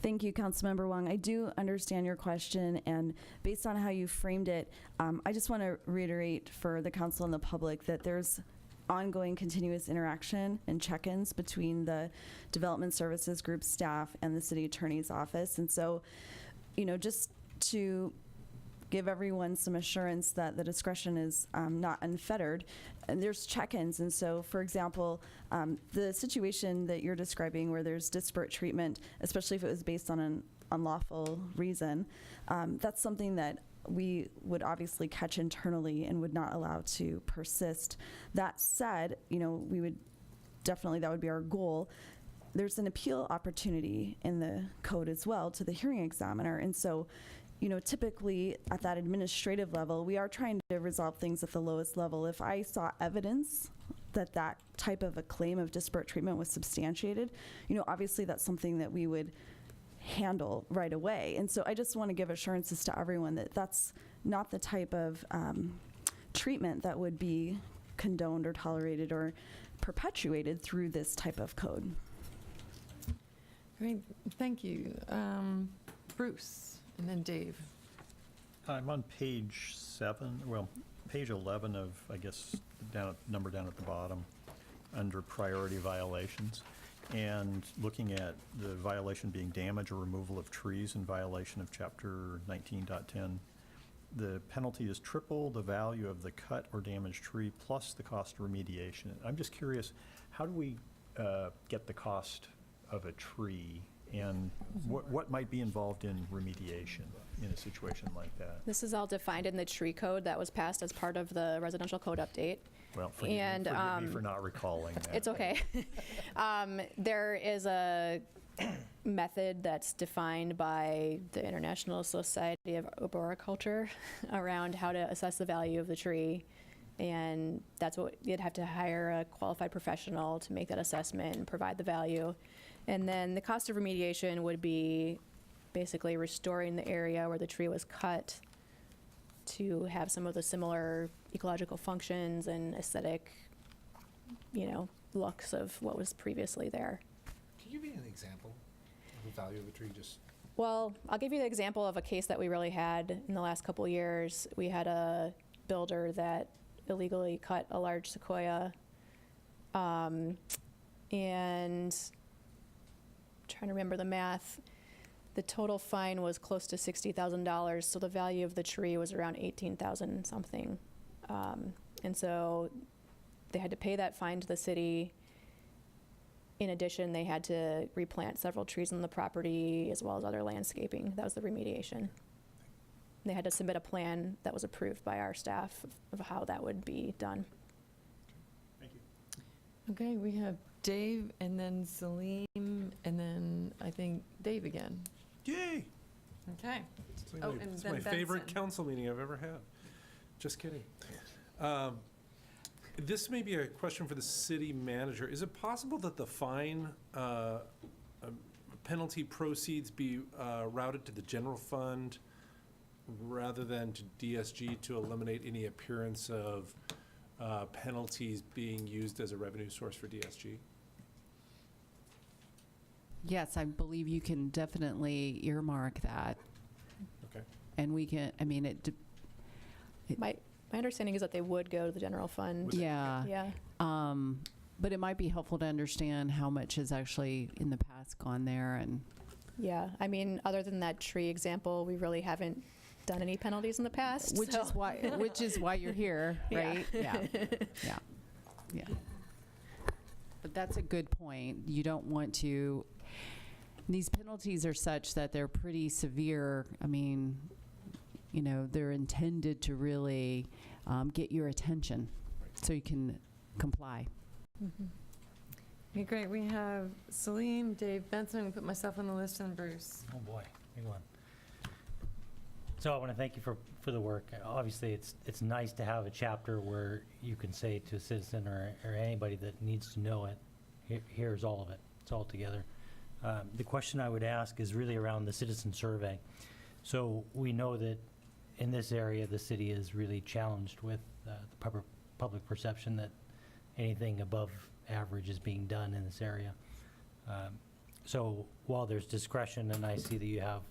Thank you, Councilmember Wong. I do understand your question, and based on how you framed it, I just want to reiterate for the council and the public that there's ongoing continuous interaction and check-ins between the Development Services Group staff and the City Attorney's Office. And so, just to give everyone some assurance that the discretion is not unfettered, and there's check-ins. And so, for example, the situation that you're describing where there's disparate treatment, especially if it was based on an unlawful reason, that's something that we would obviously catch internally and would not allow to persist. That said, we would definitely, that would be our goal. There's an appeal opportunity in the code as well to the hearing examiner. And so, typically at that administrative level, we are trying to resolve things at the lowest level. If I saw evidence that that type of a claim of disparate treatment was substantiated, obviously that's something that we would handle right away. And so I just want to give assurances to everyone that that's not the type of treatment that would be condoned or tolerated or perpetuated through this type of code. Great, thank you. Bruce. And then Dave. I'm on page 7, page 11 of, I guess, number down at the bottom, under priority violations, and looking at the violation being damage or removal of trees in violation of Chapter 19.10. The penalty is triple the value of the cut or damaged tree plus the cost of remediation. I'm just curious, how do we get the cost of a tree? And what might be involved in remediation in a situation like that? This is all defined in the tree code that was passed as part of the residential code update. Well, forgive me for not recalling that. It's okay. There is a method that's defined by the International Society of Arboriculture around how to assess the value of the tree and that's what you'd have to hire a qualified professional to make that assessment and provide the value. And then the cost of remediation would be basically restoring the area where the tree was cut to have some of the similar ecological functions and aesthetic, looks of what was previously there. Can you give me an example of the value of a tree? Just Well, I'll give you the example of a case that we really had in the last couple years. We had a builder that illegally cut a large sequoia, and I'm trying to remember the math. The total fine was close to $60,000, so the value of the tree was around $18,000 something. And so they had to pay that fine to the city. In addition, they had to replant several trees on the property as well as other landscaping. That was the remediation. They had to submit a plan that was approved by our staff of how that would be done. Thank you. Okay, we have Dave and then Salim and then I think Dave again. yay! Okay. It's my favorite council meeting I've ever had. Just kidding. This may be a question for the city manager. Is it possible that the fine penalty proceeds be routed to the general fund rather than to DSG to eliminate any appearance of penalties being used as a revenue source for DSG? Yes, I believe you can definitely earmark that. Okay. And we can, My understanding is that they would go to the general fund. Yeah. Yeah. But it might be helpful to understand how much has actually in the past gone there and. Yeah, I mean, other than that tree example, we really haven't done any penalties in the past. Which is why you're here, right? Yeah. Yeah. But that's a good point. You don't want to, these penalties are such that they're pretty severe. I mean, they're intended to really get your attention so you can comply. Mm-hmm. Okay, great. We have Salim, Dave, Benson. I'm going to put myself on the list, and Bruce. Oh boy, big one. So I want to thank you for the work. Obviously, it's nice to have a chapter where you can say to a citizen or anybody that needs to know it, here's all of it. It's all together. The question I would ask is really around the citizen survey. So we know that in this area, the city is really challenged with the public perception that anything above average is being done in this area. So while there's discretion, and I see that you have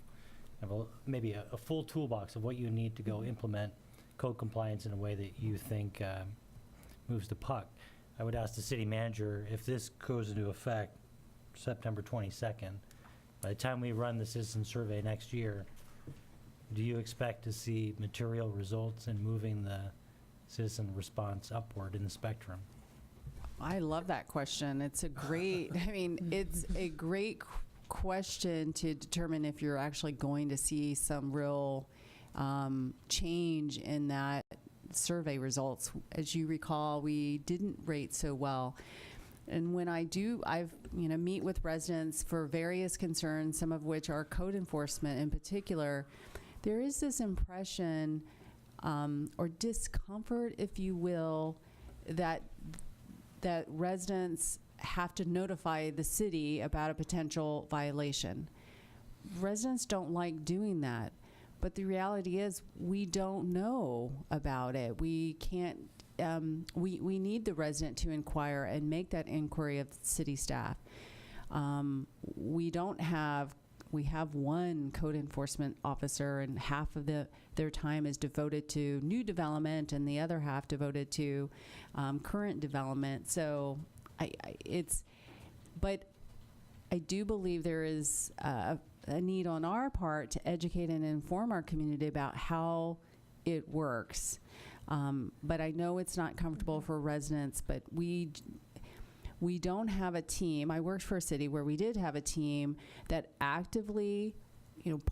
maybe a full toolbox of what you need to go implement code compliance in a way that you think moves the puck, I would ask the city manager, if this goes into effect September 22nd, by the time we run the citizen survey next year, do you expect to see material results in moving the citizen response upward in the spectrum? I love that question. It's a great, it's a great question to determine if you're actually going to see some real change in that survey results. As you recall, we didn't rate so well. And when I meet with residents for various concerns, some of which are code enforcement in particular, there is this impression or discomfort, if you will, that residents have to notify the city about a potential violation. Residents don't like doing that, but the reality is we don't know about it. We can't, we need the resident to inquire and make that inquiry of city staff. We have one code enforcement officer, and half of their time is devoted to new development and the other half devoted to current development. So but I do believe there is a need on our part to educate and inform our community about how it works. But I know it's not comfortable for residents, but we don't have a team. I worked for a city where we did have a team that actively,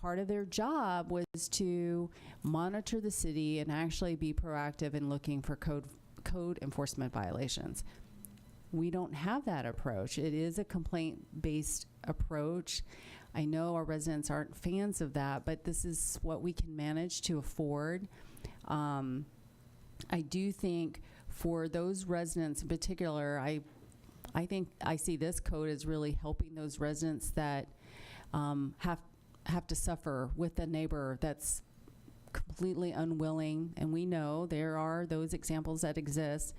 part of their job was to monitor the city and actually be proactive in looking for code enforcement violations. We don't have that approach. It is a complaint-based approach. I know our residents aren't fans of that, but this is what we can manage to afford. I do think for those residents in particular, I think I see this code as really helping those residents that have to suffer with a neighbor that's completely unwilling, and we know there are those examples that exist,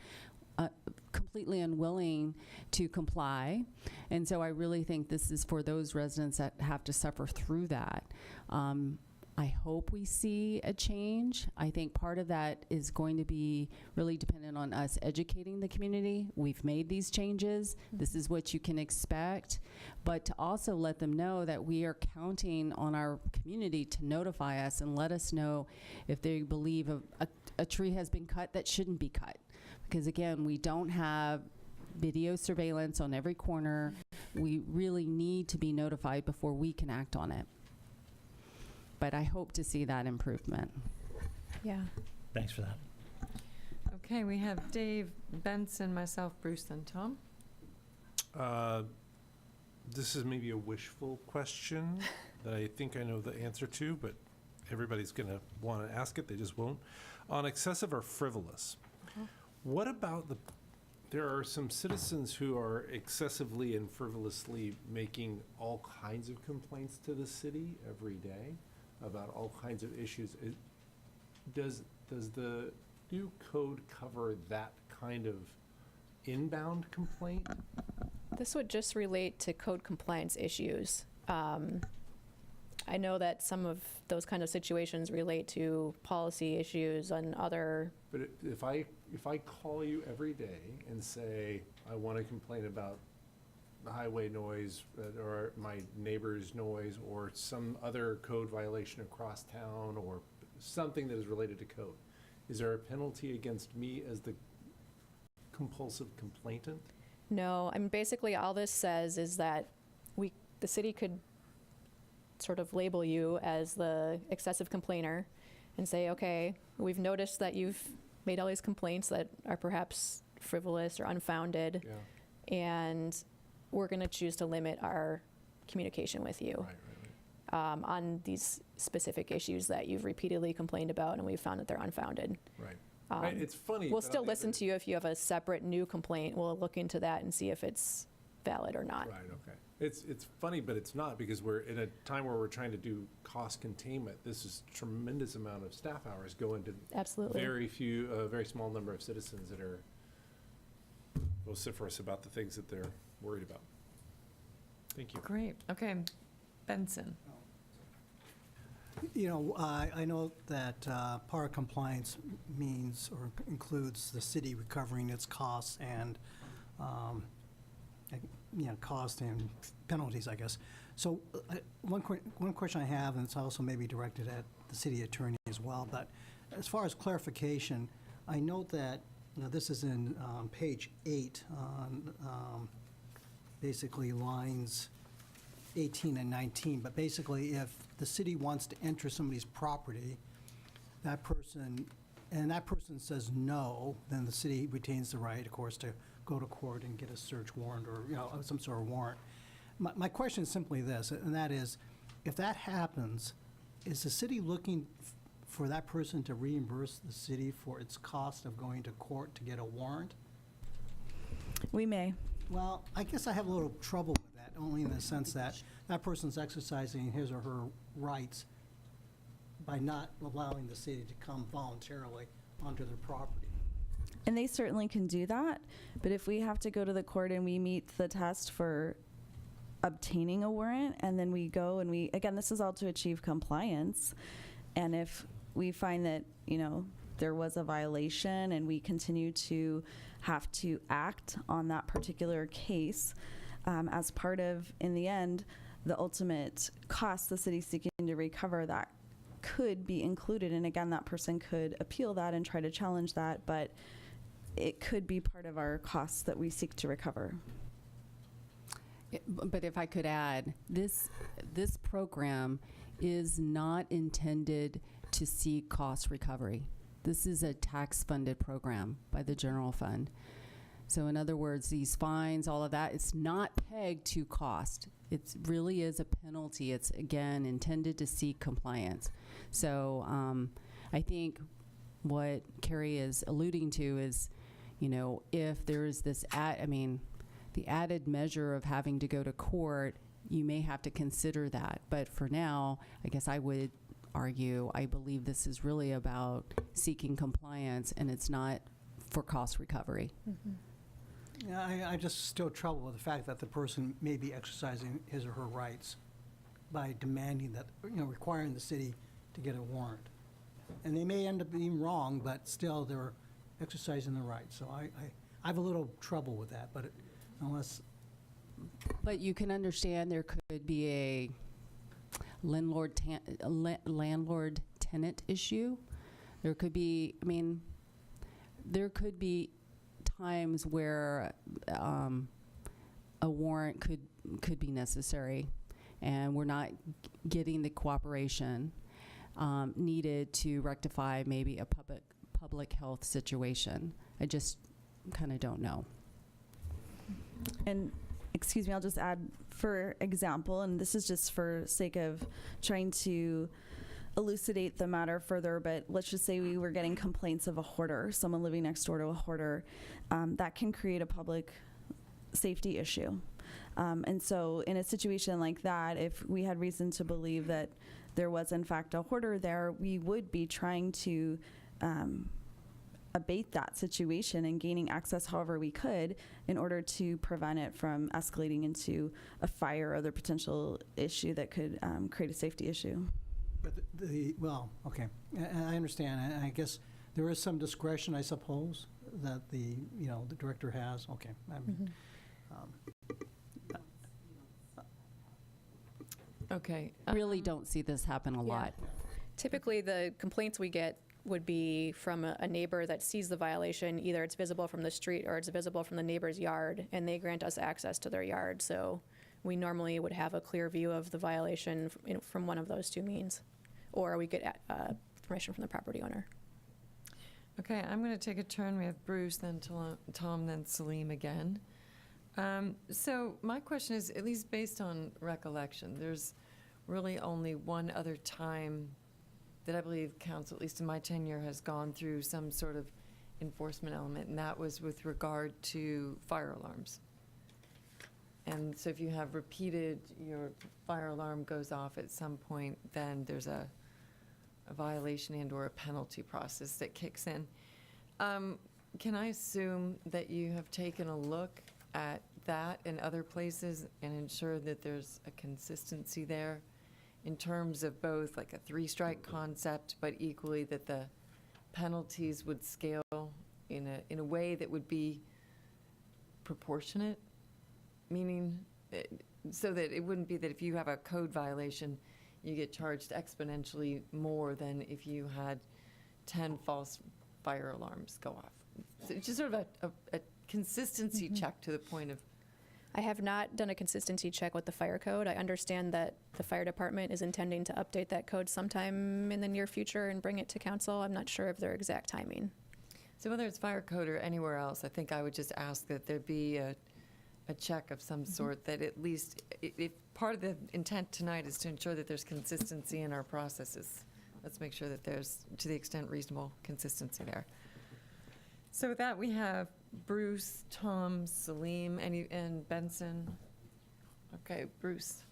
completely unwilling to comply. And so I really think this is for those residents that have to suffer through that. I hope we see a change. I think part of that is going to be really dependent on us educating the community. We've made these changes. This is what you can expect. But to also let them know that we are counting on our community to notify us and let us know if they believe a tree has been cut that shouldn't be cut. Because again, we don't have video surveillance on every corner. We really need to be notified before we can act on it. But I hope to see that improvement. Yeah. Thanks for that. Okay, we have Dave, Benson, myself, Bruce, and Tom. This is maybe a wishful question that I think I know the answer to, but everybody's going to want to ask it. They just won't. On excessive or frivolous, what about there are some citizens who are excessively and frivolously making all kinds of complaints to the city every day about all kinds of issues. Does the new code cover that kind of inbound complaint? This would just relate to code compliance issues. I know that some of those kind of situations relate to policy issues and other. But if I call you every day and say I want to complain about the highway noise or my neighbor's noise or some other code violation across town or something that is related to code, is there a penalty against me as the compulsive complainant? No, I mean, basically all this says is that the city could sort of label you as the excessive complainer and say, okay, we've noticed that you've made all these complaints that are perhaps frivolous or unfounded, and we're going to choose to limit our communication with you on these specific issues that you've repeatedly complained about, and we've found that they're unfounded. Right. It's funny. We'll still listen to you if you have a separate new complaint. We'll look into that and see if it's valid or not. Right, okay. It's funny, but it's not, because we're in a time where we're trying to do cost containment. This is tremendous amount of staff hours go into very few, very small number of citizens that are vociferous about the things that they're worried about. Thank you. Great. Okay, Benson. You know, I know that part of compliance means or includes the city recovering its costs and, cost and penalties, I guess. So one question I have, and it's also maybe directed at the city attorney as well, but as far as clarification, I note that this is in page 8 on basically lines 18 and 19, but basically if the city wants to enter somebody's property, that person says no, then the city retains the right, of course, to go to court and get a search warrant or some sort of warrant. My question is simply this, and that is, if that happens, is the city looking for that person to reimburse the city for its cost of going to court to get a warrant? We may. Well, I guess I have a little trouble with that, only in the sense that that person's exercising his or her rights by not allowing the city to come voluntarily onto their property. And they certainly can do that, but if we have to go to the court and we meet the test for obtaining a warrant, and then we go and again, this is all to achieve compliance, and if we find that, there was a violation and we continue to have to act on that particular case, as part of, in the end, the ultimate cost the city's seeking to recover, that could be included. And again, that person could appeal that and try to challenge that, but it could be part of our costs that we seek to recover. But if I could add, this program is not intended to seek cost recovery. This is a tax-funded program by the general fund. So in other words, these fines, all of that, it's not pegged to cost. It really is a penalty. It's, again, intended to seek compliance. So I think what Carrie is alluding to is, you know, if there is this, the added measure of having to go to court, you may have to consider that. But for now, I guess I would argue, I believe this is really about seeking compliance, and it's not for cost recovery. Yeah, I just still trouble with the fact that the person may be exercising his or her rights by demanding that, you know, requiring the city to get a warrant. And they may end up being wrong, but still they're exercising their rights. So I have a little trouble with that, but unless... But you can understand there could be a landlord-tenant issue. There could be, there could be times where a warrant could be necessary, and we're not getting the cooperation needed to rectify maybe a public health situation. I just kind of don't know. And excuse me, I'll just add, for example, and this is just for sake of trying to elucidate the matter further, but let's just say we were getting complaints of a hoarder, someone living next door to a hoarder. That can create a public safety issue. And so in a situation like that, if we had reason to believe that there was in fact a hoarder there, we would be trying to abate that situation and gaining access however we could in order to prevent it from escalating into a fire or other potential issue that could create a safety issue. But well, okay, I understand. I guess there is some discretion, I suppose, that the director has. Okay. Okay. Really don't see this happen a lot. Typically, the complaints we get would be from a neighbor that sees the violation. Either it's visible from the street or it's visible from the neighbor's yard, and they grant us access to their yard. So we normally would have a clear view of the violation from one of those two means, or we get permission from the property owner. Okay, I'm going to take a turn. We have Bruce, then Tom, then Salim again. So my question is, at least based on recollection, there's really only one other time that I believe council, at least in my tenure, has gone through some sort of enforcement element, and that was with regard to fire alarms. And so if you have repeated, your fire alarm goes off at some point, then there's a violation and or a penalty process that kicks in. Can I assume that you have taken a look at that in other places and ensure that there's a consistency there in terms of both like a three-strike concept, but equally that the penalties would scale in a way that would be proportionate? Meaning, so that it wouldn't be that if you have a code violation, you get charged exponentially more than if you had 10 false fire alarms go off. So it's just sort of a consistency check to the point of... I have not done a consistency check with the fire code. I understand that the fire department is intending to update that code sometime in the near future and bring it to council. I'm not sure of their exact timing. So whether it's fire code or anywhere else, I think I would just ask that there be a check of some sort, that at least, if part of the intent tonight is to ensure that there's consistency in our processes, let's make sure that there's, to the extent reasonable, consistency there. So with that, we have Bruce, Tom, Salim, and Benson. Okay, Bruce.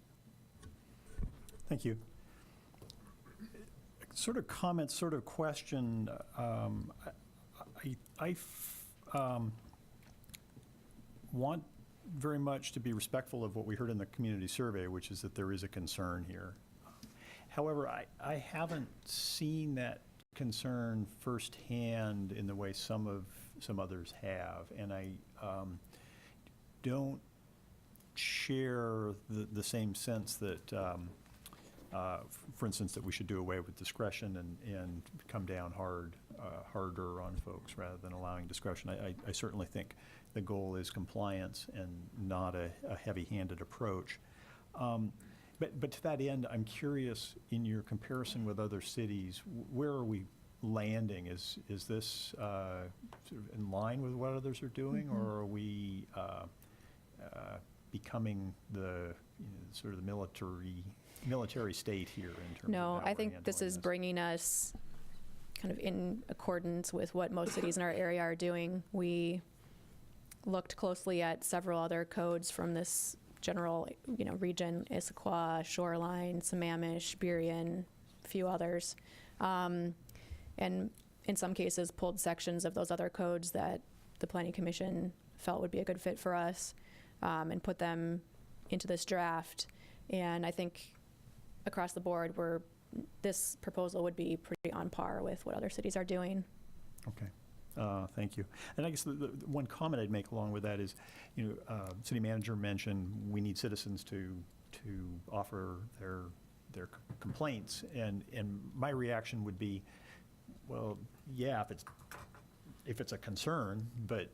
Thank you. Sort of comment, sort of question. I want very much to be respectful of what we heard in the community survey, which is that there is a concern here. However, I haven't seen that concern firsthand in the way some others have, and I don't share the same sense that, for instance, that we should do away with discretion and come down harder on folks rather than allowing discretion. I certainly think the goal is compliance and not a heavy-handed approach. But to that end, I'm curious, in your comparison with other cities, where are we landing? Is this sort of in line with what others are doing, or are we becoming the sort of the military state here in terms of No, how I we're think this handling is bringing us kind of in accordance with what most cities in our area are doing. We looked closely at several other codes from this general, region, Issaquah, Shoreline, Sammamish, Burien, a few others. And in some cases pulled sections of those other codes that the Planning Commission felt would be a good fit for us, and put them into this draft. And I think across the board, this proposal would be pretty on par with what other cities are doing. Okay. Thank you. And I guess the one comment I'd make along with that is, city manager mentioned we need citizens to offer their complaints, and my reaction would be, well, yeah, if it's a concern, but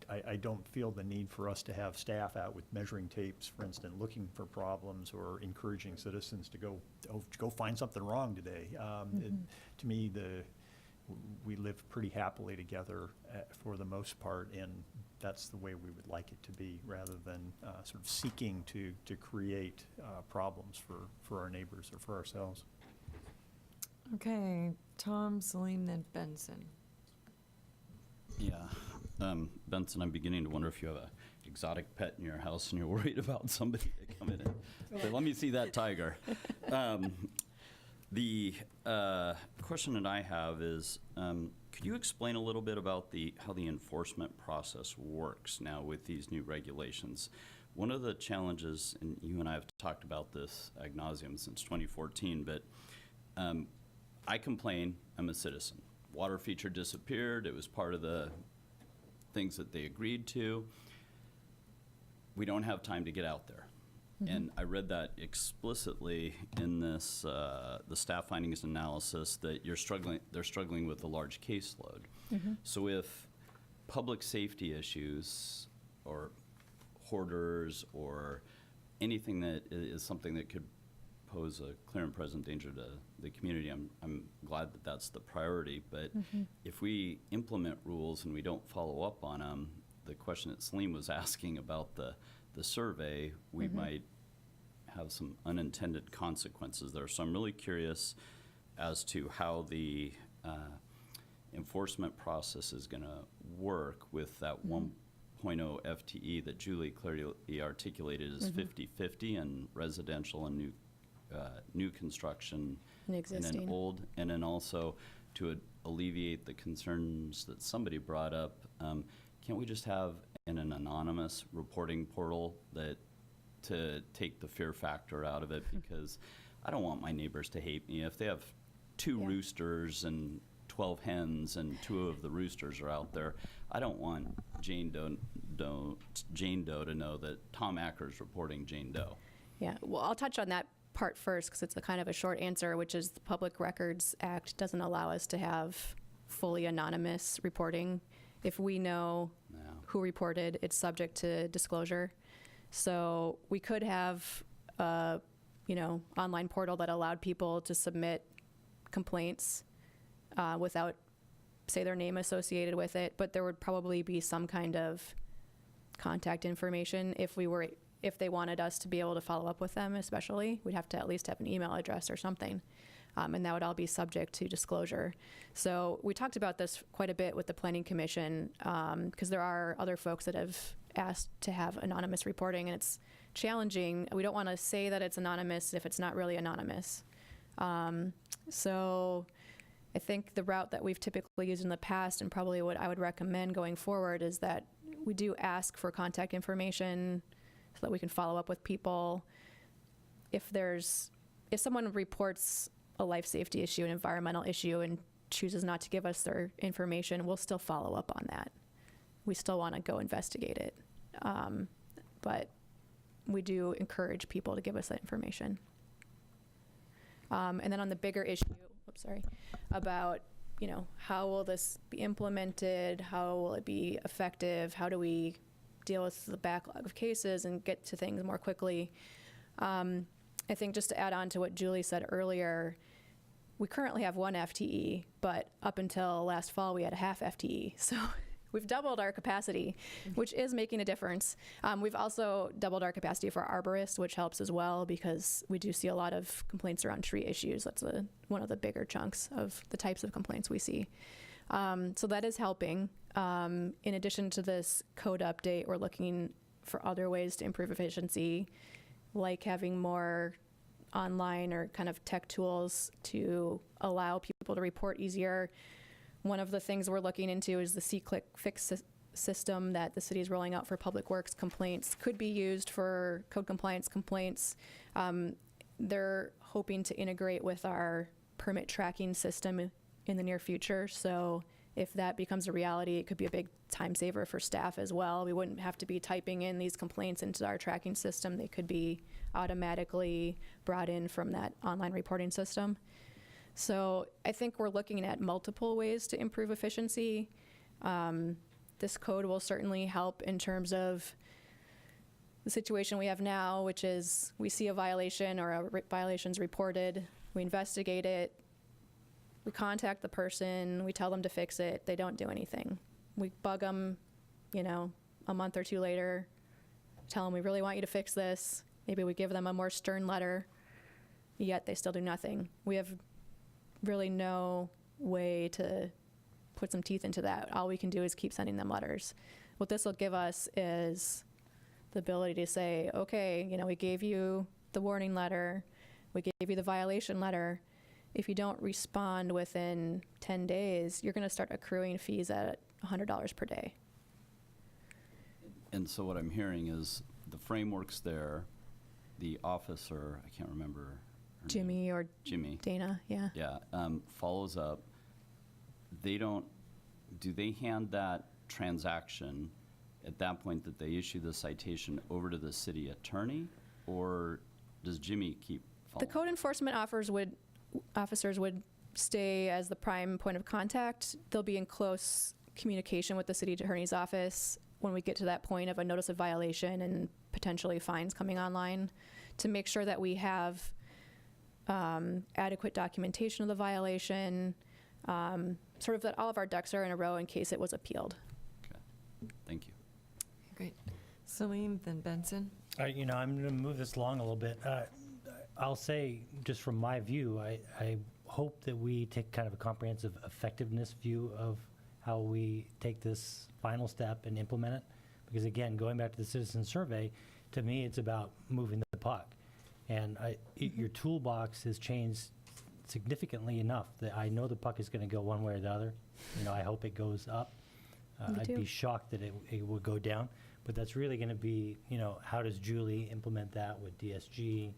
I don't feel the need for us to have staff out with measuring tapes, for instance, looking for problems or encouraging citizens to go find something wrong today. To me, we live pretty happily together for the most part, and that's the way we would like it to be, rather than sort of seeking to create problems for our neighbors or for ourselves. Okay, Tom, Celine, then Benson. Yeah. Benson, I'm beginning to wonder if you have an exotic pet in your house and you're worried about somebody coming in. So let me see that tiger. The question that I have is, could you explain a little bit about how the enforcement process works now with these new regulations? One of the challenges, and you and I have talked about this ad nauseum since 2014, but I complain, I'm a citizen. Water feature disappeared. It was part of the things that they agreed to. We don't have time to get out there. Mm-hmm. And I read that explicitly in this, the staff findings analysis, that they're struggling with a large caseload. Mm-hmm. So if public safety issues or hoarders or anything that is something that could pose a clear and present danger to the community, I'm glad that that's the priority. But if we implement rules and we don't follow up on them, the question that Celine was asking about the survey, we might have some unintended consequences there. So I'm really curious as to how the enforcement process is going to work with that 1.0 FTE that Julie clearly articulated as 50-50 in residential and new construction and an old, and then also to alleviate the concerns that somebody brought up. Can't we just have an anonymous reporting portal to take the fear factor out of it? Because I don't want my neighbors to hate me. If they have two roosters and 12 hens and 2 of the roosters are out there, I don't want Jane Doe to know that Tom Acker's reporting Jane Doe. Yeah, well, I'll touch on that part first because it's a kind of a short answer, which is the Public Records Act doesn't allow us to have fully anonymous reporting. If we know who reported, it's subject to disclosure. So we could have a online portal that allowed people to submit complaints without, say, their name associated with it, but there would probably be some kind of contact information if they wanted us to be able to follow up with them. Especially, we'd have to at least have an email address or something, and that would all be subject to disclosure. So we talked about this quite a bit with the Planning Commission, because there are other folks that have asked to have anonymous reporting, and it's challenging. We don't want to say that it's anonymous if it's not really anonymous. So I think the route that we've typically used in the past, and probably what I would recommend going forward, is that we do ask for contact information so that we can follow up with people. If someone reports a life safety issue, an environmental issue, and chooses not to give us their information, we'll still follow up on that. We still want to go investigate it. But we do encourage people to give us that information. And then on the bigger issue, about, how will this be implemented? How will it be effective? How do we deal with the backlog of cases and get to things more quickly? I think just to add on to what Julie said earlier, we currently have 1 FTE, but up until last fall we had a half FTE. So we've doubled our capacity, which is making a difference. We've also doubled our capacity for arborists, which helps as well because we do see a lot of complaints around tree issues. That's one of the bigger chunks of the types of complaints we see. So that is helping. In addition to this code update, we're looking for other ways to improve efficiency, like having more online or kind of tech tools to allow people to report easier. One of the things we're looking into is the see-click fix system that the city is rolling out for public works complaints. Could be used for code compliance complaints. They're hoping to integrate with our permit tracking system in the near future. So if that becomes a reality, it could be a big time saver for staff as well. We wouldn't have to be typing in these complaints into our tracking system. They could be automatically brought in from that online reporting system. So I think we're looking at multiple ways to improve efficiency. This code will certainly help in terms of the situation we have now, which is we see a violation or a violation's reported, we investigate it, we contact the person, we tell them to fix it, they don't do anything. We bug them, a month or two later, tell them we really want you to fix this. Maybe we give them a more stern letter, yet they still do nothing. We have really no way to put some teeth into that. All we can do is keep sending them letters. What this will give us is the ability to say, okay, we gave you the warning letter, we gave you the violation letter. If you don't respond within 10 days, you're going to start accruing fees at $100 per day. And so what I'm hearing is the framework's there, the officer, I can't remember her Jimmy name. or Jimmy. Dana, yeah. Yeah, follows up. Do they hand that transaction at that point that they issue the citation over to the city attorney, or does Jimmy keep following? The code enforcement officers would stay as the prime point of contact. They'll be in close communication with the city attorney's office when we get to that point of a notice of violation and potentially fines coming online, to make sure that we have adequate documentation of the violation, sort of that all of our ducks are in a row in case it was appealed. Okay, thank you. Great. Salim, then Benson. I'm going to move this along a little bit. I'll say, just from my view, I hope that we take kind of a comprehensive effectiveness view of how we take this final step and implement it. Because again, going back to the citizen survey, to me, it's about moving the puck. And your toolbox has changed significantly enough that I know the puck is going to go one way or the other. I hope it goes up. I'd be shocked that it would go down. But that's really going to be, how does Julie implement that with DSG,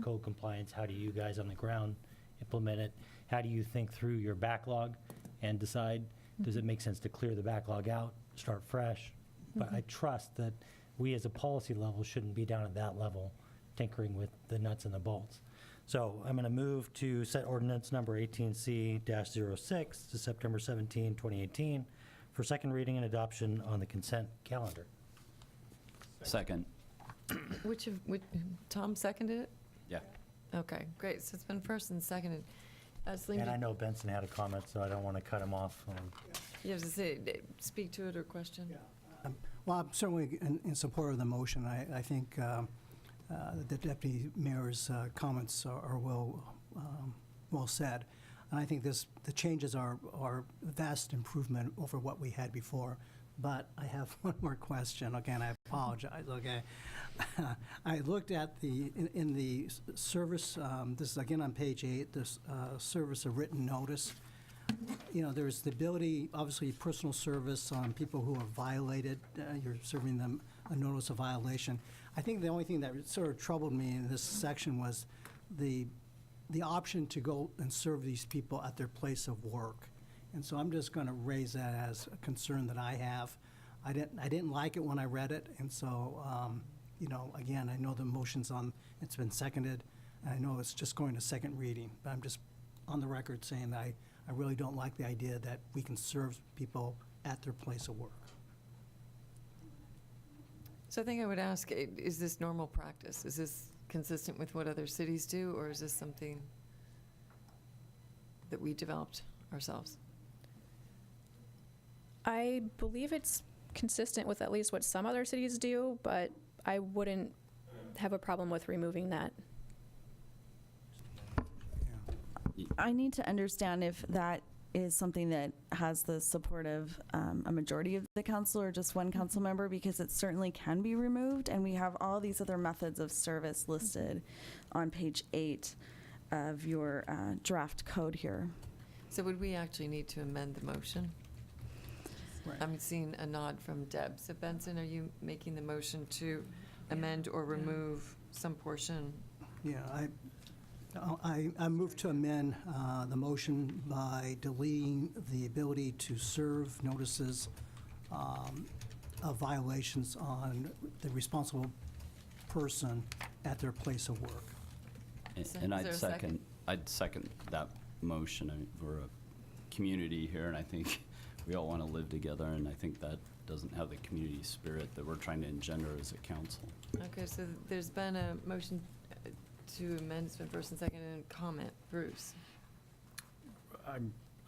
code compliance? How do you guys on the ground implement it? How do you think through your backlog and decide, does it make sense to clear the backlog out, start fresh? But I trust that we as a policy level shouldn't be down at that level tinkering with the nuts and the bolts. So I'm going to move to set ordinance number 18C-06 to September 17, 2018 for second reading and adoption on the consent calendar. Second. Tom seconded it? Yeah. Okay, great. So it's been first and seconded. Salim, And I know Benson had a comment, so I don't want to cut him off. you have to say, speak to it or question? Well, I'm certainly in support of the motion. I think the deputy mayor's comments are well said. And I think the changes are a vast improvement over what we had before. But I have one more question. Again, I apologize. Okay, I looked at in the service. This is again on page 8. This service of written notice. There's the ability, obviously, personal service on people who have violated. You're serving them a notice of violation. I think the only thing that sort of troubled me in this section was the option to go and serve these people at their place of work. And so I'm just going to raise that as a concern that I have. I didn't like it when I read it, and so again, I know the motion's it's been seconded, and I know it's just going to second reading. But I'm just on the record saying that I really don't like the idea that we can serve people at their place of work. So I think I would ask, is this normal practice? Is this consistent with what other cities do, or is this something that we developed ourselves? I believe it's consistent with at least what some other cities do, but I wouldn't have a problem with removing that. I need to understand if that is something that has the support of a majority of the council or just one council member, because it certainly can be removed, and we have all these other methods of service listed on page 8 of your draft code here. So would we actually need to amend the motion? Right. I'm seeing a nod from Deb. So Benson, are you making the motion to amend or remove some portion? Yeah, I move to amend the motion by deleting the ability to serve notices of violations on the responsible person at their place of work. And Is there a second? I'd second that motion. I mean, we're a community here, and I think we all want to live together, and I think that doesn't have the community spirit that we're trying to engender as a council. Okay, so there's been a motion to amend, it's been first and second, and comment. Bruce?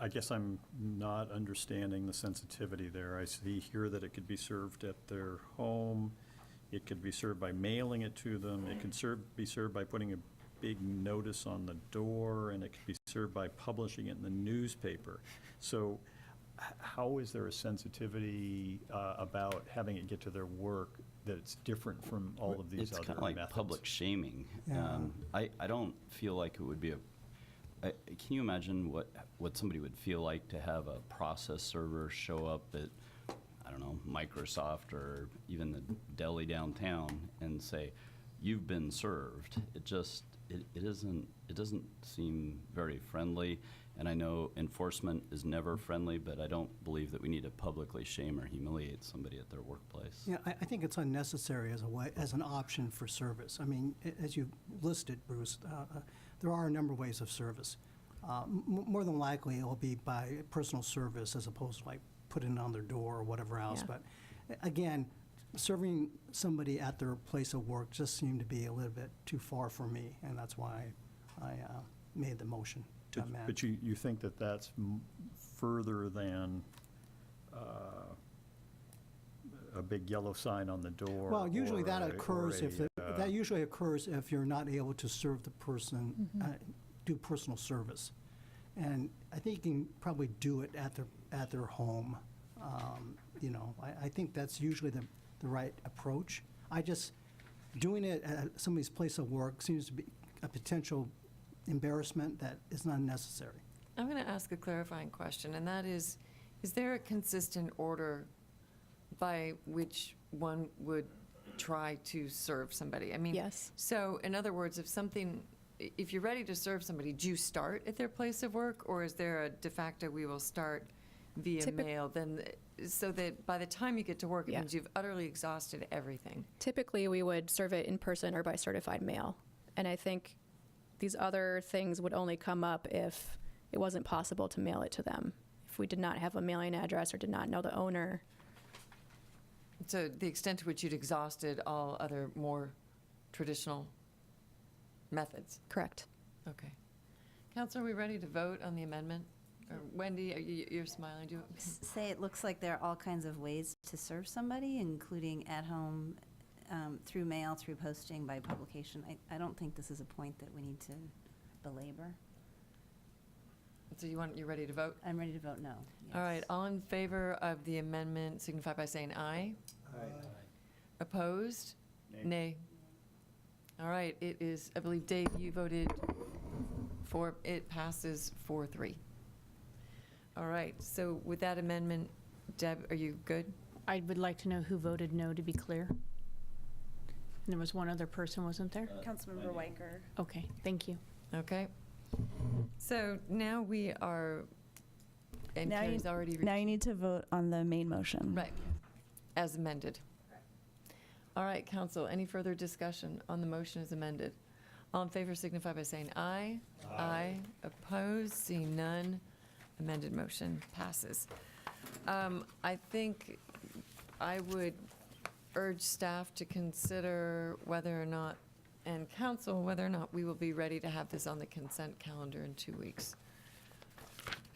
I guess I'm not understanding the sensitivity there. I see here that it could be served at their home, it could be served by mailing it to them, it could be served by putting a big notice on the door, and it could be served by publishing it in the newspaper. So how is there a sensitivity about having it get to their work that it's different from all of these other methods? It's kind of like public shaming. Yeah. I don't feel like it would be can you imagine what somebody would feel like to have a process server show up at, I don't know, Microsoft or even the deli downtown and say, "You've been served"? It doesn't seem very friendly. And I know enforcement is never friendly, but I don't believe that we need to publicly shame or humiliate somebody at their workplace. Yeah, I think it's unnecessary as an option for service. I mean, as you listed, Bruce, there are a number of ways of service. More than likely, it will be by personal service as opposed to like putting it on their door or whatever else. Yeah. But again, serving somebody at their place of work just seemed to be a little bit too far for me, and that's why I made the motion to amend. But you think that that's further than a big yellow sign on the door? Well, usually that occurs that usually occurs if you're not able to serve the person, do personal service. And I think you can probably do it at their home. You know, I think that's usually the right approach. Doing it at somebody's place of work seems to be a potential embarrassment that is not necessary. I'm going to ask a clarifying question, and that is there a consistent order by which one would try to serve somebody? I mean, Yes. So in other words, if you're ready to serve somebody, do you start at their place of work, or is there a de facto we will start via mail, then, so that by the time you get to work, it means you've utterly exhausted everything? Typically, we would serve it in person or by certified mail. And I think these other things would only come up if it wasn't possible to mail it to them, if we did not have a mailing address or did not know the owner. So the extent to which you'd exhausted all other more traditional methods? Correct. Okay. Council, are we ready to vote on the amendment? Or Wendy, you're smiling. Say it looks like there are all kinds of ways to serve somebody, including at home, through mail, through posting, by publication. I don't think this is a point that we need to belabor. So you're ready to vote? I'm ready to vote no. All right, all in favor of the amendment signify by saying aye. Aye. Opposed? Nay. Nay. All right, it is, I believe, Dave, you voted for, it passes 4-3. All right, so with that amendment, Deb, are you good? I would like to know who voted no, to be clear. And there was one other person, wasn't there? Councilmember Weicker. Okay, thank you. Okay. So now we are, and Now Carrie's already Now you need to vote on the main motion. right, as amended. All right, council, any further discussion on the motion as amended? All in favor signify by saying aye. Aye. Opposed? Seeing none, amended motion passes. I think I would urge staff to consider whether or not, and council, whether or not we will be ready to have this on the consent calendar in 2 weeks.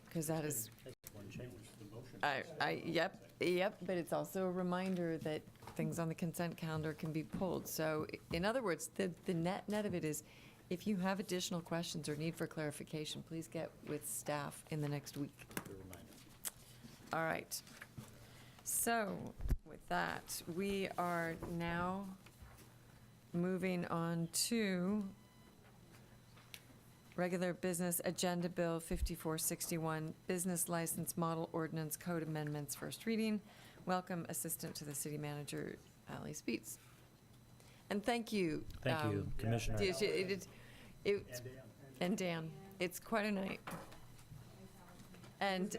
Because that is, One change to the motion. Yep, but it's also a reminder that things on the consent calendar can be pulled. So in other words, the net of it is, if you have additional questions or need for clarification, please get with staff in the next week. All right. So with that, we are now moving on to regular business agenda bill 5461, business license model ordinance code amendments, first reading. Welcome Assistant to the City Manager, Ali Speets. And thank you. Thank you, Commissioner. And Dan. It's quite a night. And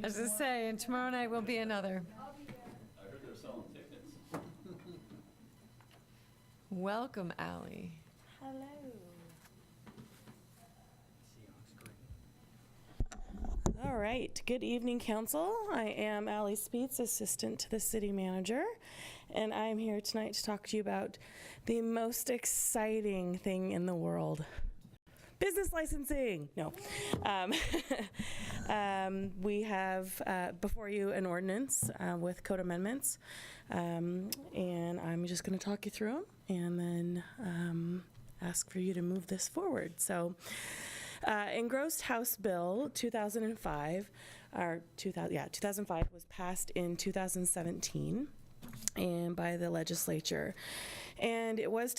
as I say, and tomorrow night will be another. I heard they're selling tickets. Welcome, Ali. Hello. All right. Good evening, Council. I am Ali Speets, Assistant to the City Manager, and I'm here tonight to talk to you about the most exciting thing in the world. Business licensing. No. We have before you an ordinance with code amendments, and I'm just going to talk you through them and then ask for you to move this forward. So, Engrossed House Bill 2005, 2005 was passed in 2017 and by the legislature. And it was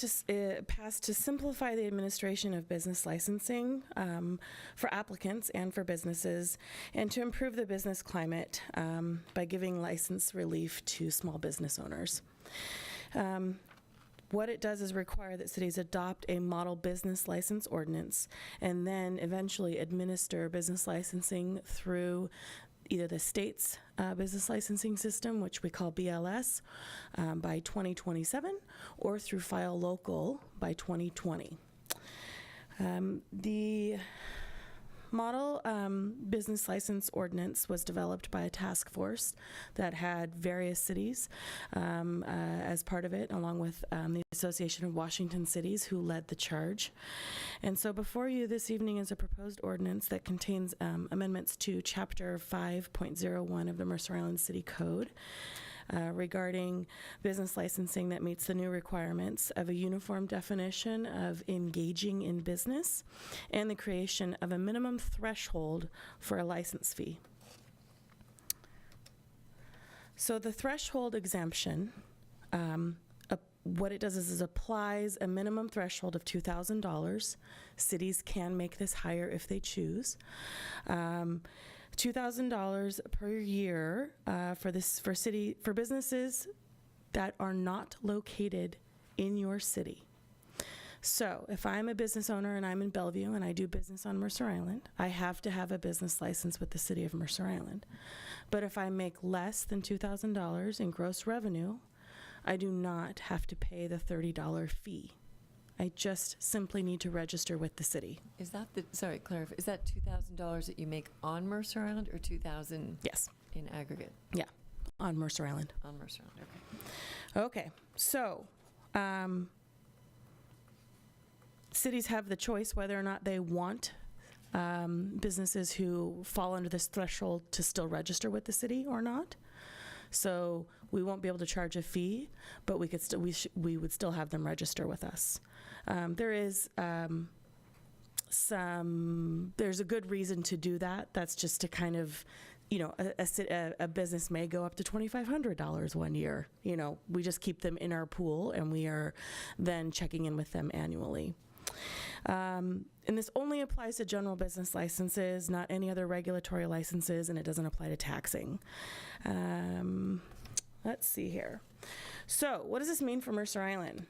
passed to simplify the administration of business licensing for applicants and for businesses, and to improve the business climate by giving license relief to small business owners. What it does is require that cities adopt a model business license ordinance and then eventually administer business licensing through either the state's business licensing system, which we call BLS, by 2027, or through File Local by 2020. The model business license ordinance was developed by a task force that had various cities as part of it, along with the Association of Washington Cities, who led the charge. And so before you this evening is a proposed ordinance that contains amendments to Chapter 5.01 of the Mercer Island City Code, regarding business licensing that meets the new requirements of a uniform definition of engaging in business and the creation of a minimum threshold for a license fee. So the threshold exemption, what it does is it applies a minimum threshold of $2,000. Cities can make this higher if they choose. $2,000 per year for businesses that are not located in your city. So if I'm a business owner and I'm in Bellevue and I do business on Mercer Island, I have to have a business license with the city of Mercer Island. But if I make less than $2,000 in gross revenue, I do not have to pay the $30 fee. I just simply need to register with the city. Is that sorry, clarify, is that $2,000 that you make on Mercer Island, or $2,000 yes, in aggregate? Yeah, on Mercer Island. On Mercer Island, okay. Okay, so cities have the choice whether or not they want businesses who fall under this threshold to still register with the city or not. So we won't be able to charge a fee, but we could we would still have them register with us. There is there's a good reason to do that. That's just to kind of, you know, a business may go up to $2,500 one year. You know, we just keep them in our pool and we are then checking in with them annually. And this only applies to general business licenses, not any other regulatory licenses, and it doesn't apply to taxing. Let's see here. So what does this mean for Mercer Island?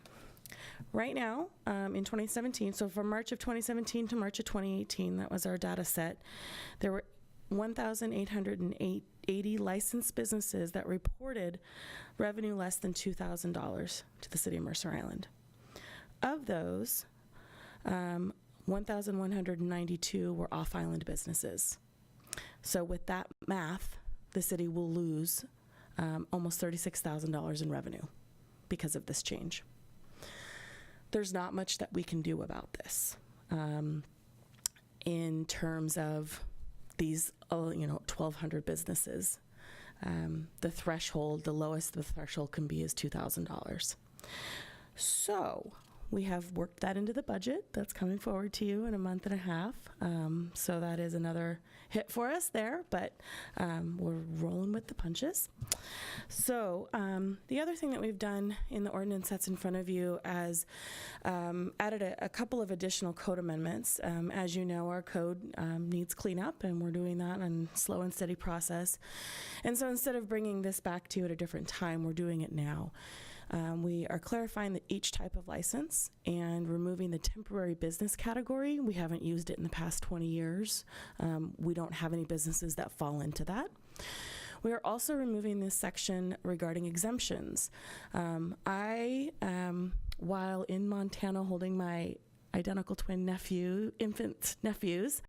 Right now, in 2017, so from March of 2017 to March of 2018, that was our data set, there were 1,880 licensed businesses that reported revenue less than $2,000 to the city of Mercer Island. Of those, 1,192 were off-island businesses. So with that math, the city will lose almost $36,000 in revenue because of this change. There's not much that we can do about this in terms of these, 1,200 businesses. The threshold, the lowest the threshold can be is $2,000. So we have worked that into the budget. That's coming forward to you in a month and a half. So that is another hit for us there, but we're rolling with the punches. So the other thing that we've done in the ordinance that's in front of you is added a couple of additional code amendments. As you know, our code needs cleanup, and we're doing that on a slow and steady process. And so instead of bringing this back to you at a different time, we're doing it now. We are clarifying each type of license and removing the temporary business category. We haven't used it in the past 20 years. We don't have any businesses that fall into that. We are also removing this section regarding exemptions. I, while in Montana holding my identical twin infant nephews,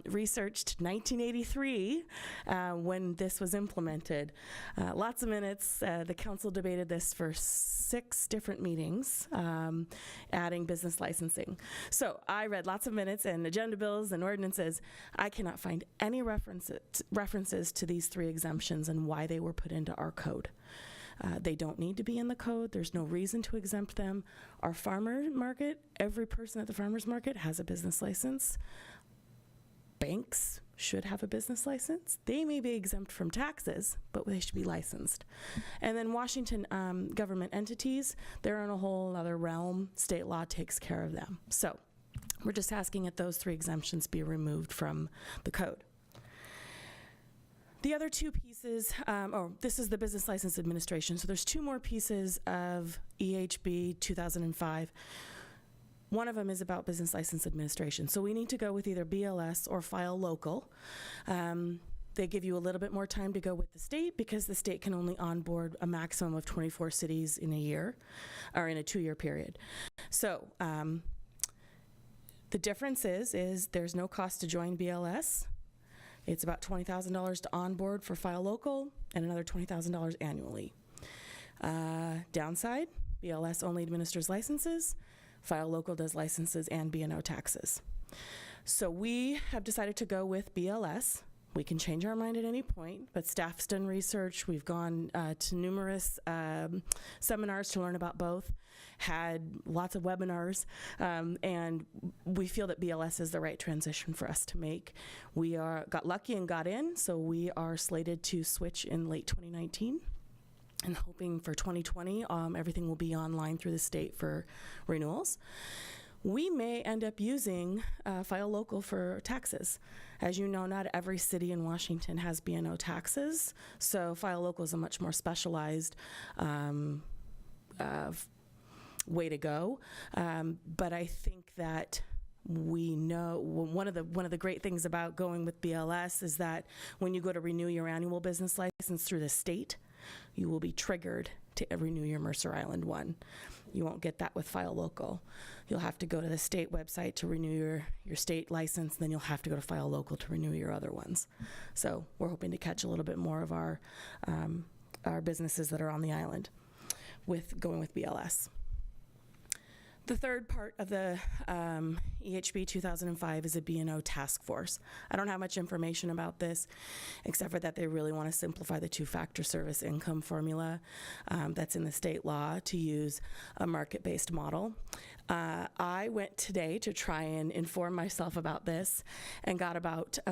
researched 1983 when this was implemented. Lots of minutes. The council debated this for 6 different meetings, adding business licensing. So I read lots of minutes and agenda bills and ordinances. I cannot find any references to these 3 exemptions and why they were put into our code. They don't need to be in the code. There's no reason to exempt them. Our farmer market, every person at the farmer's market has a business license. Banks should have a business license. They may be exempt from taxes, but they should be licensed. And then Washington government entities, they're in a whole other realm. State law takes care of them. So we're just asking that those 3 exemptions be removed from the code. The other 2 pieces, this is the business license administration. So there's 2 more pieces of EHB 2005. One of them is about business license administration. So we need to go with either BLS or file local. They give you a little bit more time to go with the state because the state can only onboard a maximum of 24 cities in a year, or in a 2-year period. So the difference is there's no cost to join BLS. It's about $20,000 to onboard for file local and another $20,000 annually. Downside, BLS only administers licenses. File local does licenses and B&O taxes. So we have decided to go with BLS. We can change our mind at any point, but staff's done research. We've gone to numerous seminars to learn about both, had lots of webinars, and we feel that BLS is the right transition for us to make. We got lucky and got in, so we are slated to switch in late 2019. And hoping for 2020, everything will be online through the state for renewals. We may end up using file local for taxes. As you know, not every city in Washington has B&O taxes, so file local is a much more specialized way to go. But I think that we know one of the great things about going with BLS is that when you go to renew your annual business license through the state, you will be triggered to renew your Mercer Island one. You won't get that with file local. You'll have to go to the state website to renew your state license, then you'll have to go to file local to renew your other ones. So we're hoping to catch a little bit more of our businesses that are on the island with going with BLS. The third part of the EHB 2005 is a B&O task force. I don't have much information about this, except for that they really want to simplify the 2-factor service income formula that's in the state law to use a market-based model. I went today to try and inform myself about this and got about, 4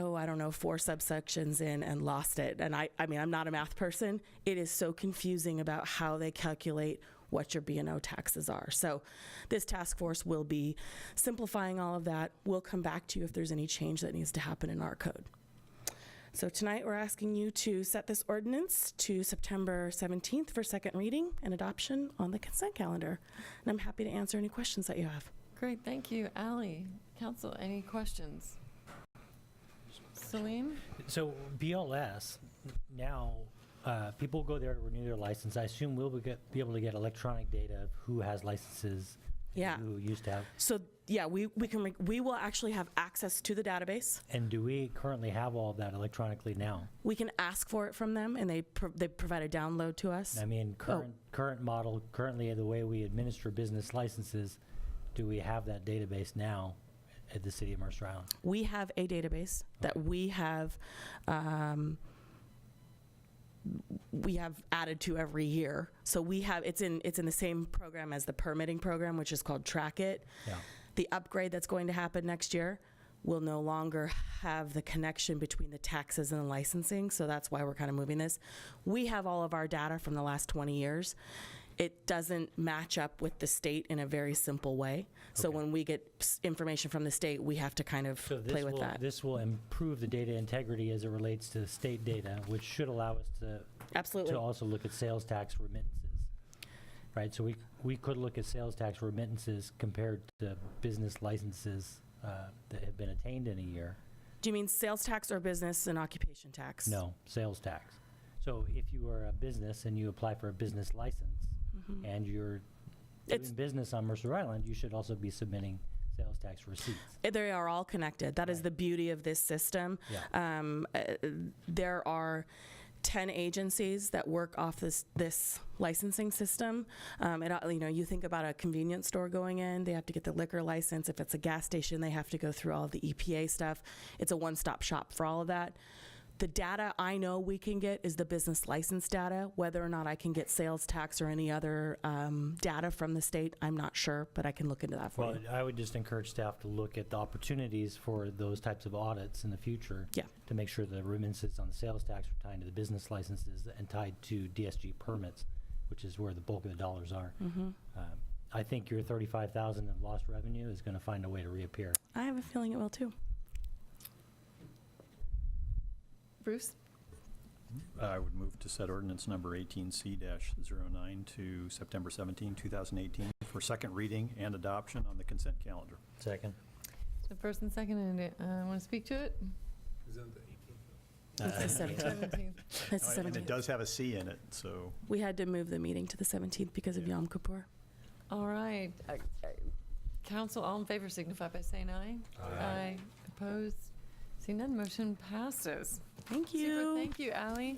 subsections in and lost it. And I mean, I'm not a math person. It is so confusing about how they calculate what your B&O taxes are. So this task force will be simplifying all of that. We'll come back to you if there's any change that needs to happen in our code. So tonight we're asking you to set this ordinance to September 17th for second reading and adoption on the consent calendar. And I'm happy to answer any questions that you have. Great, thank you. Allie, Council, any questions? Salim? So BLS, now people go there to renew their license. I assume we'll be able to get electronic data of who has licenses, Yeah. who used to have. So yeah, we will actually have access to the database. And do we currently have all of that electronically now? We can ask for it from them, and they provide a download to us. I mean, current model, currently the way we administer business licenses, do we have that database now at the city of Mercer Island? We have a database that we have added to every year. So it's in the same program as the permitting program, which is called Track It. Yeah. The upgrade that's going to happen next year will no longer have the connection between the taxes and the licensing, so that's why we're kind of moving this. We have all of our data from the last 20 years. It doesn't match up with the state in a very simple way. So when we get information from the state, we have to kind of play with that. This will improve the data integrity as it relates to state data, which should allow us to absolutely to also look at sales tax remittances, right? So we could look at sales tax remittances compared to business licenses that have been attained in a year. Do you mean sales tax or business and occupation tax? No, sales tax. So if you are a business and you apply for a business license and you're doing business on Mercer Island, you should also be submitting sales tax receipts. They are all connected. That is the beauty of this system. Yeah. There are 10 agencies that work off this licensing system. You think about a convenience store going in, they have to get the liquor license. If it's a gas station, they have to go through all of the EPA stuff. It's a one-stop shop for all of that. The data I know we can get is the business license data. Whether or not I can get sales tax or any other data from the state, I'm not sure, but I can look into that for you. I would just encourage staff to look at the opportunities for those types of audits in the future to make sure the remittances on the sales tax are tied to the business licenses and tied to DSG permits, which is where the bulk of the dollars are. I think your $35,000 of lost revenue is going to find a way to reappear. I have a feeling it will too. Bruce? I would move to set ordinance number 18C-09 to September 17, 2018 for second reading and adoption on the consent calendar. Second. So first and second, and want to speak to it? Is that the 18th? It's the 17th. It's the 17th. And it does have a C in it, so. We had to move the meeting to the 17th because of Yom Kippur. All right. Council, all in favor signify by saying aye. Aye. Opposed? Seeing none, motion passes. Thank you. Super, thank you, Ally.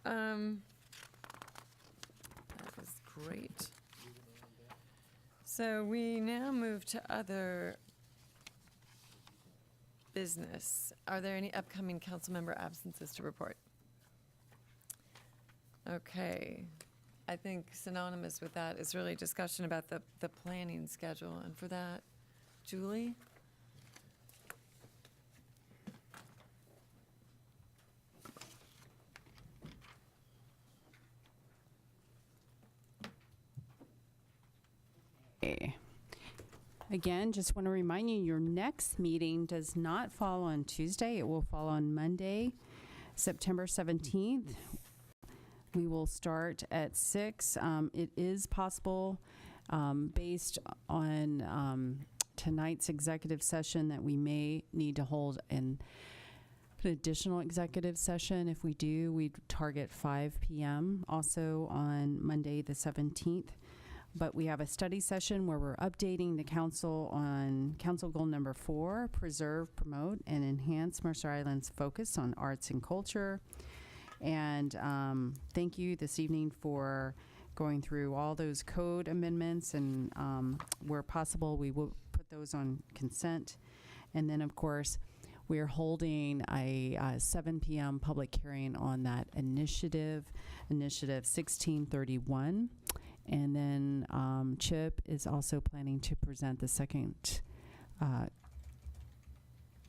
That was great. So we now move to other business. Are there any upcoming council member absences to report? Okay. I think synonymous with that is really discussion about the planning schedule. And for that, Julie? Again, just want to remind you, your next meeting does not fall on Tuesday. It will fall on Monday, September 17th. We will start at 6. It is possible, based on tonight's executive session, that we may need to hold an additional executive session. If we do, we'd target 5 p.m. also on Monday, the 17th. But we have a study session where we're updating the council on council goal number 4, preserve, promote, and enhance Mercer Island's focus on arts and culture. And thank you this evening for going through all those code amendments, and where possible, we will put those on consent. And then, of course, we're holding a 7 p.m. public hearing on that initiative 1631. And then Chip is also planning to present the second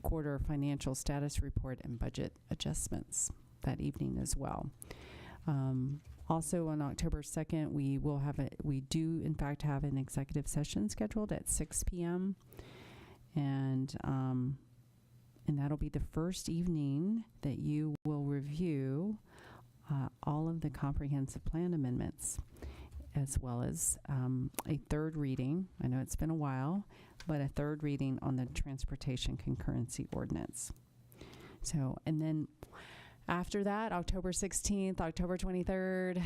quarter financial status report and budget adjustments that evening as well. Also on October 2nd, we do in fact have an executive session scheduled at 6 p.m. And that'll be the first evening that you will review all of the comprehensive plan amendments, as well as a third reading. I know it's been a while, but a third reading on the transportation concurrency ordinance. So, and then after that, October 16th, October 23rd,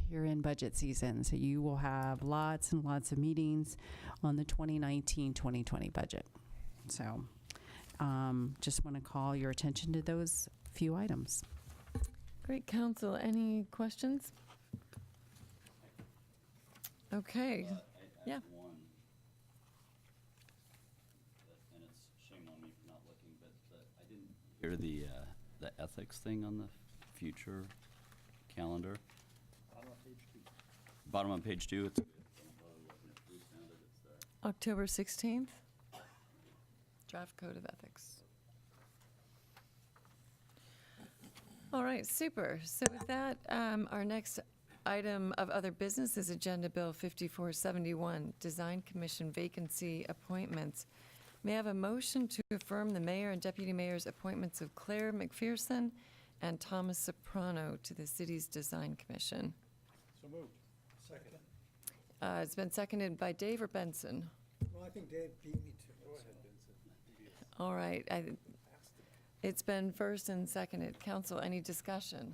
you're in budget season. So you will have lots and lots of meetings on the 2019-2020 budget. So just want to call your attention to those few items. Great, council. Any questions? Okay. Yeah. One, and there the ethics thing on the future calendar? Bottom on page 2, it's October 16th, draft code of ethics. All right, super. So with that, our next item of other business is Agenda Bill 5471, Design Commission Vacancy Appointments. May I have a motion to affirm the mayor and deputy mayor's appointments of Claire McPherson and Thomas Soprano to the city's Design Commission? So moved. Second. It's been seconded by Dave or Benson? Well, I think Dave beat me to it. Go ahead, Benson. All right. It's been first and seconded. Council, any discussion?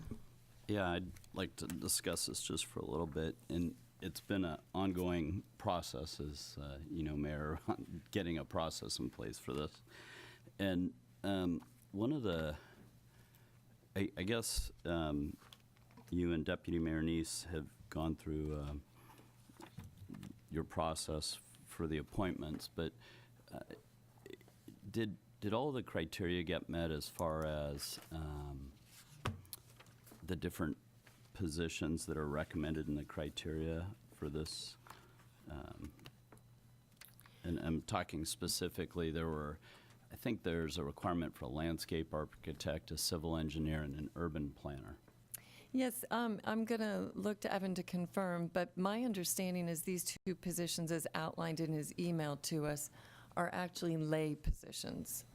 Yeah, I'd like to discuss this just for a little bit. And it's been an ongoing process, as you know, Mayor, getting a process in place for this. And one of the, I guess you and Deputy Mayor Neese have gone through your process for the appointments, but did all the criteria get met as far as the different positions that are recommended in the criteria for this? And I'm talking specifically, I think there's a requirement for a landscape architect, a civil engineer, and an urban planner. Yes, I'm going to look to Evan to confirm, but my understanding is these two positions, as outlined in his email to us, are actually lay positions.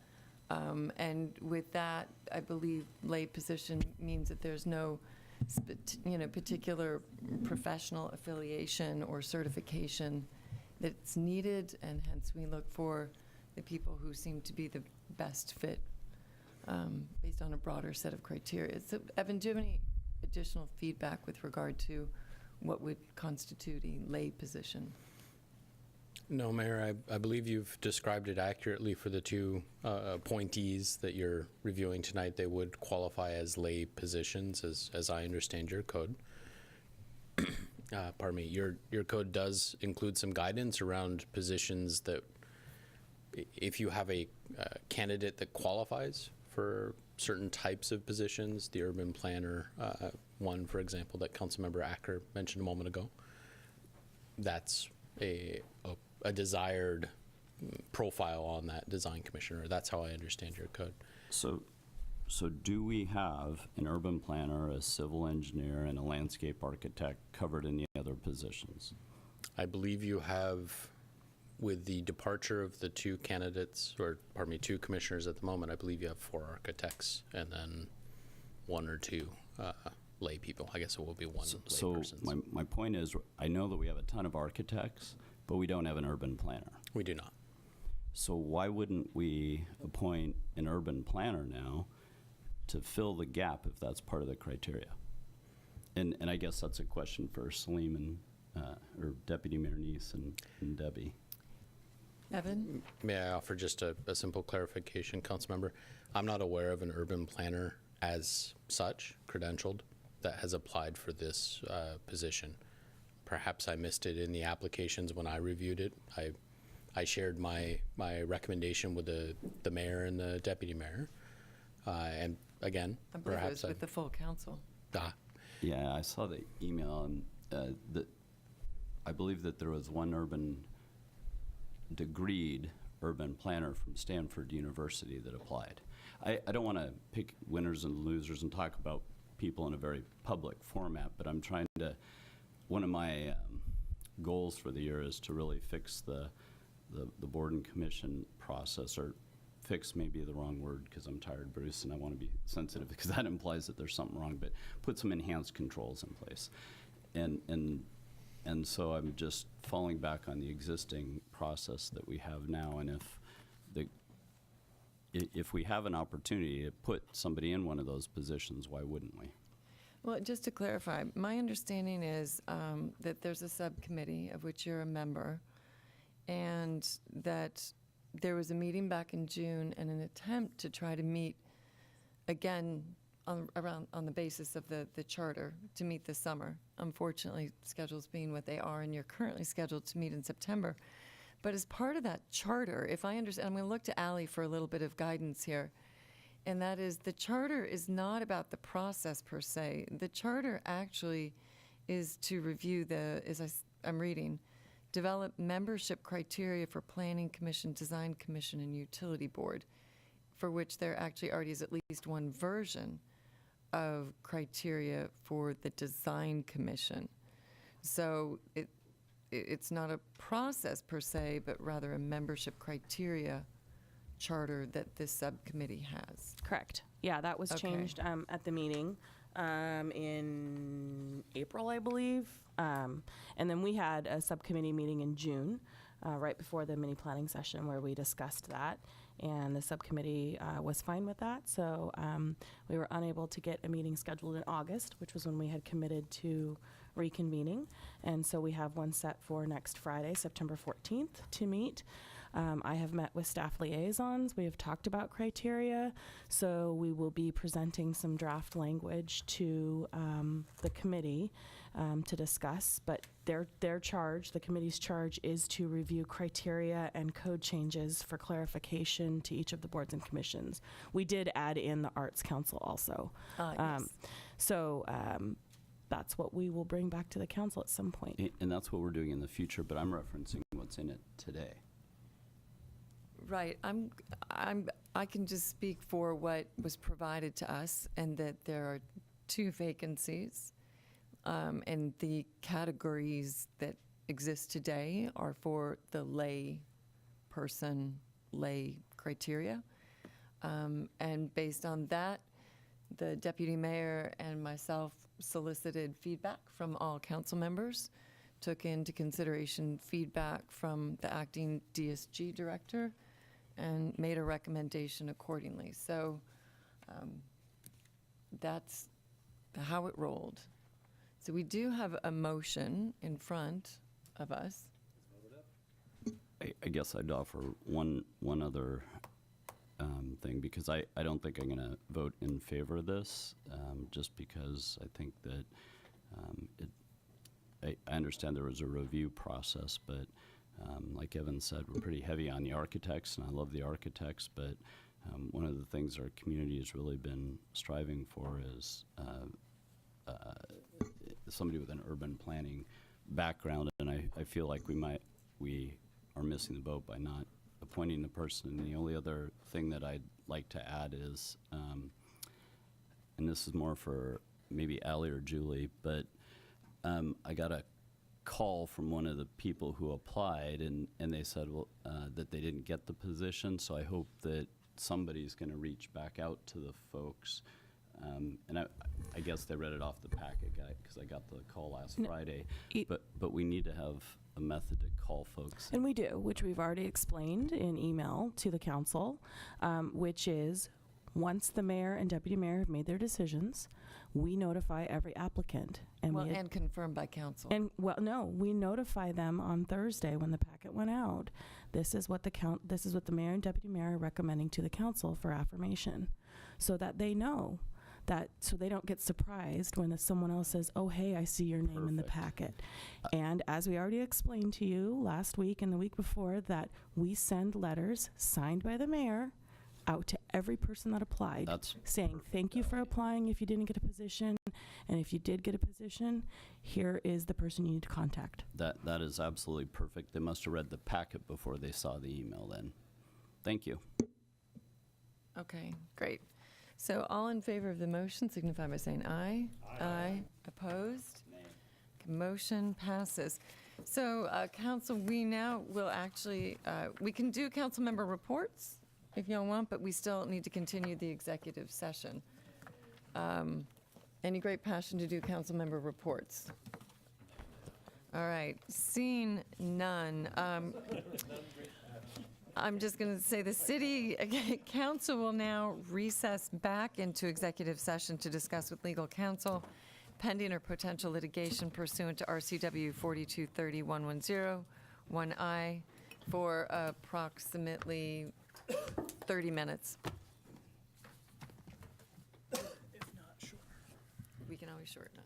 And with that, I believe lay position means that there's no particular professional affiliation or certification that's needed, and hence we look for the people who seem to be the best fit based on a broader set of criteria. So, Evan, do you have any additional feedback with regard to what would constitute a lay position? No, Mayor, I believe you've described it accurately for the two appointees that you're reviewing tonight. They would qualify as lay positions, as I understand your code. Pardon me, your code does include some guidance around positions that, if you have a candidate that qualifies for certain types of positions, the urban planner one, for example, that Councilmember Acker mentioned a moment ago, that's a desired profile on that design commissioner. That's how I understand your code. So do we have an urban planner, a civil engineer, and a landscape architect covered in the other positions? I believe you have, with the departure of the two candidates, or pardon me, two commissioners at the moment, I believe you have 4 architects and then 1 or 2 lay people. I guess it will be 1 lay person. So my point is, I know that we have a ton of architects, but we don't have an urban planner. We do not. So why wouldn't we appoint an urban planner now to fill the gap if that's part of the criteria? And I guess that's a question for Salim and or Deputy Mayor Neese and Debbie. Evan? May I offer just a simple clarification, Councilmember? I'm not aware of an urban planner as such, credentialed, that has applied for this position. Perhaps I missed it in the applications when I reviewed it. I shared my recommendation with the mayor and the deputy mayor. And again, I believe it perhaps was with the full council. Yeah, I saw the email, and I believe that there was one degreed urban planner from Stanford University that applied. I don't want to pick winners and losers and talk about people in a very public format, but I'm trying to, one of my goals for the year is to really fix the board and commission process, or fix may be the wrong word because I'm tired, Bruce, and I want to be sensitive because that implies that there's something wrong, but put some enhanced controls in place. And so I'm just falling back on the existing process that we have now, and if we have an opportunity to put somebody in one of those positions, why wouldn't we? Well, just to clarify, my understanding is that there's a subcommittee of which you're a member, and that there was a meeting back in June and an attempt to try to meet again on the basis of the charter to meet this summer. Unfortunately, schedules being what they are, and you're currently scheduled to meet in September. But as part of that charter, if I understand, I'm going to look to Ally for a little bit of guidance here. and that is the charter is not about the process per se. The charter actually is to review I'm reading, develop membership criteria for Planning Commission, Design Commission, and Utility Board, for which there actually already is at least one version of criteria for the Design Commission. So it's not a process per se, but rather a membership criteria charter that this subcommittee has. Correct. Yeah, that was Okay. changed at the meeting in April, I believe. And then we had a subcommittee meeting in June, right before the mini planning session, where we discussed that. And the subcommittee was fine with that. So we were unable to get a meeting scheduled in August, which was when we had committed to reconvening. And so we have one set for next Friday, September 14th, to meet. I have met with staff liaisons. We have talked about criteria. So we will be presenting some draft language to the committee to discuss. But their charge, the committee's charge, is to review criteria and code changes for clarification to each of the boards and commissions. We did add in the Arts Council also. Yes. So that's what we will bring back to the council at some point. And that's what we're doing in the future, but I'm referencing what's in it today. Right. I can just speak for what was provided to us, and that there are 2 vacancies, and the categories that exist today are for the lay person, lay criteria. And based on that, the deputy mayor and myself solicited feedback from all council members, took into consideration feedback from the acting DSG director, and made a recommendation accordingly. So that's how it rolled. So we do have a motion in front of us. I guess I'd offer one other thing, because I don't think I'm going to vote in favor of this, just because I think that I understand there was a review process, but like Evan said, we're pretty heavy on the architects, and I love the architects, but one of the things our community has really been striving for is somebody with an urban planning background, and I feel like we are missing the boat by not appointing the person. And the only other thing that I'd like to add is, and this is more for maybe Allie or Julie, but I got a call from one of the people who applied, and they said, well, that they didn't get the position. So I hope that somebody's going to reach back out to the folks. And I guess they read it off the packet guide, because I got the call last Friday. But we need to have a method to call folks. And we do, which we've already explained in email to the council, which is once the mayor and deputy mayor have made their decisions, we notify every applicant. And confirmed by council. And we notify them on Thursday when the packet went out. This is what the mayor and deputy mayor are recommending to the council for affirmation, so that they know that, so they don't get surprised when someone else says, oh, hey, I see your name in the packet. And as we already explained to you last week and the week before, that we send letters signed by the mayor out to every person that applied, saying thank you for applying if you didn't get a position, and if you did get a position, here is the person you need to contact. That is absolutely perfect. They must have read the packet before they saw the email then. Thank you. Okay, great. So all in favor of the motion signify by saying aye. Aye. Opposed? Motion passes. So council, we now will actually, we can do council member reports if y'all want, but we still need to continue the executive session. Any great passion to do council member reports? All right, seeing none. I'm just going to say the city council will now recess back into executive session to discuss with legal counsel pending or potential litigation pursuant to RCW 4230-110-1I for approximately 30 minutes. If not, sure. We can always shorten it.